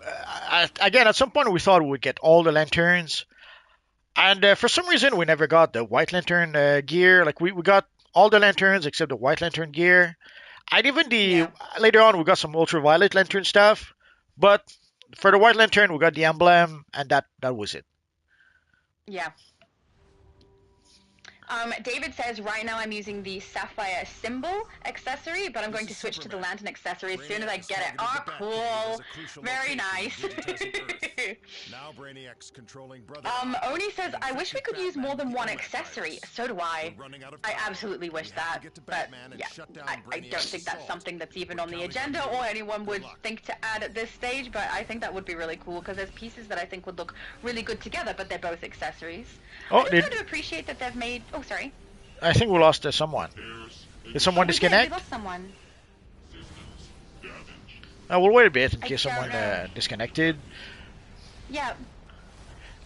Speaker 1: at some point we thought we would get all the lanterns, and for some reason we never got the White Lantern gear. Like we got all the lanterns except the White Lantern gear, and even later on we got some Ultraviolet Lantern stuff. But for the White Lantern we got the emblem, and that was it.
Speaker 3: Yeah. David says, right now I'm using the Sapphire symbol accessory, but I'm going to switch to the Lantern accessory as soon as I get it. Oh, cool. Very nice.
Speaker 4: Now Brainiac's controlling Brother
Speaker 3: Oni says, I wish we could use more than one accessory. So do I. I absolutely wish that. But yeah, I don't think that's something that's even on the agenda or anyone would think to add at this stage, but I think that would be really cool because there's pieces that I think would look really good together, but they're both accessories.
Speaker 1: Oh,
Speaker 3: I kind of appreciate that they've made... Oh, sorry.
Speaker 1: I think we lost someone. Did someone disconnect?
Speaker 3: We lost someone.
Speaker 1: We'll wait a bit in case
Speaker 3: don't
Speaker 1: someone
Speaker 3: know.
Speaker 1: disconnected.
Speaker 3: Yeah.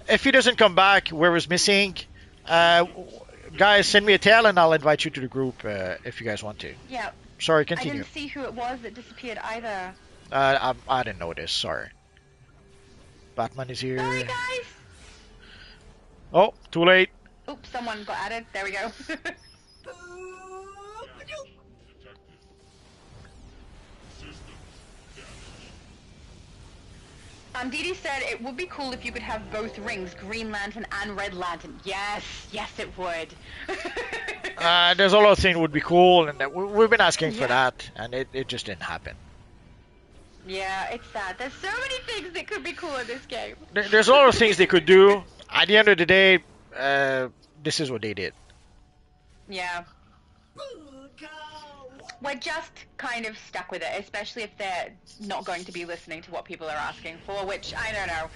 Speaker 1: If he doesn't come back, where was missing, guys, send me a tell and I'll invite you to the group if you guys want to.
Speaker 3: Yeah.
Speaker 1: Sorry,
Speaker 3: I
Speaker 1: continue.
Speaker 3: didn't see who it was that disappeared either.
Speaker 1: I didn't notice. Sorry. Batman is here.
Speaker 3: Sorry, guys.
Speaker 1: Oh, too late.
Speaker 3: Oops, someone got added. There we go. Didi said it would be cool if you could have both rings, Green Lantern and Red Lantern. Yes, yes it would.
Speaker 1: There's a lot of things would be cool, and we've been asking for that, and it just didn't happen.
Speaker 3: Yeah, it's sad. There's so many things that could be cool in this game.
Speaker 1: There's a lot of things they could do. At the end of the day, this is what they did.
Speaker 3: Yeah. We're just kind of stuck with it, especially if they're not going to be listening to what people are asking for, which, I don't know,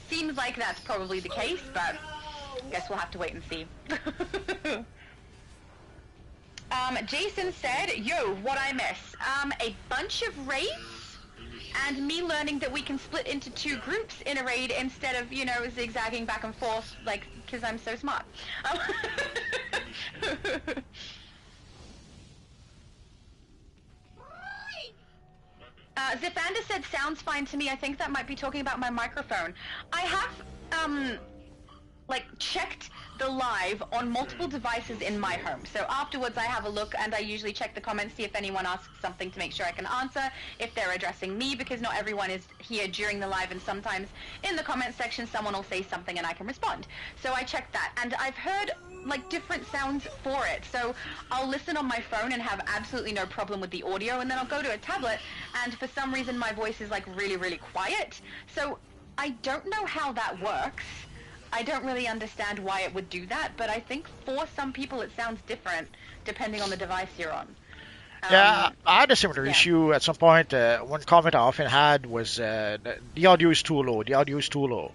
Speaker 3: seems like that's probably the case, but guess we'll have to wait and see. Jason said, yo, what I miss? A bunch of raids, and me learning that we can split into 2 groups in a raid instead of, you know, zigzagging back and forth, like, because I'm so smart. Zipander said, sounds fine to me. I think that might be talking about my microphone. I have, checked the live on multiple devices in my home. So afterwards I have a look and I usually check the comments, see if anyone asks something to make sure I can answer, if they're addressing me, because not everyone is here during the live and sometimes in the comment section someone will say something and I can respond. So I checked that and I've heard different sounds for it. So I'll listen on my phone and have absolutely no problem with the audio, and then I'll go to a tablet and for some reason my voice is really, really quiet. So I don't know how that works. I don't really understand why it would do that, but I think for some people it sounds different depending on the device you're on.
Speaker 1: Yeah, I had a similar issue at some point. One comment I often had was the audio is too low. The audio is too low.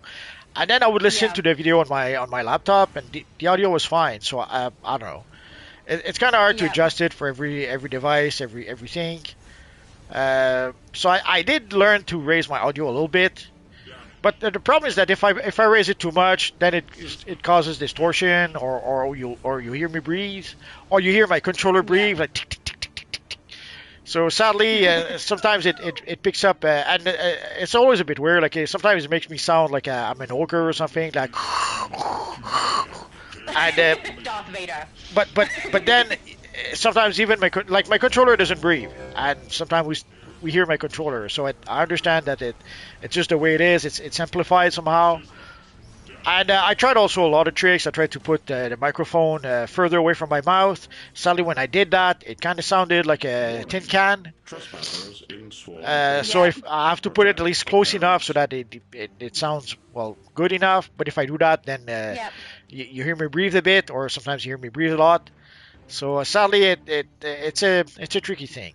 Speaker 1: And then I would listen to the video on my laptop, and the audio was fine. So I don't know. It's kind of hard to adjust it for every device, everything. So I did learn to raise my audio a little bit. But the problem is that if I raise it too much, then it causes distortion, or you hear me breathe, or you hear my controller breathe like tick, tick, tick, tick, tick, tick. So sadly, sometimes it picks up, and it's always a bit weird. Like sometimes it makes me sound like I'm an ogre or something, like. And
Speaker 3: Darth Vader.
Speaker 1: But then sometimes even my controller doesn't breathe, and sometimes we hear my controller, so I understand that it's just the way it is. It's amplified somehow. And I tried also a lot of tricks. I tried to put the microphone further away from my mouth. Sadly, when I did that, it kind of sounded like a tin can. So if I have to put it at least close enough so that it sounds good enough. But if I do that, then you hear me breathe a bit, or sometimes you hear me breathe a lot. So sadly, it's a tricky thing.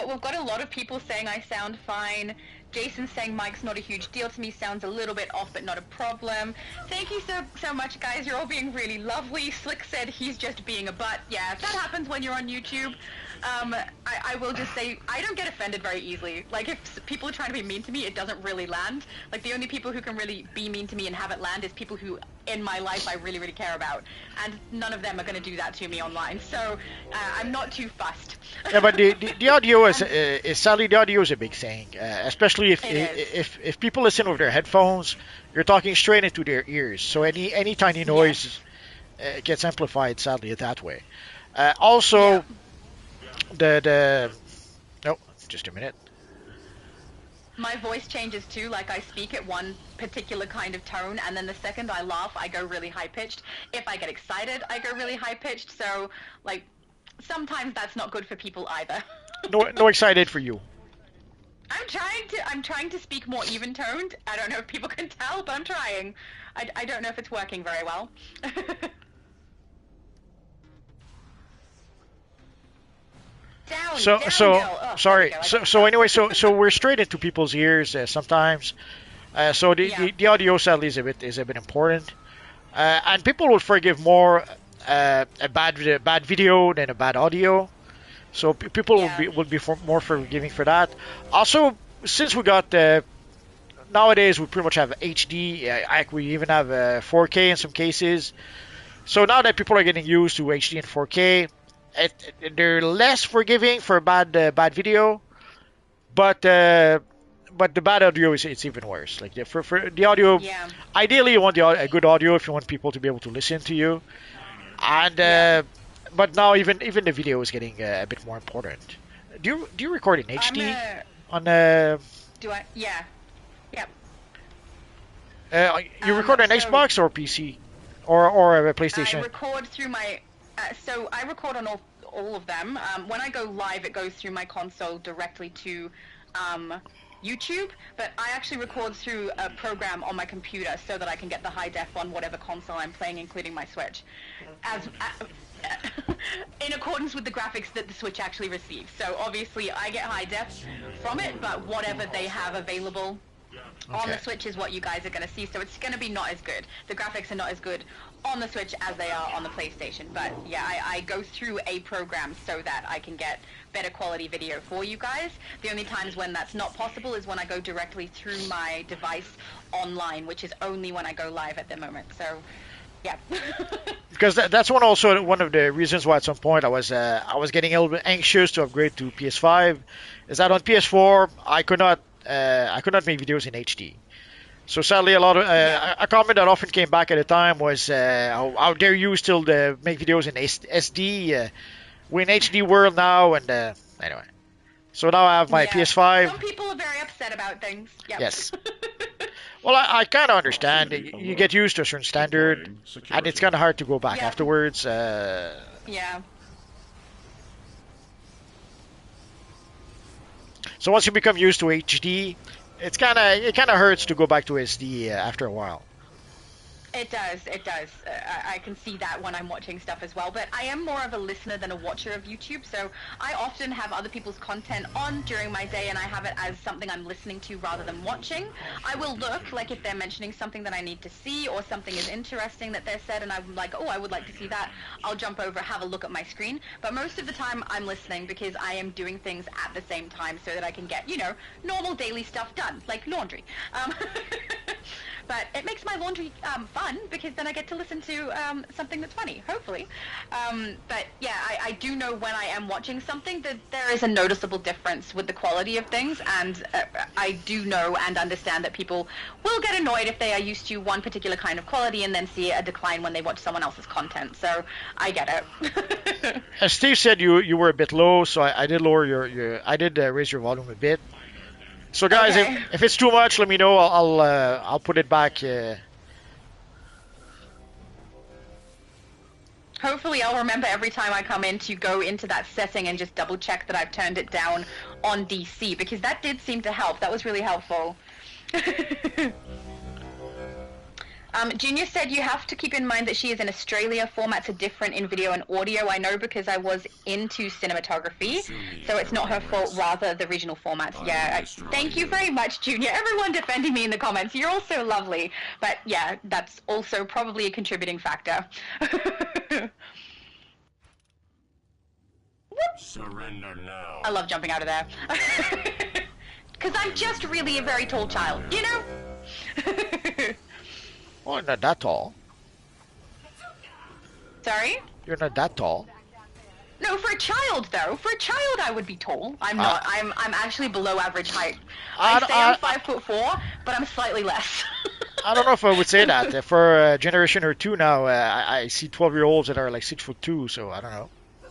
Speaker 3: We've got a lot of people saying I sound fine. Jason's saying Mike's not a huge deal to me, sounds a little bit off but not a problem. Thank you so much, guys. You're all being really lovely. Slick said he's just being a butt. Yeah, that happens when you're on YouTube. I will just say, I don't get offended very easily. Like, if people are trying to be mean to me, it doesn't really land. Like, the only people who can really be mean to me and have it land is people who, in my life, I really, really care about. And none of them are going to do that to me online. So, I'm not too fussed.
Speaker 1: Yeah, but the audio is sadly, the audio is a big thing. Especially if people listen over their headphones, you're talking straight into their ears. So any tiny noise gets amplified, sadly, that way. Also... No, just a minute.
Speaker 3: My voice changes too, like I speak at one particular kind of tone, and then the second I laugh, I go really high-pitched. If I get excited, I go really high-pitched, so, sometimes that's not good for people either.
Speaker 1: No excited for you.
Speaker 3: I'm trying to speak more even toned. I don't know if people can tell, but I'm trying. I don't know if it's working very well. Down,
Speaker 1: So
Speaker 3: down,
Speaker 1: so
Speaker 3: girl. Oh,
Speaker 1: sorry.
Speaker 3: there we go.
Speaker 1: So anyway, so we're straight into people's ears sometimes. So
Speaker 3: Yeah.
Speaker 1: the audio sadly is a bit important. And people will forgive more a bad video than a bad audio. So people
Speaker 3: Yeah.
Speaker 1: will be more forgiving for that. Also, since we got nowadays we pretty much have HD. We even have 4K in some cases. So now that people are getting used to HD and 4K, they're less forgiving for bad video. But the bad audio is it's even worse. Like for the audio,
Speaker 3: Yeah.
Speaker 1: ideally you want a good audio if you want people to be able to listen to you. And
Speaker 3: Yeah.
Speaker 1: but now even the video is getting a bit more important. Do you record in HD on
Speaker 3: Do I? Yeah. Yep.
Speaker 1: you record on
Speaker 3: So
Speaker 1: Xbox or PC or a
Speaker 3: I
Speaker 1: PlayStation?
Speaker 3: record through my. So I record on all of them. When I go live, it goes through my console directly to YouTube. But I actually record through a program on my computer so that I can get the high def on whatever console I'm playing, including my Switch, as in accordance with the graphics that the Switch actually receives. So obviously, I get high def from it, but whatever they have available on the
Speaker 1: Okay.
Speaker 3: Switch is what you guys are going to see, so it's going to be not as good. The graphics are not as good on the Switch as they are on the PlayStation, but yeah, I go through a program so that I can get better quality video for you guys. The only times when that's not possible is when I go directly through my device online, which is only when I go live at the moment, so yeah.
Speaker 1: Because that's one of the reasons why at some point I was getting a little bit anxious to upgrade to PS5, is that on PS4 I could not make videos in HD. So sadly, a lot of
Speaker 3: Yeah.
Speaker 1: a comment that often came back at the time was, how dare you still make videos in SD? We're in HD world now, and anyway. So now I have my
Speaker 3: Yeah.
Speaker 1: PS5.
Speaker 3: Some people are very upset about things. Yep.
Speaker 1: Yes. Well, I kind of understand. You get used to a certain standard, and it's kind of hard to go back
Speaker 3: Yeah.
Speaker 1: afterwards.
Speaker 3: Yeah.
Speaker 1: So once you become used to HD, it kind of hurts to go back to SD after a while.
Speaker 3: It does, it does. I can see that when I'm watching stuff as well, but I am more of a listener than a watcher of YouTube, so I often have other people's content on during my day and I have it as something I'm listening to rather than watching. I will look, like if they're mentioning something that I need to see or something is interesting that they're said and I'm like, oh, I would like to see that, I'll jump over, have a look at my screen, but most of the time I'm listening because I am doing things at the same time so that I can get, normal daily stuff done, like laundry. But it makes my laundry fun because then I get to listen to something that's funny, hopefully. But yeah, I do know when I am watching something that there is a noticeable difference with the quality of things, and I do know and understand that people will get annoyed if they are used to one particular kind of quality and then see a decline when they watch someone else's content. So I get it.
Speaker 1: As Steve said, you were a bit low, so I did lower I did raise your volume a bit. So guys,
Speaker 3: Okay.
Speaker 1: if it's too much, let me know. I'll put it back.
Speaker 3: Hopefully I'll remember every time I come in to go into that setting and just double check that I've turned it down on DC, because that did seem to help. That was really helpful. Junior said you have to keep in mind that she is in Australia. Formats are different in video and audio. I know because I was into cinematography, so it's not her fault, rather the regional formats. Yeah, thank you very much, Junior. Everyone defending me in the comments. You're all so lovely. But yeah, that's also probably a contributing factor.
Speaker 8: Surrender now.
Speaker 3: I love jumping out of there. Because I'm just really a very tall child, you know?
Speaker 1: Oh, not that tall.
Speaker 3: Sorry?
Speaker 1: You're not that tall.
Speaker 3: No, for a child though. For a child, I would be tall. I'm not. I'm actually below average height. I say I'm 5'4", but I'm slightly less.
Speaker 1: I don't know if I would say that. For a generation or two now, I see 12-year-olds that are like 6'2", so I don't know.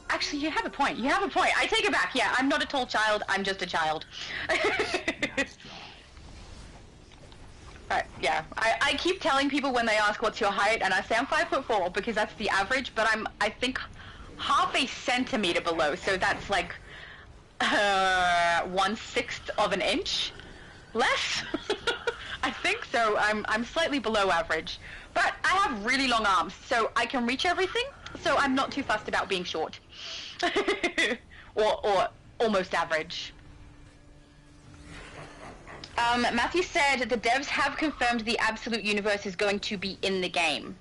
Speaker 3: Actually, you have a point. You have a point. I take it back. Yeah, I'm not a tall child. I'm just a child. But yeah, I keep telling people when they ask what's your height, and I say I'm 5'4" because that's the average. But I think half a centimeter below, so that's like 1/6 of an inch less. I think so. I'm slightly below average, but I have really long arms, so I can reach everything. So I'm not too fussed about being short, or almost average. Matthew said the devs have confirmed the Absolute Universe is going to be in the game.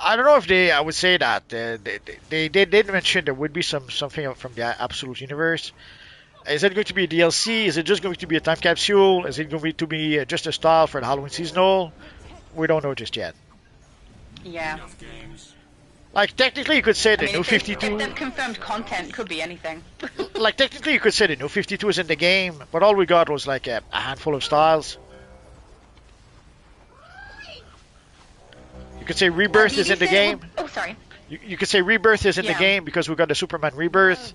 Speaker 1: I don't know if I would say that. They did mention there would be something from the Absolute Universe. Is it going to be a DLC? Is it just going to be a time capsule? Is it going to be just a style for the Halloween seasonal? We don't know just yet.
Speaker 3: Yeah.
Speaker 1: Like, technically you could say the
Speaker 3: I mean,
Speaker 1: new
Speaker 3: if
Speaker 1: 52...
Speaker 3: they've confirmed content, could be anything.
Speaker 1: Like, technically you could say the new 52 is in the game, but all we got was like a handful of styles. You could say Rebirth is in the game.
Speaker 3: Oh, sorry.
Speaker 1: You could say Rebirth is in the game because we got the Superman Rebirth.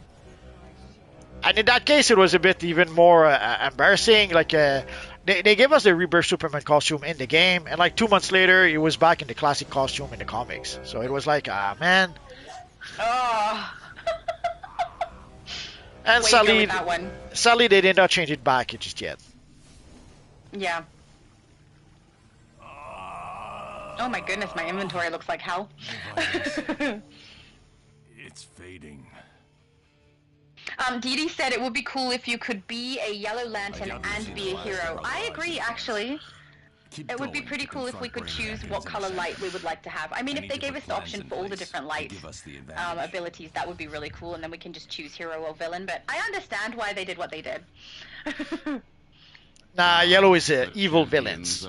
Speaker 1: And in that case, it was a bit even more embarrassing. Like, they gave us the Rebirth Superman costume in the game, and like 2 months later, it was back in the classic costume in the comics. So it was like, ah, man.
Speaker 3: Oh.
Speaker 1: And sadly, they did not change it back just yet.
Speaker 3: Yeah. Oh my goodness, my inventory looks like hell.
Speaker 8: It's fading.
Speaker 3: Dee Dee said it would be cool if you could be a Yellow Lantern and be a hero. I agree, actually. It would be pretty cool if we could choose what color light we would like to have. I mean, if they gave us the option for all the different light abilities, that would be really cool, and then we can just choose hero or villain, but I understand why they did what they did.
Speaker 1: Nah, yellow is evil villains.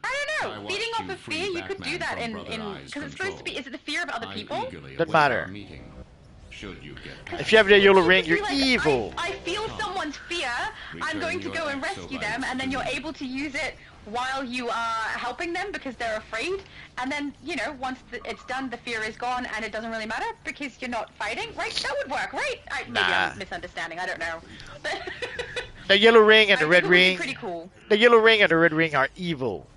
Speaker 3: I don't know. Feeding off of fear, you could do that in because it's supposed to be. Is it the fear of other people?
Speaker 1: Doesn't matter. If you have the yellow ring, you're
Speaker 3: like,
Speaker 1: evil.
Speaker 3: I feel someone's fear. I'm going to go and rescue them, and then you're able to use it while you are helping them because they're afraid. And then, you know, once it's done, the fear is gone, and it doesn't really matter because you're not fighting, right? That would work, right? Maybe I'm misunderstanding. I don't know.
Speaker 1: The yellow ring and the red ring.
Speaker 3: Pretty cool.
Speaker 1: The yellow ring and the red ring are evil.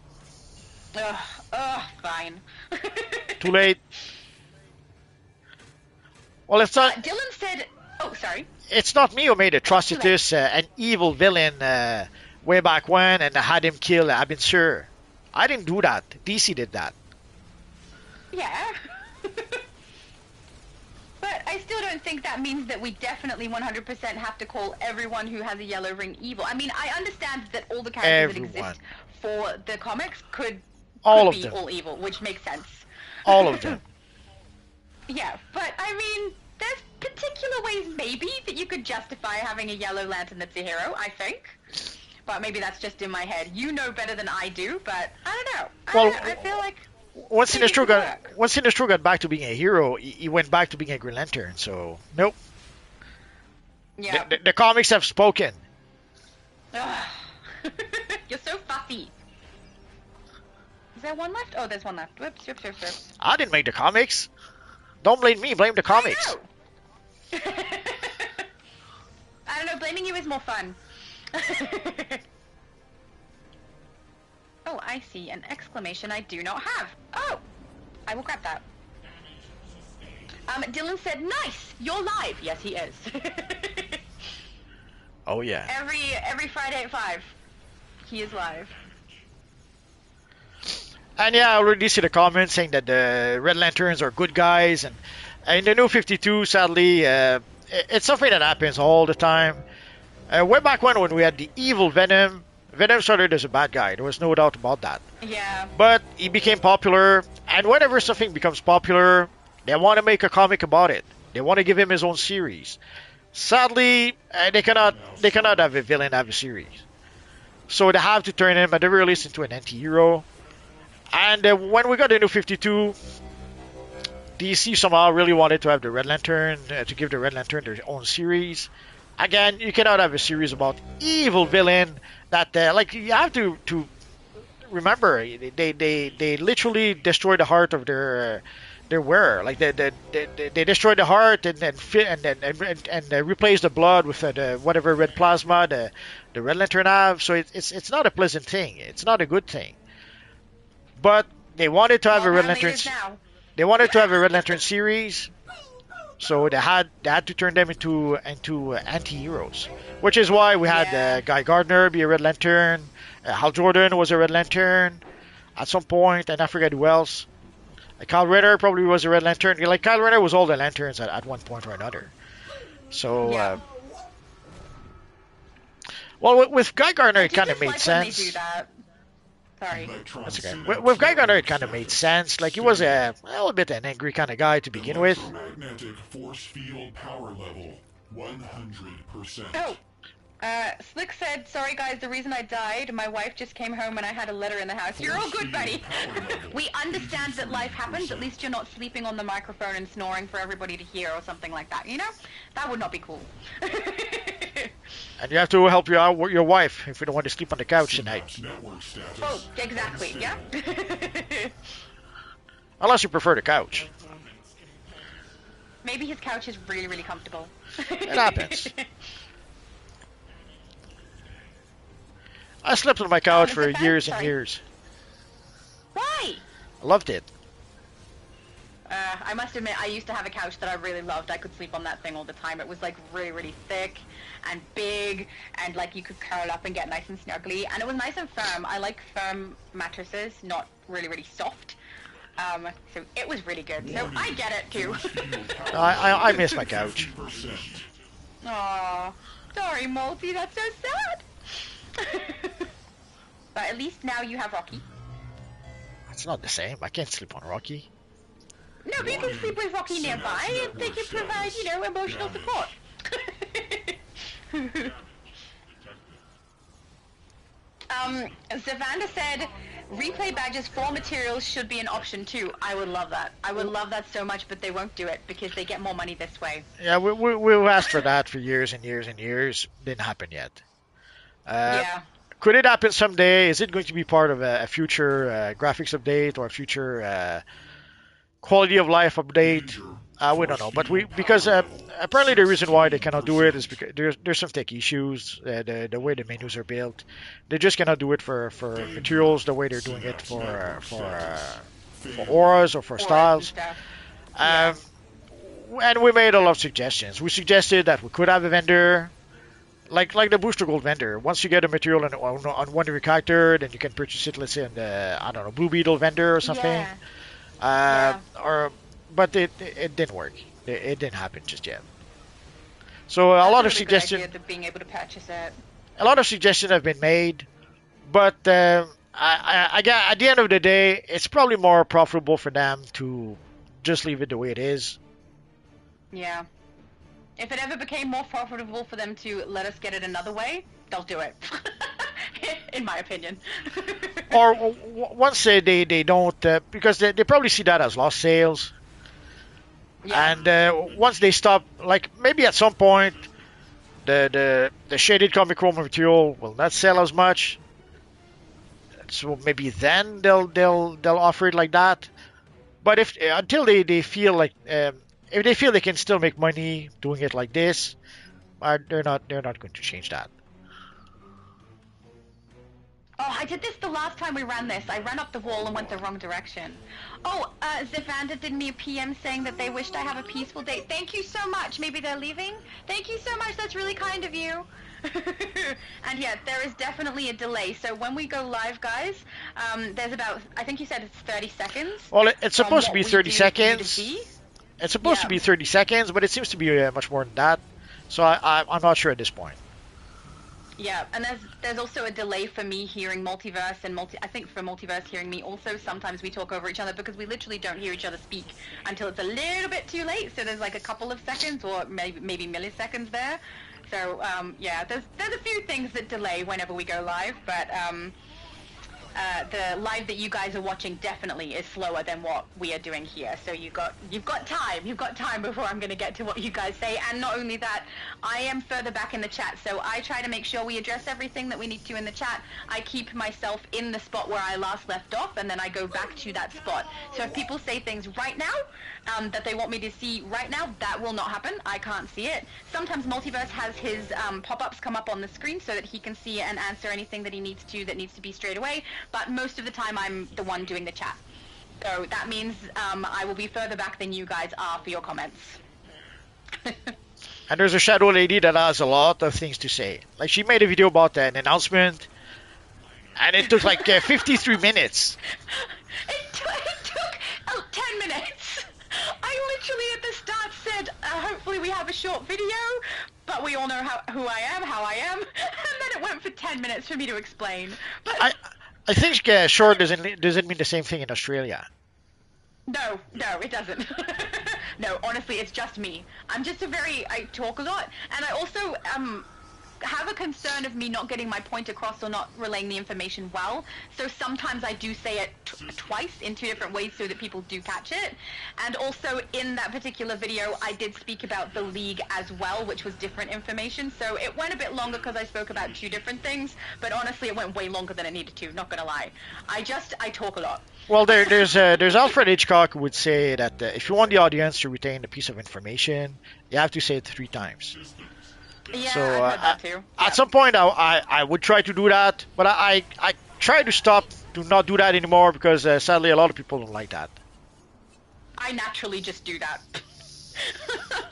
Speaker 3: Fine.
Speaker 1: Too late. Well, it's not.
Speaker 3: Dylan said. Oh, sorry.
Speaker 1: It's not me who made Atrocitus an evil villain way back when and had him kill Abin Sur. I didn't do that. DC did that.
Speaker 3: Yeah. But I still don't think that means that we definitely 100% have to call everyone who has a yellow ring evil. I mean, I understand that all the characters that exist for the comics could be all evil, which makes sense.
Speaker 1: All of them.
Speaker 3: Yeah, but I mean, there's particular ways maybe that you could justify having a yellow lantern that's a hero, I think. But maybe that's just in my head. You know better than I do, but I don't know. I feel like
Speaker 1: once Sinestro got back to being a hero, he went back to being a Green Lantern, so nope.
Speaker 3: Yeah.
Speaker 1: The comics have spoken.
Speaker 3: You're so fussy. Is there one left? Oh, there's one left. Whoops.
Speaker 1: I didn't make the comics. Don't blame me, blame the comics.
Speaker 3: I don't know, blaming you is more fun. Oh, I see an exclamation I do not have. Oh, I will grab that. Dylan said, nice, you're live. Yes, he is.
Speaker 1: Oh, yeah.
Speaker 3: Every Friday at 5, he is live.
Speaker 1: And yeah, I already see the comments saying that the Red Lanterns are good guys, and in the new 52, sadly, it's something that happens all the time. Way back when we had the evil Venom started as a bad guy. There was no doubt about that.
Speaker 3: Yeah.
Speaker 1: But he became popular, and whenever something becomes popular, they want to make a comic about it. They want to give him his own series. Sadly, they cannot have a villain have a series. So they have to turn him at the very least into an anti-hero. And when we got the new 52, DC somehow really wanted to have the Red Lantern, to give the Red Lantern their own series. Again, you cannot have a series about evil villain that, like, you have to remember, they literally destroyed the heart of their wearer. Like, they destroyed the heart and replaced the blood with whatever red plasma the Red Lantern have. So it's not a pleasant thing. It's not a good thing. But they wanted to have a Red Lantern. They wanted to have a Red Lantern series, So they had to turn them into anti-heroes, which is why we had
Speaker 3: Yeah.
Speaker 1: Guy Gardner be a Red Lantern. Hal Jordan was a Red Lantern at some point, and I forget who else. Kyle Rayner probably was a Red Lantern. Like Kyle Rayner was all the lanterns at one point or another. So,
Speaker 3: Yeah.
Speaker 1: well, with Guy Gardner,
Speaker 3: I
Speaker 1: it
Speaker 3: do
Speaker 1: kind of made
Speaker 3: dislike when they
Speaker 1: sense.
Speaker 3: do that. Sorry.
Speaker 1: That's okay. With Guy Gardner, it kind of made sense. Like he was a little bit an angry kind of guy to begin with.
Speaker 8: Electromagnetic force field power level 100%.
Speaker 3: Oh, Slick said, sorry guys, the reason I died, my wife just came home and I had a letter in the house. You're all good, buddy. We understand that life happens. At least you're not sleeping on the microphone and snoring for everybody to hear or something like that, you know? That would not be cool.
Speaker 1: And you have to help your wife if you don't want to sleep on the couch tonight.
Speaker 8: Network status.
Speaker 3: Oh, exactly, yeah?
Speaker 1: Unless you prefer the couch.
Speaker 3: Maybe his couch is really, really comfortable.
Speaker 1: It happens. I slept on my couch for years and years.
Speaker 3: Why?
Speaker 1: I loved it.
Speaker 3: I must admit, I used to have a couch that I really loved. I could sleep on that thing all the time. It was like really, really thick and big, and like you could curl up and get nice and snuggly, and it was nice and firm. I like firm mattresses, not really, really soft. So it was really good. So I get it too.
Speaker 1: I miss my couch.
Speaker 3: Aw, sorry, Multi. That's so sad. But at least now you have Rocky.
Speaker 1: It's not the same. I can't sleep on Rocky.
Speaker 3: No, but you can sleep with Rocky nearby, and they can provide, you know, emotional support. Zavanda said, replay badges for materials should be an option too. I would love that. I would love that so much, but they won't do it because they get more money this way.
Speaker 1: Yeah, we've asked for that for years and years and years. Didn't happen yet.
Speaker 3: Yeah.
Speaker 1: Could it happen someday? Is it going to be part of a future graphics update or a future quality of life update? We don't know, but because apparently the reason why they cannot do it is because there's some tech issues. The way the menus are built, they just cannot do it for materials the way they're doing it for auras or for styles. And we made a lot of suggestions. We suggested that we could have a vendor. Like the Booster Gold vendor. Once you get a material on one of your character, then you can purchase it, let's say, on the, I don't know, Blue Beetle vendor or something.
Speaker 3: Yeah.
Speaker 1: But it didn't work. It didn't happen just yet. So a lot of suggestions.
Speaker 3: Being able to purchase it.
Speaker 1: A lot of suggestions have been made, but I got, at the end of the day, it's probably more profitable for them to just leave it the way it is.
Speaker 3: Yeah. If it ever became more profitable for them to let us get it another way, they'll do it. In my opinion.
Speaker 1: Or once they don't, because they probably see that as lost sales.
Speaker 3: Yeah.
Speaker 1: And once they stop, like maybe at some point, the shaded comic chroma material will not sell as much. So maybe then they'll offer it like that. But if until they feel like if they feel they can still make money doing it like this, they're not going to change that.
Speaker 3: Oh, I did this the last time we ran this. I ran up the wall and went the wrong direction. Oh, Zavanda did me a PM saying that they wished I have a peaceful day. Thank you so much. Maybe they're leaving? Thank you so much. That's really kind of you. And yeah, there is definitely a delay. So when we go live, guys, there's about, I think you said it's 30 seconds.
Speaker 1: Well, it's supposed to be 30 seconds. It's supposed to
Speaker 3: Yeah.
Speaker 1: be 30 seconds, but it seems to be much more than that. So I'm not sure at this point.
Speaker 3: Yeah, and there's also a delay for me hearing Multiverse and I think for Multiverse hearing me also. Sometimes we talk over each other because we literally don't hear each other speak until it's a little bit too late. So there's like a couple of seconds or maybe milliseconds there. So yeah, there's a few things that delay whenever we go live, but the live that you guys are watching definitely is slower than what we are doing here. So you've got time before I'm going to get to what you guys say. And not only that, I am further back in the chat, so I try to make sure we address everything that we need to in the chat. I keep myself in the spot where I last left off, and then I go back to that spot. So if people say things right now that they want me to see right now, that will not happen. I can't see it. Sometimes Multiverse has his pop-ups come up on the screen so that he can see and answer anything that he needs to that needs to be straight away. But most of the time I'm the one doing the chat. So that means I will be further back than you guys are for your comments.
Speaker 1: And there's a shadow lady that has a lot of things to say. Like she made a video about an announcement, and it took like 53 minutes.
Speaker 3: It took 10 minutes. I literally at the start said, hopefully we have a short video, but we all know who I am, how I am, and then it went for 10 minutes for me to explain. But
Speaker 1: I think short doesn't mean the same thing in Australia.
Speaker 3: No, it doesn't. No, honestly, it's just me. I talk a lot, and I also have a concern of me not getting my point across or not relaying the information well. So sometimes I do say it twice in 2 different ways so that people do catch it. And also in that particular video, I did speak about the league as well, which was different information. So it went a bit longer because I spoke about 2 different things, but honestly, it went way longer than it needed to, not gonna lie. I talk a lot.
Speaker 1: Well, there's Alfred Hitchcock who would say that if you want the audience to retain a piece of information, you have to say it 3 times.
Speaker 3: Yeah,
Speaker 1: So
Speaker 3: I've heard that too.
Speaker 1: at some point, I would try to do that, but I try to not do that anymore because sadly a lot of people don't like that.
Speaker 3: I naturally just do that.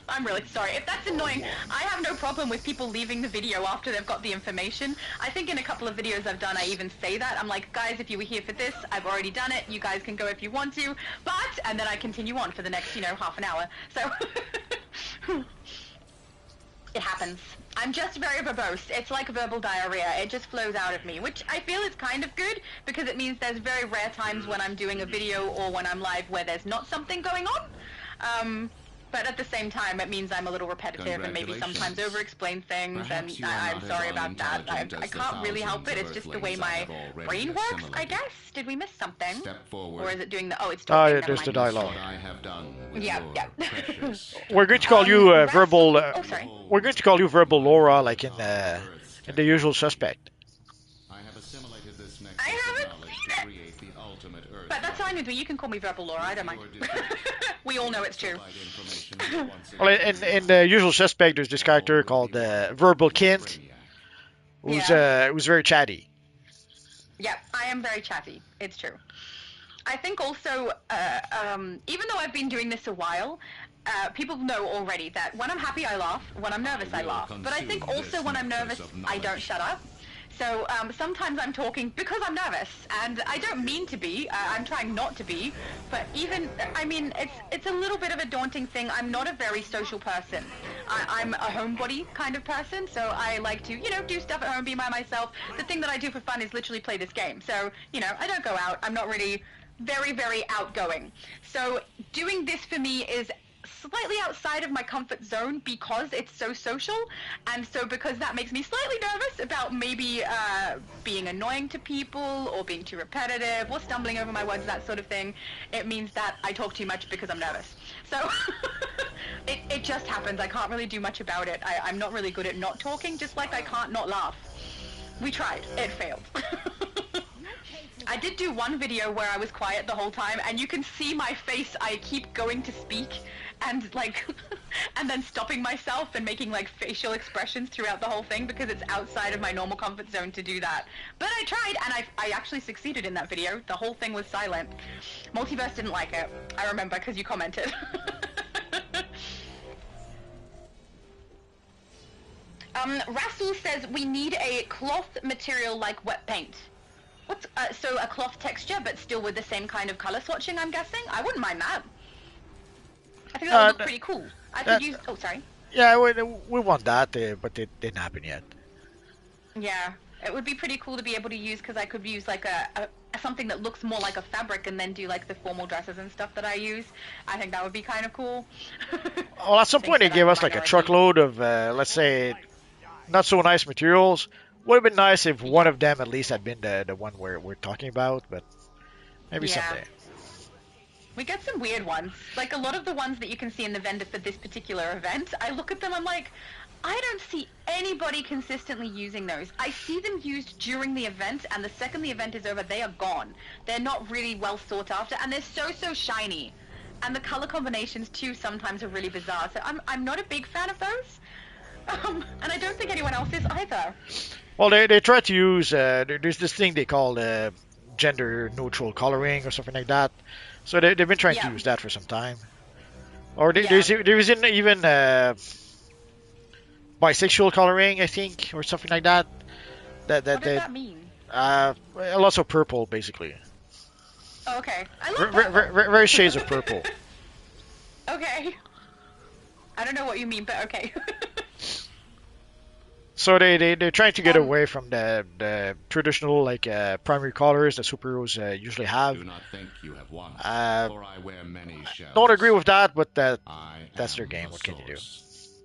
Speaker 3: I'm really sorry. If that's annoying, I have no problem with people leaving the video after they've got the information. I think in a couple of videos I've done, I even say that. I'm like, guys, if you were here for this, I've already done it. You guys can go if you want to, but, and then I continue on for the next, half an hour. So, it happens. I'm just very verbose. It's like verbal diarrhea. It just flows out of me, which I feel is kind of good because it means there's very rare times when I'm doing a video or when I'm live where there's not something going on. But at the same time, it means I'm a little repetitive and maybe sometimes over-explain things, and I'm sorry about that. I can't really help it. It's just the way my brain works, I guess. Did we miss something? Or is it doing the... Oh, it's talking.
Speaker 1: There's the dialogue.
Speaker 3: Yeah.
Speaker 1: We're going to call you verbal...
Speaker 3: oh, sorry.
Speaker 1: We're going to call you verbal Laura, like in The Usual Suspect.
Speaker 3: I haven't seen it. But that's fine with me. You can call me verbal Laura. I don't mind. We all know it's true.
Speaker 1: Well, in The Usual Suspect, there's this character called Verbal Kint, who's very chatty.
Speaker 3: Yeah, I am very chatty. It's true. I think also, even though I've been doing this a while, people know already that when I'm happy, I laugh. When I'm nervous, I laugh. But I think also when I'm nervous, I don't shut up. So sometimes I'm talking because I'm nervous, and I don't mean to be. I'm trying not to be, but it's a little bit of a daunting thing. I'm not a very social person. I'm a homebody kind of person, so I like to, do stuff at home, be by myself. The thing that I do for fun is literally play this game. So, I don't go out. I'm not really very, very outgoing. So doing this for me is slightly outside of my comfort zone because it's so social, and so because that makes me slightly nervous about maybe being annoying to people or being too repetitive or stumbling over my words, that sort of thing. It means that I talk too much because I'm nervous. So it just happens. I can't really do much about it. I'm not really good at not talking, just like I can't not laugh. We tried. It failed. I did do one video where I was quiet the whole time, and you can see my face. I keep going to speak and and then stopping myself and making facial expressions throughout the whole thing because it's outside of my normal comfort zone to do that. But I tried, and I actually succeeded in that video. The whole thing was silent. Multiverse didn't like it. I remember because you commented. Rasul says we need a cloth material like wet paint. What's so a cloth texture, but still with the same kind of color swatching, I'm guessing? I wouldn't mind that. I think that would look pretty cool. I could use... Oh, sorry.
Speaker 1: Yeah, we want that, but it didn't happen yet.
Speaker 3: Yeah, it would be pretty cool to be able to use, because I could use a something that looks more like a fabric and then do the formal dresses and stuff that I use. I think that would be kind of cool.
Speaker 1: Well, at some point they gave us a truckload of, let's say, not so nice materials. Would have been nice if one of them at least had been the one we're talking about, but maybe someday.
Speaker 3: We get some weird ones. A lot of the ones that you can see in the vendor for this particular event, I look at them, I'm like, I don't see anybody consistently using those. I see them used during the event, and the second the event is over, they are gone. They're not really well sought after, and they're so shiny. And the color combinations, too, sometimes are really bizarre. So I'm not a big fan of those. And I don't think anyone else is either.
Speaker 1: Well, they try to use, there's this thing they call gender neutral coloring or something like that. So they've been trying to use that for some time. Or
Speaker 3: Yeah.
Speaker 1: there isn't even bisexual coloring, I think, or something like that.
Speaker 3: What does that mean?
Speaker 1: Lots of purple, basically.
Speaker 3: Oh, okay. I love
Speaker 1: Very,
Speaker 3: purple.
Speaker 1: very shades of purple.
Speaker 3: Okay. I don't know what you mean, but okay.
Speaker 1: So they're trying to get
Speaker 3: Um,
Speaker 1: away from the traditional like primary colors that superheroes usually have.
Speaker 9: Do not think you have won,
Speaker 1: Uh,
Speaker 9: for I wear many shells.
Speaker 1: Don't agree with that, but
Speaker 9: I
Speaker 1: that's their
Speaker 9: am
Speaker 1: game.
Speaker 9: the
Speaker 1: What can you do?
Speaker 9: source.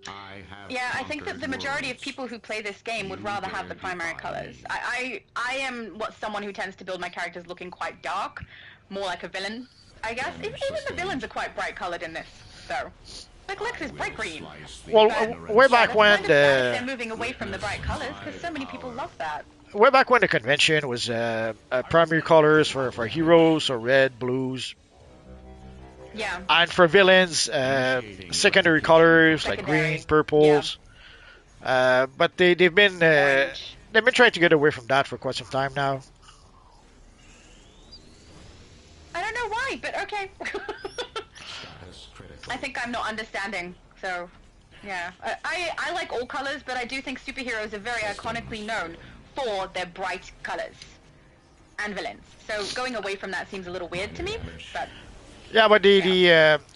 Speaker 9: I have
Speaker 3: Yeah, I think that
Speaker 9: conquered
Speaker 3: the majority of
Speaker 9: worlds.
Speaker 3: people who play this game would
Speaker 9: You
Speaker 3: rather have the
Speaker 9: dare
Speaker 3: primary
Speaker 9: defy
Speaker 3: colors.
Speaker 9: me.
Speaker 3: I am someone who tends to build my characters looking quite dark, more like a villain, I guess. Even the villains are quite bright colored in this, so. Like Lex is bright green.
Speaker 1: Well,
Speaker 3: But-
Speaker 1: way
Speaker 3: Yeah,
Speaker 1: back
Speaker 3: that's
Speaker 1: when
Speaker 3: kind of sad if
Speaker 1: the
Speaker 3: they're moving away from the bright colors, because so many people love that.
Speaker 1: way back when the convention was primary colors for heroes or red, blues,
Speaker 3: Yeah.
Speaker 1: and for villains secondary colors like
Speaker 3: Secondary,
Speaker 1: green, purples. But they've been
Speaker 3: Orange.
Speaker 1: trying to get away from that for quite some time now.
Speaker 3: I don't know why, but okay.
Speaker 9: Status critical.
Speaker 3: I think I'm not understanding, so yeah. I like all colors, but I do think superheroes are very iconically known for their bright colors and villains. So going away from that seems a little weird to me, but
Speaker 1: Yeah, but the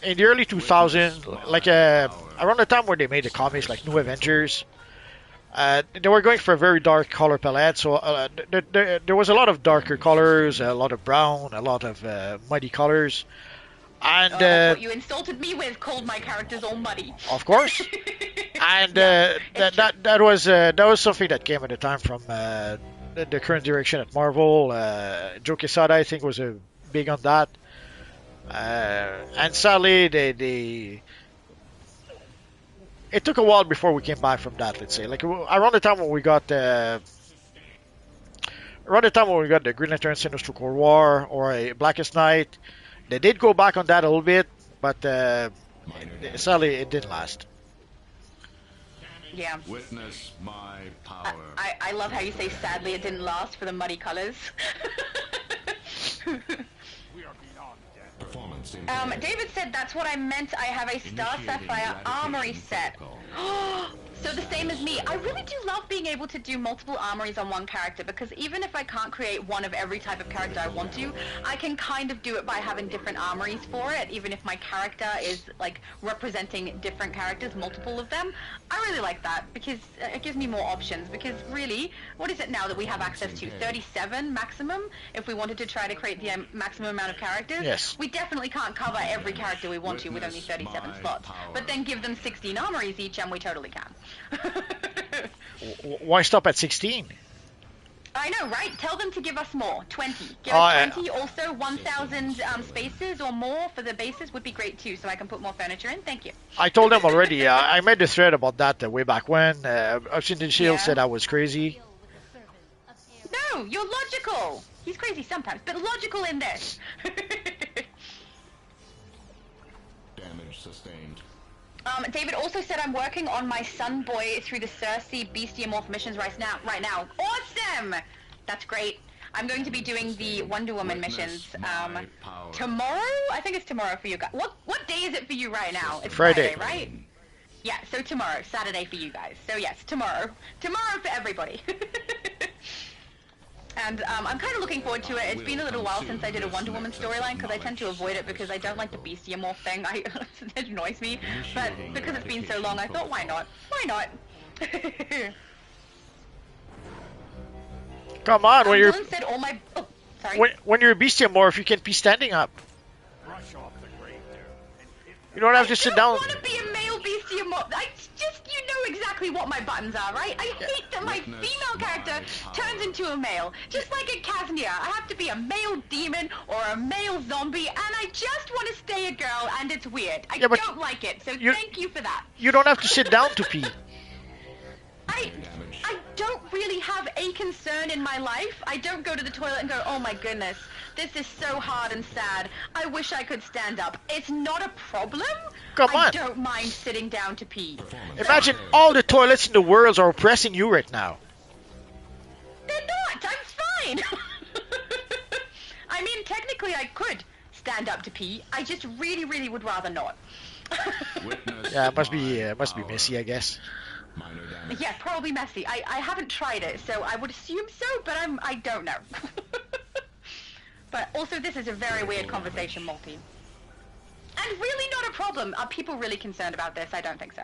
Speaker 1: in the early 2000s, like around the time where they made the comics like New Avengers, they were going for a very dark color palette. So there was a lot of darker colors, a lot of brown, a lot of muddy colors, and
Speaker 3: what you insulted me with called my characters all muddy.
Speaker 1: of course, and that was something that came at the time from the current direction at Marvel. Joe Quesada, I think, was big on that. And sadly, it took a while before we came back from that. Let's say, like around the time when we got the Green Lantern Sinestro Corps War or a Blackest Night, they did go back on that a little bit, but sadly it didn't last.
Speaker 3: Yeah.
Speaker 9: Witness my power.
Speaker 3: I love how you say sadly it didn't last for the muddy colors.
Speaker 9: Performance
Speaker 3: David said that's what I meant. I have a Star Sapphire armory set. So the same as me. I really do love being able to do multiple armories on one character, because even if I can't create one of every type of character I want to, I can kind of do it by having different armories for it, even if my character is like representing different characters, multiple of them. I really like that because it gives me more options, because really, what is it now that we have access to? 37 maximum if we wanted to try to create the maximum amount of characters?
Speaker 1: Yes.
Speaker 3: We definitely can't cover every character we want to with only 37 slots, but then give them 16 armories each and we totally can.
Speaker 1: Why stop at 16?
Speaker 3: I know, right? Tell them to give us more. 20. Give
Speaker 1: Oh,
Speaker 3: us 20. Also, 1,000 spaces or more for the bases would be great too, so I can put more furniture in. Thank you.
Speaker 1: I told them already. I made a thread about that way back when. Obsidian Shield
Speaker 3: Yeah.
Speaker 1: said I was crazy.
Speaker 3: No, you're logical. He's crazy sometimes, but logical in this.
Speaker 9: damage sustained.
Speaker 3: David also said I'm working on my Sun Boy through the Cersei Bestiamorph missions right now. Awesome! That's great. I'm going to be doing the Wonder Woman missions
Speaker 9: my power.
Speaker 3: tomorrow. I think it's tomorrow for you guys. What day is it for you right now? It's
Speaker 1: Friday.
Speaker 3: right? Yeah, so tomorrow, Saturday for you guys. So yes, tomorrow. Tomorrow for everybody. And I'm kind of looking forward to it. It's been a little while since I did a Wonder Woman storyline, because I tend to avoid it because I don't like the Bestiamorph thing. It annoys me. But because it's been so long, I thought, why not? Why not?
Speaker 1: Come on, when you're
Speaker 3: Dylan said all my... Oh, sorry.
Speaker 1: when you're a Bestiamorph, you can be standing up.
Speaker 6: Brush off the grave there.
Speaker 1: You don't have to sit
Speaker 3: I
Speaker 1: down.
Speaker 3: don't want to be a male Bestiamorph. You know exactly what my buttons are, right? I hate that my female character turns into a male. Just like a Casnia, I have to be a male demon or a male zombie, and I just want to stay a girl, and it's weird. I
Speaker 1: Yeah, but
Speaker 3: don't like it, so
Speaker 1: you-
Speaker 3: thank you for that.
Speaker 1: You don't have to sit down to pee.
Speaker 3: I don't really have a concern in my life. I don't go to the toilet and go, oh my goodness, this is so hard and sad. I wish I could stand up. It's not a problem.
Speaker 1: Come
Speaker 3: I
Speaker 1: on.
Speaker 3: don't mind sitting down to pee.
Speaker 1: Imagine all the toilets in the world are oppressing you right now.
Speaker 3: They're not. I'm fine. I mean, technically I could stand up to pee. I just really, really would rather not.
Speaker 9: Witness
Speaker 1: Yeah, it
Speaker 9: my
Speaker 1: must be
Speaker 9: power.
Speaker 1: messy, I guess.
Speaker 9: Minor damage.
Speaker 3: Yeah, probably messy. I haven't tried it, so I would assume so, but I don't know. But also, this is a very weird conversation, Multi. And really not a problem. Are people really concerned about this? I don't think so.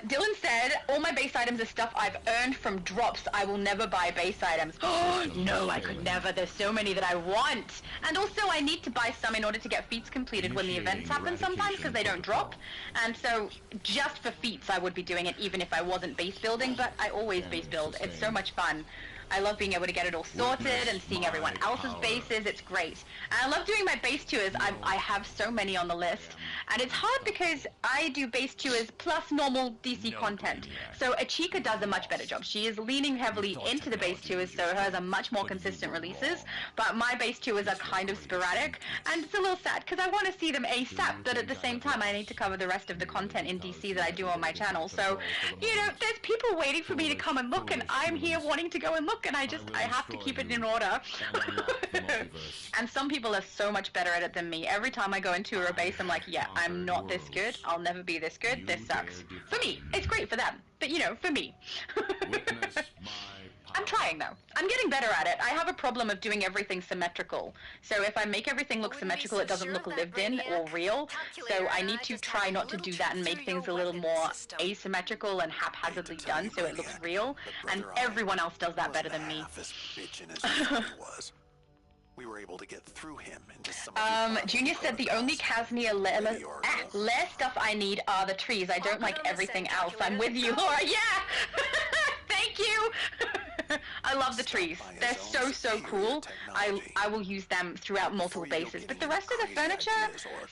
Speaker 3: Dylan said, all my base items are stuff I've earned from drops. I will never buy base items. Oh, no, I could never. There's so many that I want. And also, I need to buy some in order to get feats completed when the events happen sometimes because they don't drop. And so, just for feats, I would be doing it even if I wasn't base building, but I always base build. It's so much fun. I love being able to get it all sorted and seeing everyone else's bases. It's great. And I love doing my base tours. I have so many on the list. And it's hard because I do base tours plus normal DC content. So Achika does a much better job. She is leaning heavily into the base tours, so hers are much more consistent releases. But my base tours are kind of sporadic. And it's a little sad because I want to see them ASAP, but at the same time I need to cover the rest of the content in DC that I do on my channel. So, you know, there's people waiting for me to come and look, and I'm here wanting to go and look. And I have to keep it in order. And some people are so much better at it than me. Every time I go into a base, I'm like, yeah, I'm not this good. I'll never be this good. This sucks. For me, it's great for them. But, you know, for me. I'm trying, though. I'm getting better at it. I have a problem of doing everything symmetrical. So if I make everything look symmetrical, it doesn't look lived in or real. So I need to try not to do that and make things a little more asymmetrical and haphazardly done so it looks real. And everyone else does that better than me.
Speaker 10: We were able to get through him into some
Speaker 3: Junior said the only Casnia lair stuff I need are the trees. I don't like everything else. I'm with you, Laura. Yeah! Thank you! I love the trees. They're so cool. I will use them throughout multiple bases. But the rest of the furniture,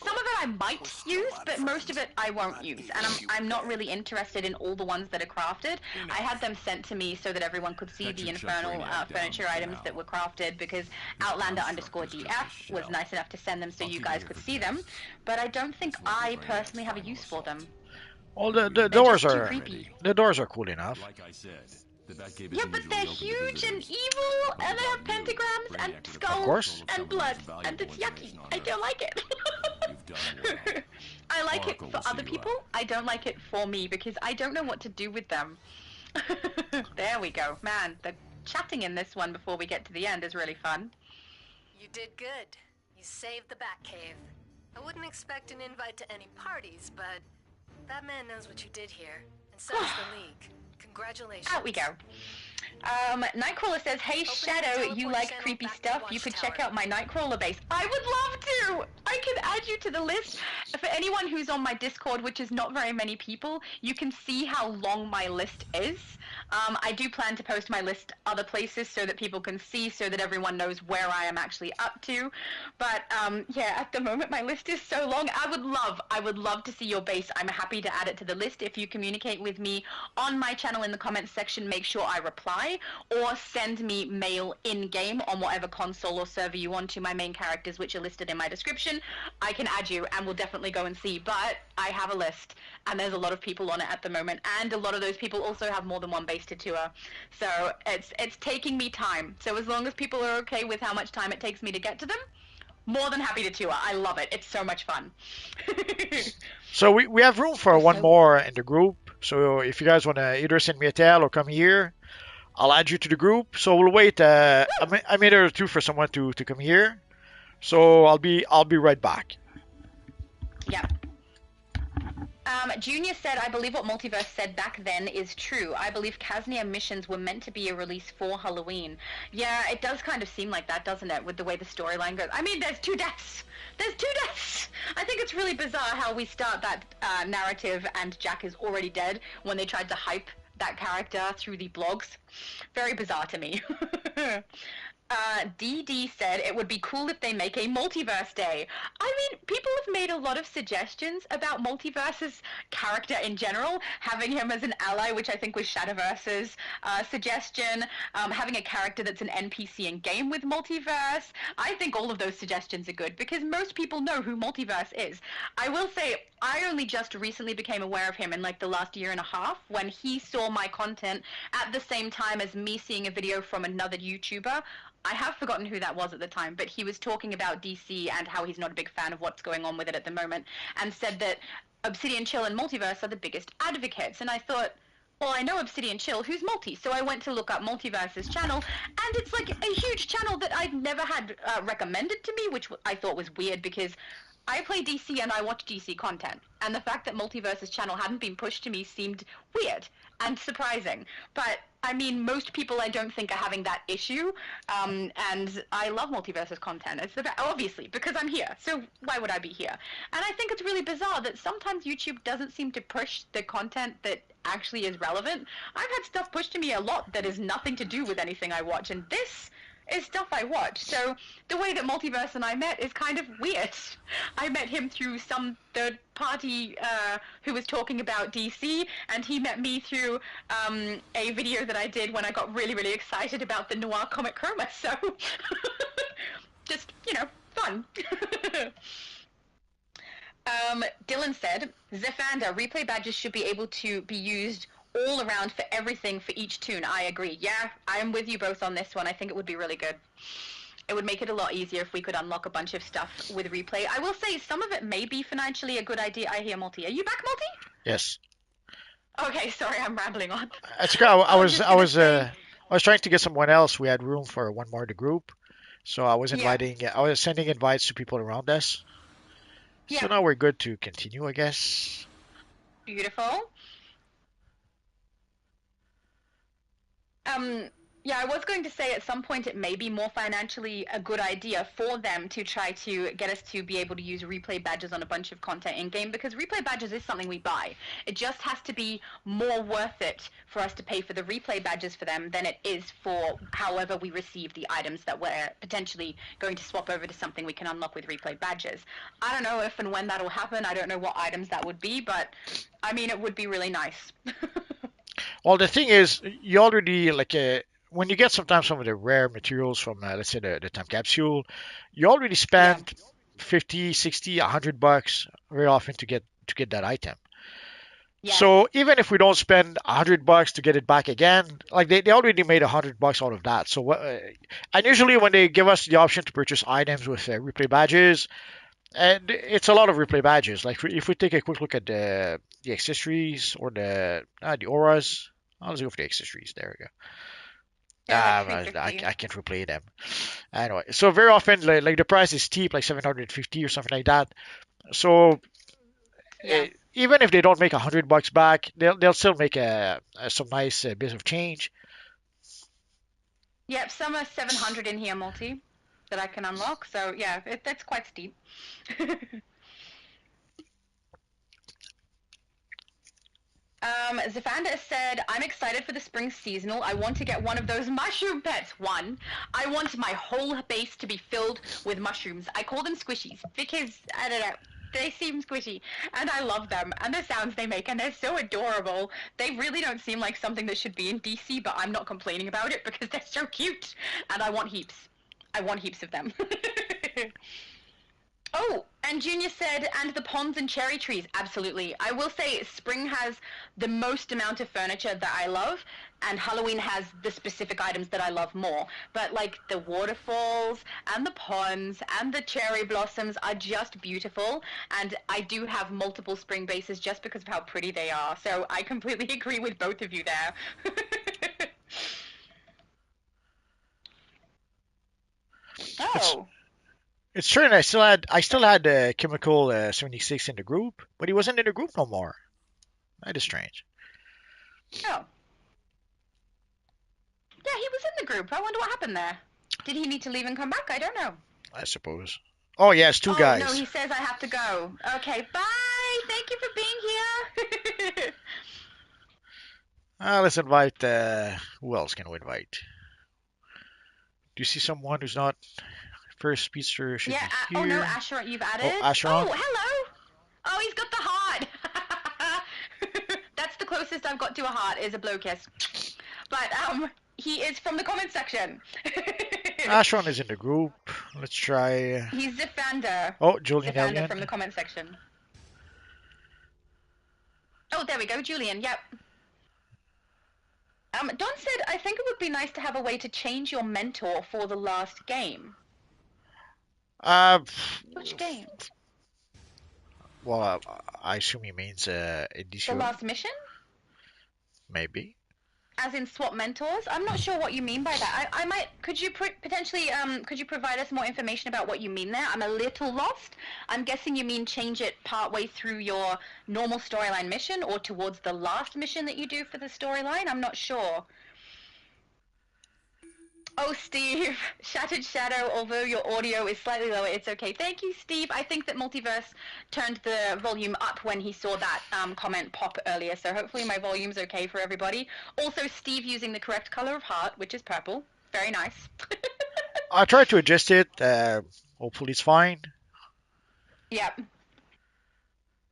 Speaker 3: some of it I might use, but most of it I won't use. And I'm not really interested in all the ones that are crafted. I had them sent to me so that everyone could see the infernal furniture items that were crafted because Outlander_DF was nice enough to send them so you guys could see them. But I don't think I personally have a use for them.
Speaker 1: Well, the doors are cool enough.
Speaker 7: Like I said,
Speaker 3: yeah, but they're huge and evil, and they have pentagrams and skulls and blood, and it's yucky. I don't like it. I like it for other people. I don't like it for me because I don't know what to do with them. There we go. Man, the chatting in this one before we get to the end is really fun.
Speaker 5: You did good. You saved the Batcave. I wouldn't expect an invite to any parties, but that man knows what you did here, and so does the League. Congratulations.
Speaker 3: Out we go. Nightcrawler says, hey Shadow, you like creepy stuff? You could check out my Nightcrawler base. I would love to! I can add you to the list. For anyone who's on my Discord, which is not very many people, you can see how long my list is. I do plan to post my list other places so that people can see, so that everyone knows where I am actually up to. But yeah, at the moment my list is so long. I would love to see your base. I'm happy to add it to the list. If you communicate with me on my channel in the comments section, make sure I reply, or send me mail in-game on whatever console or server you want to my main characters, which are listed in my description. I can add you and we'll definitely go and see. But I have a list and there's a lot of people on it at the moment, and a lot of those people also have more than one base to tour. So it's taking me time. So as long as people are okay with how much time it takes me to get to them, more than happy to tour. I love it. It's so much fun.
Speaker 1: So we have room for one more in the group. So if you guys want to either send me a tell or come here, I'll add you to the group. So we'll wait a minute or two for someone to come here. So I'll be right back.
Speaker 3: Yeah. Junior said, I believe what Multiverse said back then is true. I believe Casnia missions were meant to be a release for Halloween. Yeah, it does kind of seem like that, doesn't it, with the way the storyline goes. I mean, there's 2 deaths. There's 2 deaths! I think it's really bizarre how we start that narrative and Jack is already dead when they tried to hype that character through the blogs. Very bizarre to me. DD said it would be cool if they make a multiverse day. I mean, people have made a lot of suggestions about Multiverse's character in general, having him as an ally, which I think was Shadowverse's suggestion, having a character that's an NPC in game with Multiverse. I think all of those suggestions are good because most people know who Multiverse is. I will say, I only just recently became aware of him in like the last year and a half when he saw my content at the same time as me seeing a video from another YouTuber. I have forgotten who that was at the time, but he was talking about DC and how he's not a big fan of what's going on with it at the moment, and said that Obsidian Chill and Multiverse are the biggest advocates. And I thought, well, I know Obsidian Chill, who's Multi? So I went to look up Multiverse's channel, and it's like a huge channel that I'd never had recommended to me, which I thought was weird because I play DC and I watch DC content, and the fact that Multiverse's channel hadn't been pushed to me seemed weird and surprising. But I mean, most people I don't think are having that issue, and I love Multiverse's content. It's obviously because I'm here, so why would I be here? And I think it's really bizarre that sometimes YouTube doesn't seem to push the content that actually is relevant. I've had stuff pushed to me a lot that has nothing to do with anything I watch, and this is stuff I watch. So the way that Multiverse and I met is kind of weird. I met him through some third party who was talking about DC, and he met me through a video that I did when I got really, really excited about the Noir comic Chroma. So just, fun. Dylan said, Zephander, replay badges should be able to be used all around for everything for each toon. I agree. Yeah, I'm with you both on this one. I think it would be really good. It would make it a lot easier if we could unlock a bunch of stuff with replay. I will say some of it may be financially a good idea. I hear Multi. Are you back, Multi?
Speaker 1: Yes.
Speaker 3: Okay, sorry, I'm rambling on.
Speaker 1: It's okay. I was trying to get someone else. We had room for one more in the group, so I was I was sending invites to people around us.
Speaker 3: Yeah.
Speaker 1: So now we're good to continue, I guess.
Speaker 3: Beautiful. Yeah, I was going to say at some point it may be more financially a good idea for them to try to get us to be able to use replay badges on a bunch of content in-game, because replay badges is something we buy. It just has to be more worth it for us to pay for the replay badges for them than it is for however we receive the items that we're potentially going to swap over to something we can unlock with replay badges. I don't know if and when that'll happen. I don't know what items that would be, but I mean, it would be really nice.
Speaker 1: Well, the thing is, you already, when you get sometimes some of the rare materials from, let's say, the time capsule, you already spent 50, 60, $100 very often to get that item. Yeah. So even if we don't spend $100 to get it back again, like they already made $100 out of that. So and usually when they give us the option to purchase items with replay badges, and it's a lot of replay badges. Like if we take a quick look at the accessories or the auras, let's go for the accessories. There we go. I can't replay them. Anyway, so very often, like the price is steep, like 750 or something like that. So even if they don't make $100 back, they'll still make some nice bits of change.
Speaker 3: Yep, some are 700 in here, Multi, that I can unlock. So yeah, that's quite steep. Zephander said, I'm excited for the spring seasonal. I want to get one of those mushroom pets. I want my whole base to be filled with mushrooms. I call them squishies because, I don't know, they seem squishy, and I love them, and the sounds they make, and they're so adorable. They really don't seem like something that should be in DC, but I'm not complaining about it because they're so cute, and I want heaps. I want heaps of them. Oh, and Junior said, and the ponds and cherry trees. Absolutely. I will say spring has the most amount of furniture that I love, and Halloween has the specific items that I love more. But like the waterfalls and the ponds and the cherry blossoms are just beautiful, and I do have multiple spring bases just because of how pretty they are. So I completely agree with both of you there. Oh.
Speaker 1: It's true, and I still had Chemical 76 in the group, but he wasn't in the group no more. That is strange.
Speaker 3: Oh. Yeah, he was in the group. I wonder what happened there. Did he need to leave and come back? I don't know.
Speaker 1: I suppose. Oh, yes, two guys.
Speaker 3: No, he says I have to go. Okay, bye. Thank you for being here.
Speaker 1: Let's invite, who else can we invite? Do you see someone who's not... First speedster should be here.
Speaker 3: Oh no, Asher, you've added.
Speaker 1: Oh, Asher.
Speaker 3: Oh, hello. Oh, he's got the heart. That's the closest I've got to a heart is a blow kiss. But he is from the comment section.
Speaker 1: Ashron is in the group. Let's try.
Speaker 3: He's Zephander.
Speaker 1: Oh, Julian
Speaker 3: Zephander from the comment section. Oh, there we go, Julian. Yep. Don said, I think it would be nice to have a way to change your mentor for the last game.
Speaker 1: Uh,
Speaker 3: Which game?
Speaker 1: well, I assume he means in
Speaker 3: The
Speaker 1: DCUO,
Speaker 3: last mission?
Speaker 1: maybe.
Speaker 3: As in swap mentors? I'm not sure what you mean by that. I might. Could you potentially could you provide us more information about what you mean there? I'm a little lost. I'm guessing you mean change it partway through your normal storyline mission or towards the last mission that you do for the storyline. I'm not sure. Oh, Steve, Shattered Shadow, although your audio is slightly lower, it's okay. Thank you, Steve. I think that Multiverse turned the volume up when he saw that comment pop earlier, so hopefully my volume's okay for everybody. Also, Steve using the correct color of heart, which is purple. Very nice.
Speaker 1: I tried to adjust it. Hopefully it's fine.
Speaker 3: Yep.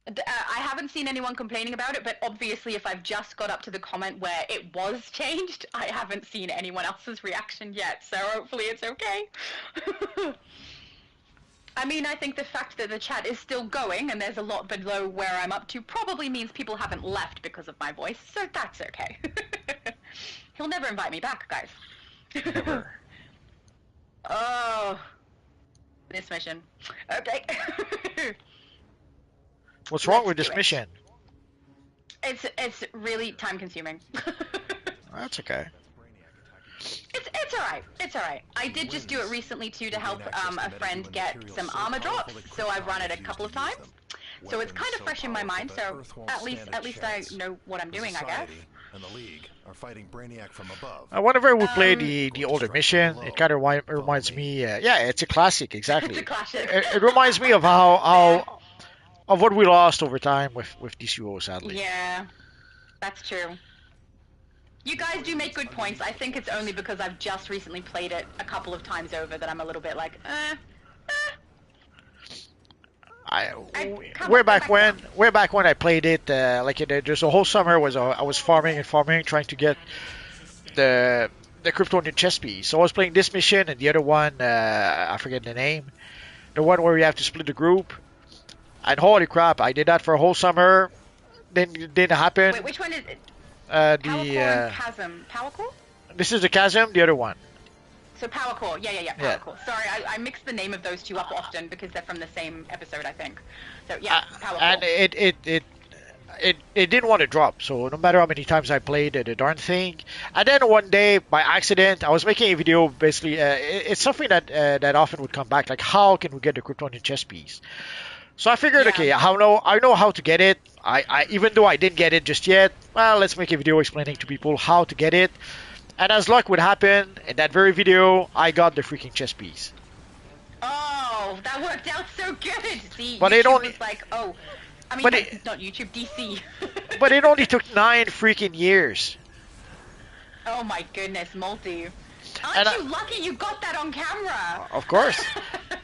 Speaker 3: I haven't seen anyone complaining about it, but obviously if I've just got up to the comment where it was changed, I haven't seen anyone else's reaction yet, so hopefully it's okay. I mean, I think the fact that the chat is still going and there's a lot below where I'm up to probably means people haven't left because of my voice, so that's okay. He'll never invite me back, guys.
Speaker 1: Never.
Speaker 3: Oh, this mission. Okay.
Speaker 1: What's wrong
Speaker 3: Let's
Speaker 1: with
Speaker 3: do
Speaker 1: this
Speaker 3: it.
Speaker 1: mission?
Speaker 3: It's really time consuming.
Speaker 1: That's okay.
Speaker 3: It's alright. It's alright. I did just do it recently too to help a friend get some armor drops, so I've run it a couple of times. So it's kind of fresh in my mind. So at least I know what I'm doing, I guess.
Speaker 10: And the League are fighting Brainiac from above.
Speaker 1: Whenever we play the older mission, it kind of reminds me. Yeah, it's a classic. Exactly.
Speaker 3: It's a classic.
Speaker 1: It reminds me of how of what we lost over time with DCUO, sadly.
Speaker 3: Yeah, that's true. You guys do make good points. I think it's only because I've just recently played it a couple of times over that I'm a little bit like,
Speaker 1: Way back when I played it, there's a whole summer I was farming and farming, trying to get the Kryptonian chess piece. So I was playing this mission and the other one, I forget the name, the one where you have to split the group. And holy crap, I did that for a whole summer. Then it didn't happen.
Speaker 3: Wait, which one is it?
Speaker 1: Power
Speaker 3: Core and Chasm. Power Core?
Speaker 1: This is the Chasm, the other one.
Speaker 3: So Power Core, yeah, Power Core. Sorry, I mix the name of those two up often because they're from the same episode, I think. So yeah, Power Core.
Speaker 1: And it didn't want to drop. So no matter how many times I played the darn thing, and then one day by accident I was making a video. Basically, it's something that often would come back, like how can we get the Kryptonian chess piece? So I figured, okay, I know how to get it. I even though I didn't get it just yet, well, let's make a video explaining to people how to get it. And as luck would happen, in that very video, I got the freaking chess piece.
Speaker 3: Oh, that worked out so good. See,
Speaker 1: but
Speaker 3: YouTube
Speaker 1: it only
Speaker 3: was like, oh, I mean,
Speaker 1: but
Speaker 3: not YouTube, DC.
Speaker 1: But it only took 9 freaking years.
Speaker 3: Oh my goodness, Multi.
Speaker 1: And
Speaker 3: Aren't you lucky you got that on camera?
Speaker 1: Of course.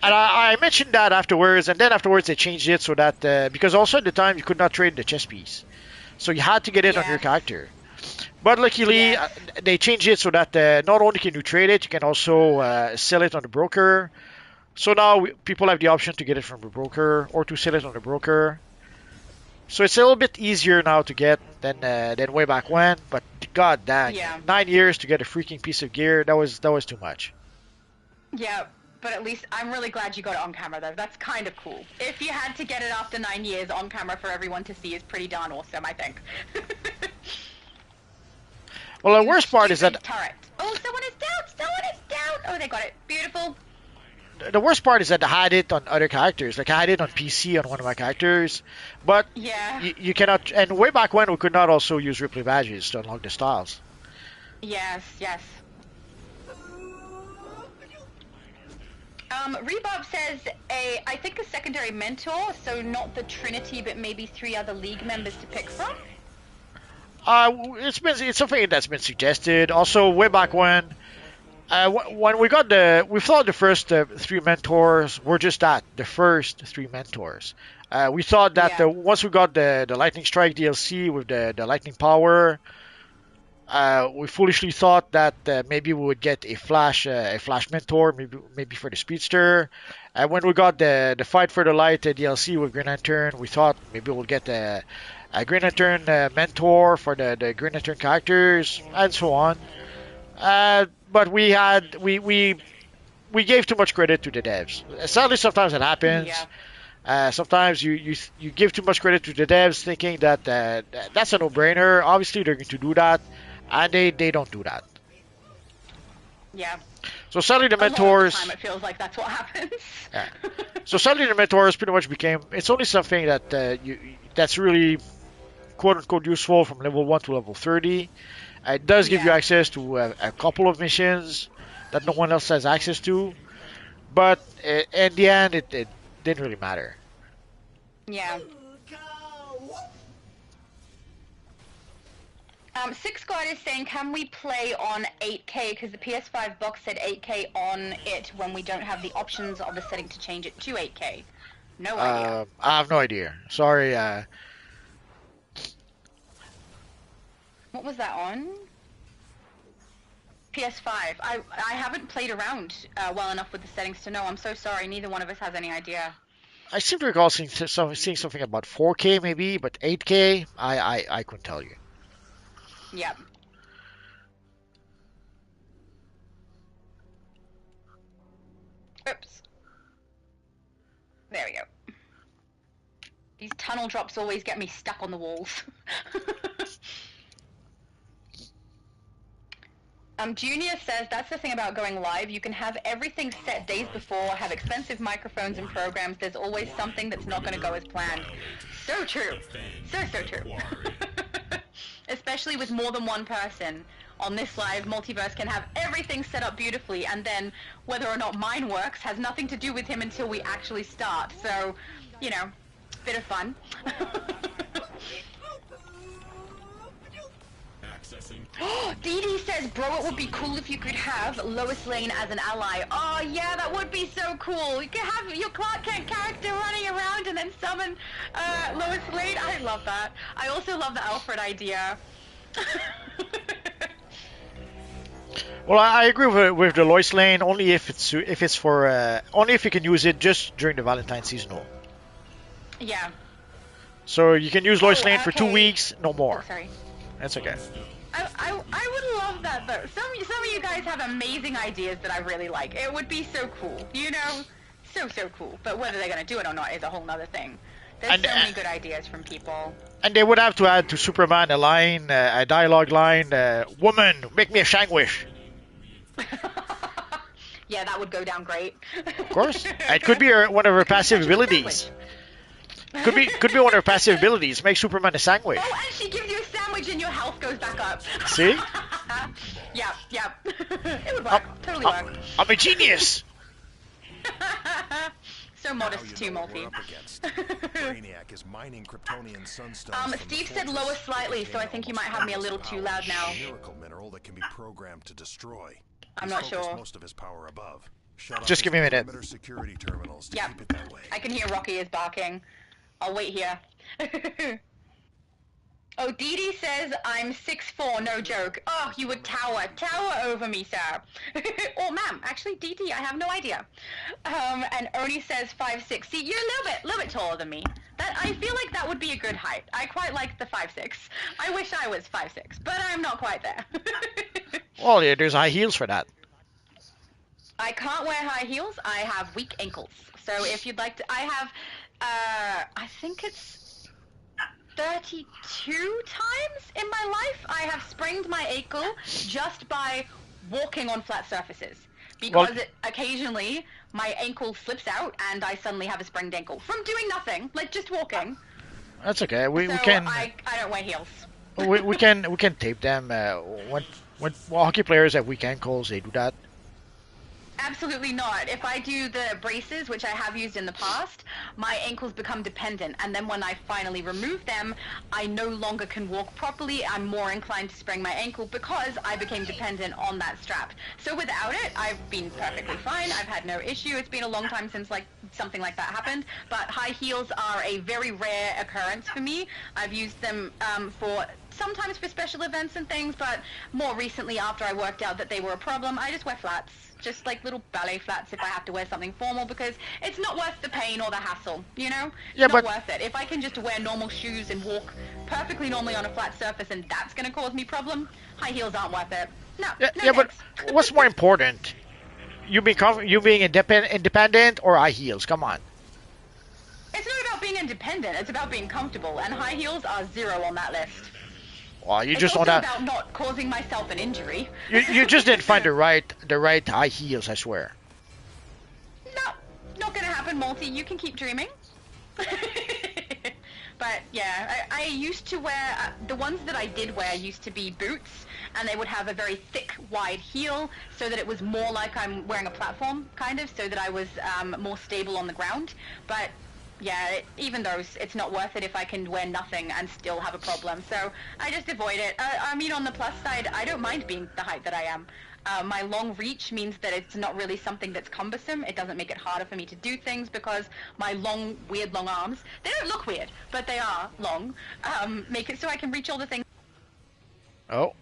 Speaker 1: And I mentioned that afterwards, and then afterwards they changed it so that, because also at the time you could not trade the chess piece. So you had to get it on your character. But luckily, they changed it so that not only can you trade it, you can also sell it on the broker. So now people have the option to get it from the broker or to sell it on the broker. So it's a little bit easier now to get than way back when. But god dang, 9 years to get a freaking piece of gear, that was too much.
Speaker 3: Yeah, but at least I'm really glad you got it on camera though. That's kind of cool. If you had to get it after 9 years on camera for everyone to see is pretty darn awesome, I think.
Speaker 1: Well, the worst part is that...
Speaker 3: Turret. Oh, someone is down! Someone is down! Oh, they got it. Beautiful.
Speaker 1: The worst part is that I had it on other characters. Like, I had it on PC on one of my characters. But you cannot... And way back when, we could not also use Ripley badges to unlock the styles.
Speaker 3: Yes, yes. Rebob says, I think a secondary mentor, so not the Trinity, but maybe 3 other League members to pick from?
Speaker 1: It's something that's been suggested. Also, way back when we thought the first 3 mentors were just that, the first 3 mentors. We thought that once we got the Lightning Strike DLC with the lightning power, we foolishly thought that maybe we would get a flash mentor, maybe for the speedster, And when we got the Fight for the Light DLC with Green Lantern, we thought maybe we'll get a Green Lantern mentor for the Green Lantern characters and so on. But we gave too much credit to the devs. Sadly, sometimes it happens.
Speaker 3: Yeah.
Speaker 1: Sometimes you give too much credit to the devs, thinking that that's a no-brainer. Obviously, they're going to do that, and they don't do that.
Speaker 3: Yeah.
Speaker 1: So sadly, the
Speaker 3: A lot of the
Speaker 1: mentors.
Speaker 3: time it feels like that's what happens.
Speaker 1: Yeah. So sadly, the mentors pretty much became. It's only something that that's really quote unquote useful from level 1 to level 30. It does give you
Speaker 3: Yeah.
Speaker 1: access to a couple of missions that no one else has access to, but in the end, it didn't really matter.
Speaker 3: Yeah. Six God is saying, can we play on 8K? Because the PS5 box said 8K on it when we don't have the options of the setting to change it to 8K. No idea.
Speaker 1: I have no idea. Sorry.
Speaker 3: What was that on? PS5. I haven't played around well enough with the settings to know. I'm so sorry. Neither one of us has any idea.
Speaker 1: I seem to recall seeing something about 4K maybe, but 8K, I couldn't tell you.
Speaker 3: Yep. Oops. There we go. These tunnel drops always get me stuck on the walls. Junior says that's the thing about going live. You can have everything set days before, have expensive microphones and programs. There's always something that's not going to go as planned. So true. So true. Especially with more than one person. On this live, Multiverse can have everything set up beautifully, and then whether or not mine works has nothing to do with him until we actually start. So, you know, bit of fun. Dee Dee says, bro, it would be cool if you could have Lois Lane as an ally. Oh, yeah, that would be so cool. You could have your Clark Kent character running around and then summon Lois Lane. I love that. I also love the Alfred idea.
Speaker 1: Well, I agree with the Lois Lane only if it's for only if you can use it just during the Valentine seasonal.
Speaker 3: Yeah.
Speaker 1: So you can use Lois Lane for 2
Speaker 3: okay.
Speaker 1: weeks, no more.
Speaker 3: Oh, sorry.
Speaker 1: That's okay.
Speaker 3: I would love that though. Some of you guys have amazing ideas that I really like. It would be so cool, you know, so cool. But whether they're gonna do it or not is a whole nother thing. There's so many good ideas from people.
Speaker 1: And they would have to add to Superman a line, a dialogue line, "Woman, make me a sandwich."
Speaker 3: Yeah, that would go down great.
Speaker 1: Of course, it could be one of her passive abilities. Could be one of her passive abilities. Make Superman a sandwich.
Speaker 3: Oh, and she gives you a sandwich and your health goes back up.
Speaker 1: See?
Speaker 3: Yep. It would work. Totally work.
Speaker 1: I'm a genius.
Speaker 3: So modest too, Multi.
Speaker 10: Brainiac is mining Kryptonian sunstones.
Speaker 3: Steve said lower slightly, so I think you might have me a little too loud now.
Speaker 10: Miracle mineral that can be programmed to destroy.
Speaker 3: I'm not sure.
Speaker 10: Most of his power above. Shut
Speaker 1: Just give me a minute.
Speaker 10: Security terminals to
Speaker 3: Yep.
Speaker 10: keep it that way.
Speaker 3: I can hear Rocky is barking. I'll wait here. Oh, Dee Dee says I'm 6'4", no joke. Oh, you would tower over me, sir. Or ma'am, actually, Dee Dee, I have no idea. And Oni says 5'6". See, you're a little bit taller than me. I feel like that would be a good height. I quite like the 5'6". I wish I was 5'6", but I'm not quite there.
Speaker 1: Well, yeah, there's high heels for that.
Speaker 3: I can't wear high heels. I have weak ankles. So if you'd like to, I have, I think it's 32 times in my life I have sprained my ankle just by walking on flat surfaces. Because occasionally my ankle slips out and I suddenly have a sprained ankle from doing nothing, like just walking.
Speaker 1: That's okay. We
Speaker 3: So
Speaker 1: can.
Speaker 3: I don't wear heels.
Speaker 1: we can tape them. When hockey players have weak ankles, they do that.
Speaker 3: Absolutely not. If I do the braces, which I have used in the past, my ankles become dependent, and then when I finally remove them, I no longer can walk properly. I'm more inclined to sprain my ankle because I became dependent on that strap. So without it, I've been perfectly fine. I've had no issue. It's been a long time since something like that happened, but high heels are a very rare occurrence for me. I've used them sometimes for special events and things, but more recently, after I worked out that they were a problem, I just wear flats. just like little ballet flats if I have to wear something formal, because it's not worth the pain or the hassle, you know?
Speaker 1: Yeah,
Speaker 3: It's not
Speaker 1: but
Speaker 3: worth it. If I can just wear normal shoes and walk perfectly normally on a flat surface and that's going to cause me problem, high heels aren't worth it. No, no
Speaker 1: but
Speaker 3: thanks.
Speaker 1: what's more important? You being independent or high heels? Come on.
Speaker 3: It's not about being independent, it's about being comfortable, and high heels are 0 on that list.
Speaker 1: Well, you
Speaker 3: It's
Speaker 1: just
Speaker 3: also
Speaker 1: don't
Speaker 3: about not causing myself an injury.
Speaker 1: You just didn't find the right high heels, I swear.
Speaker 3: No, not gonna happen, Multi. You can keep dreaming. But yeah, I used to wear, the ones that I did wear used to be boots, and they would have a very thick, wide heel, so that it was more like I'm wearing a platform, kind of, so that I was more stable on the ground. But yeah, even those, it's not worth it if I can wear nothing and still have a problem. So I just avoid it. I mean, on the plus side, I don't mind being the height that I am. My long reach means that it's not really something that's cumbersome. It doesn't make it harder for me to do things because my long, weird long arms, they don't look weird, but they are long, make it so I can reach all the things.
Speaker 1: Oh,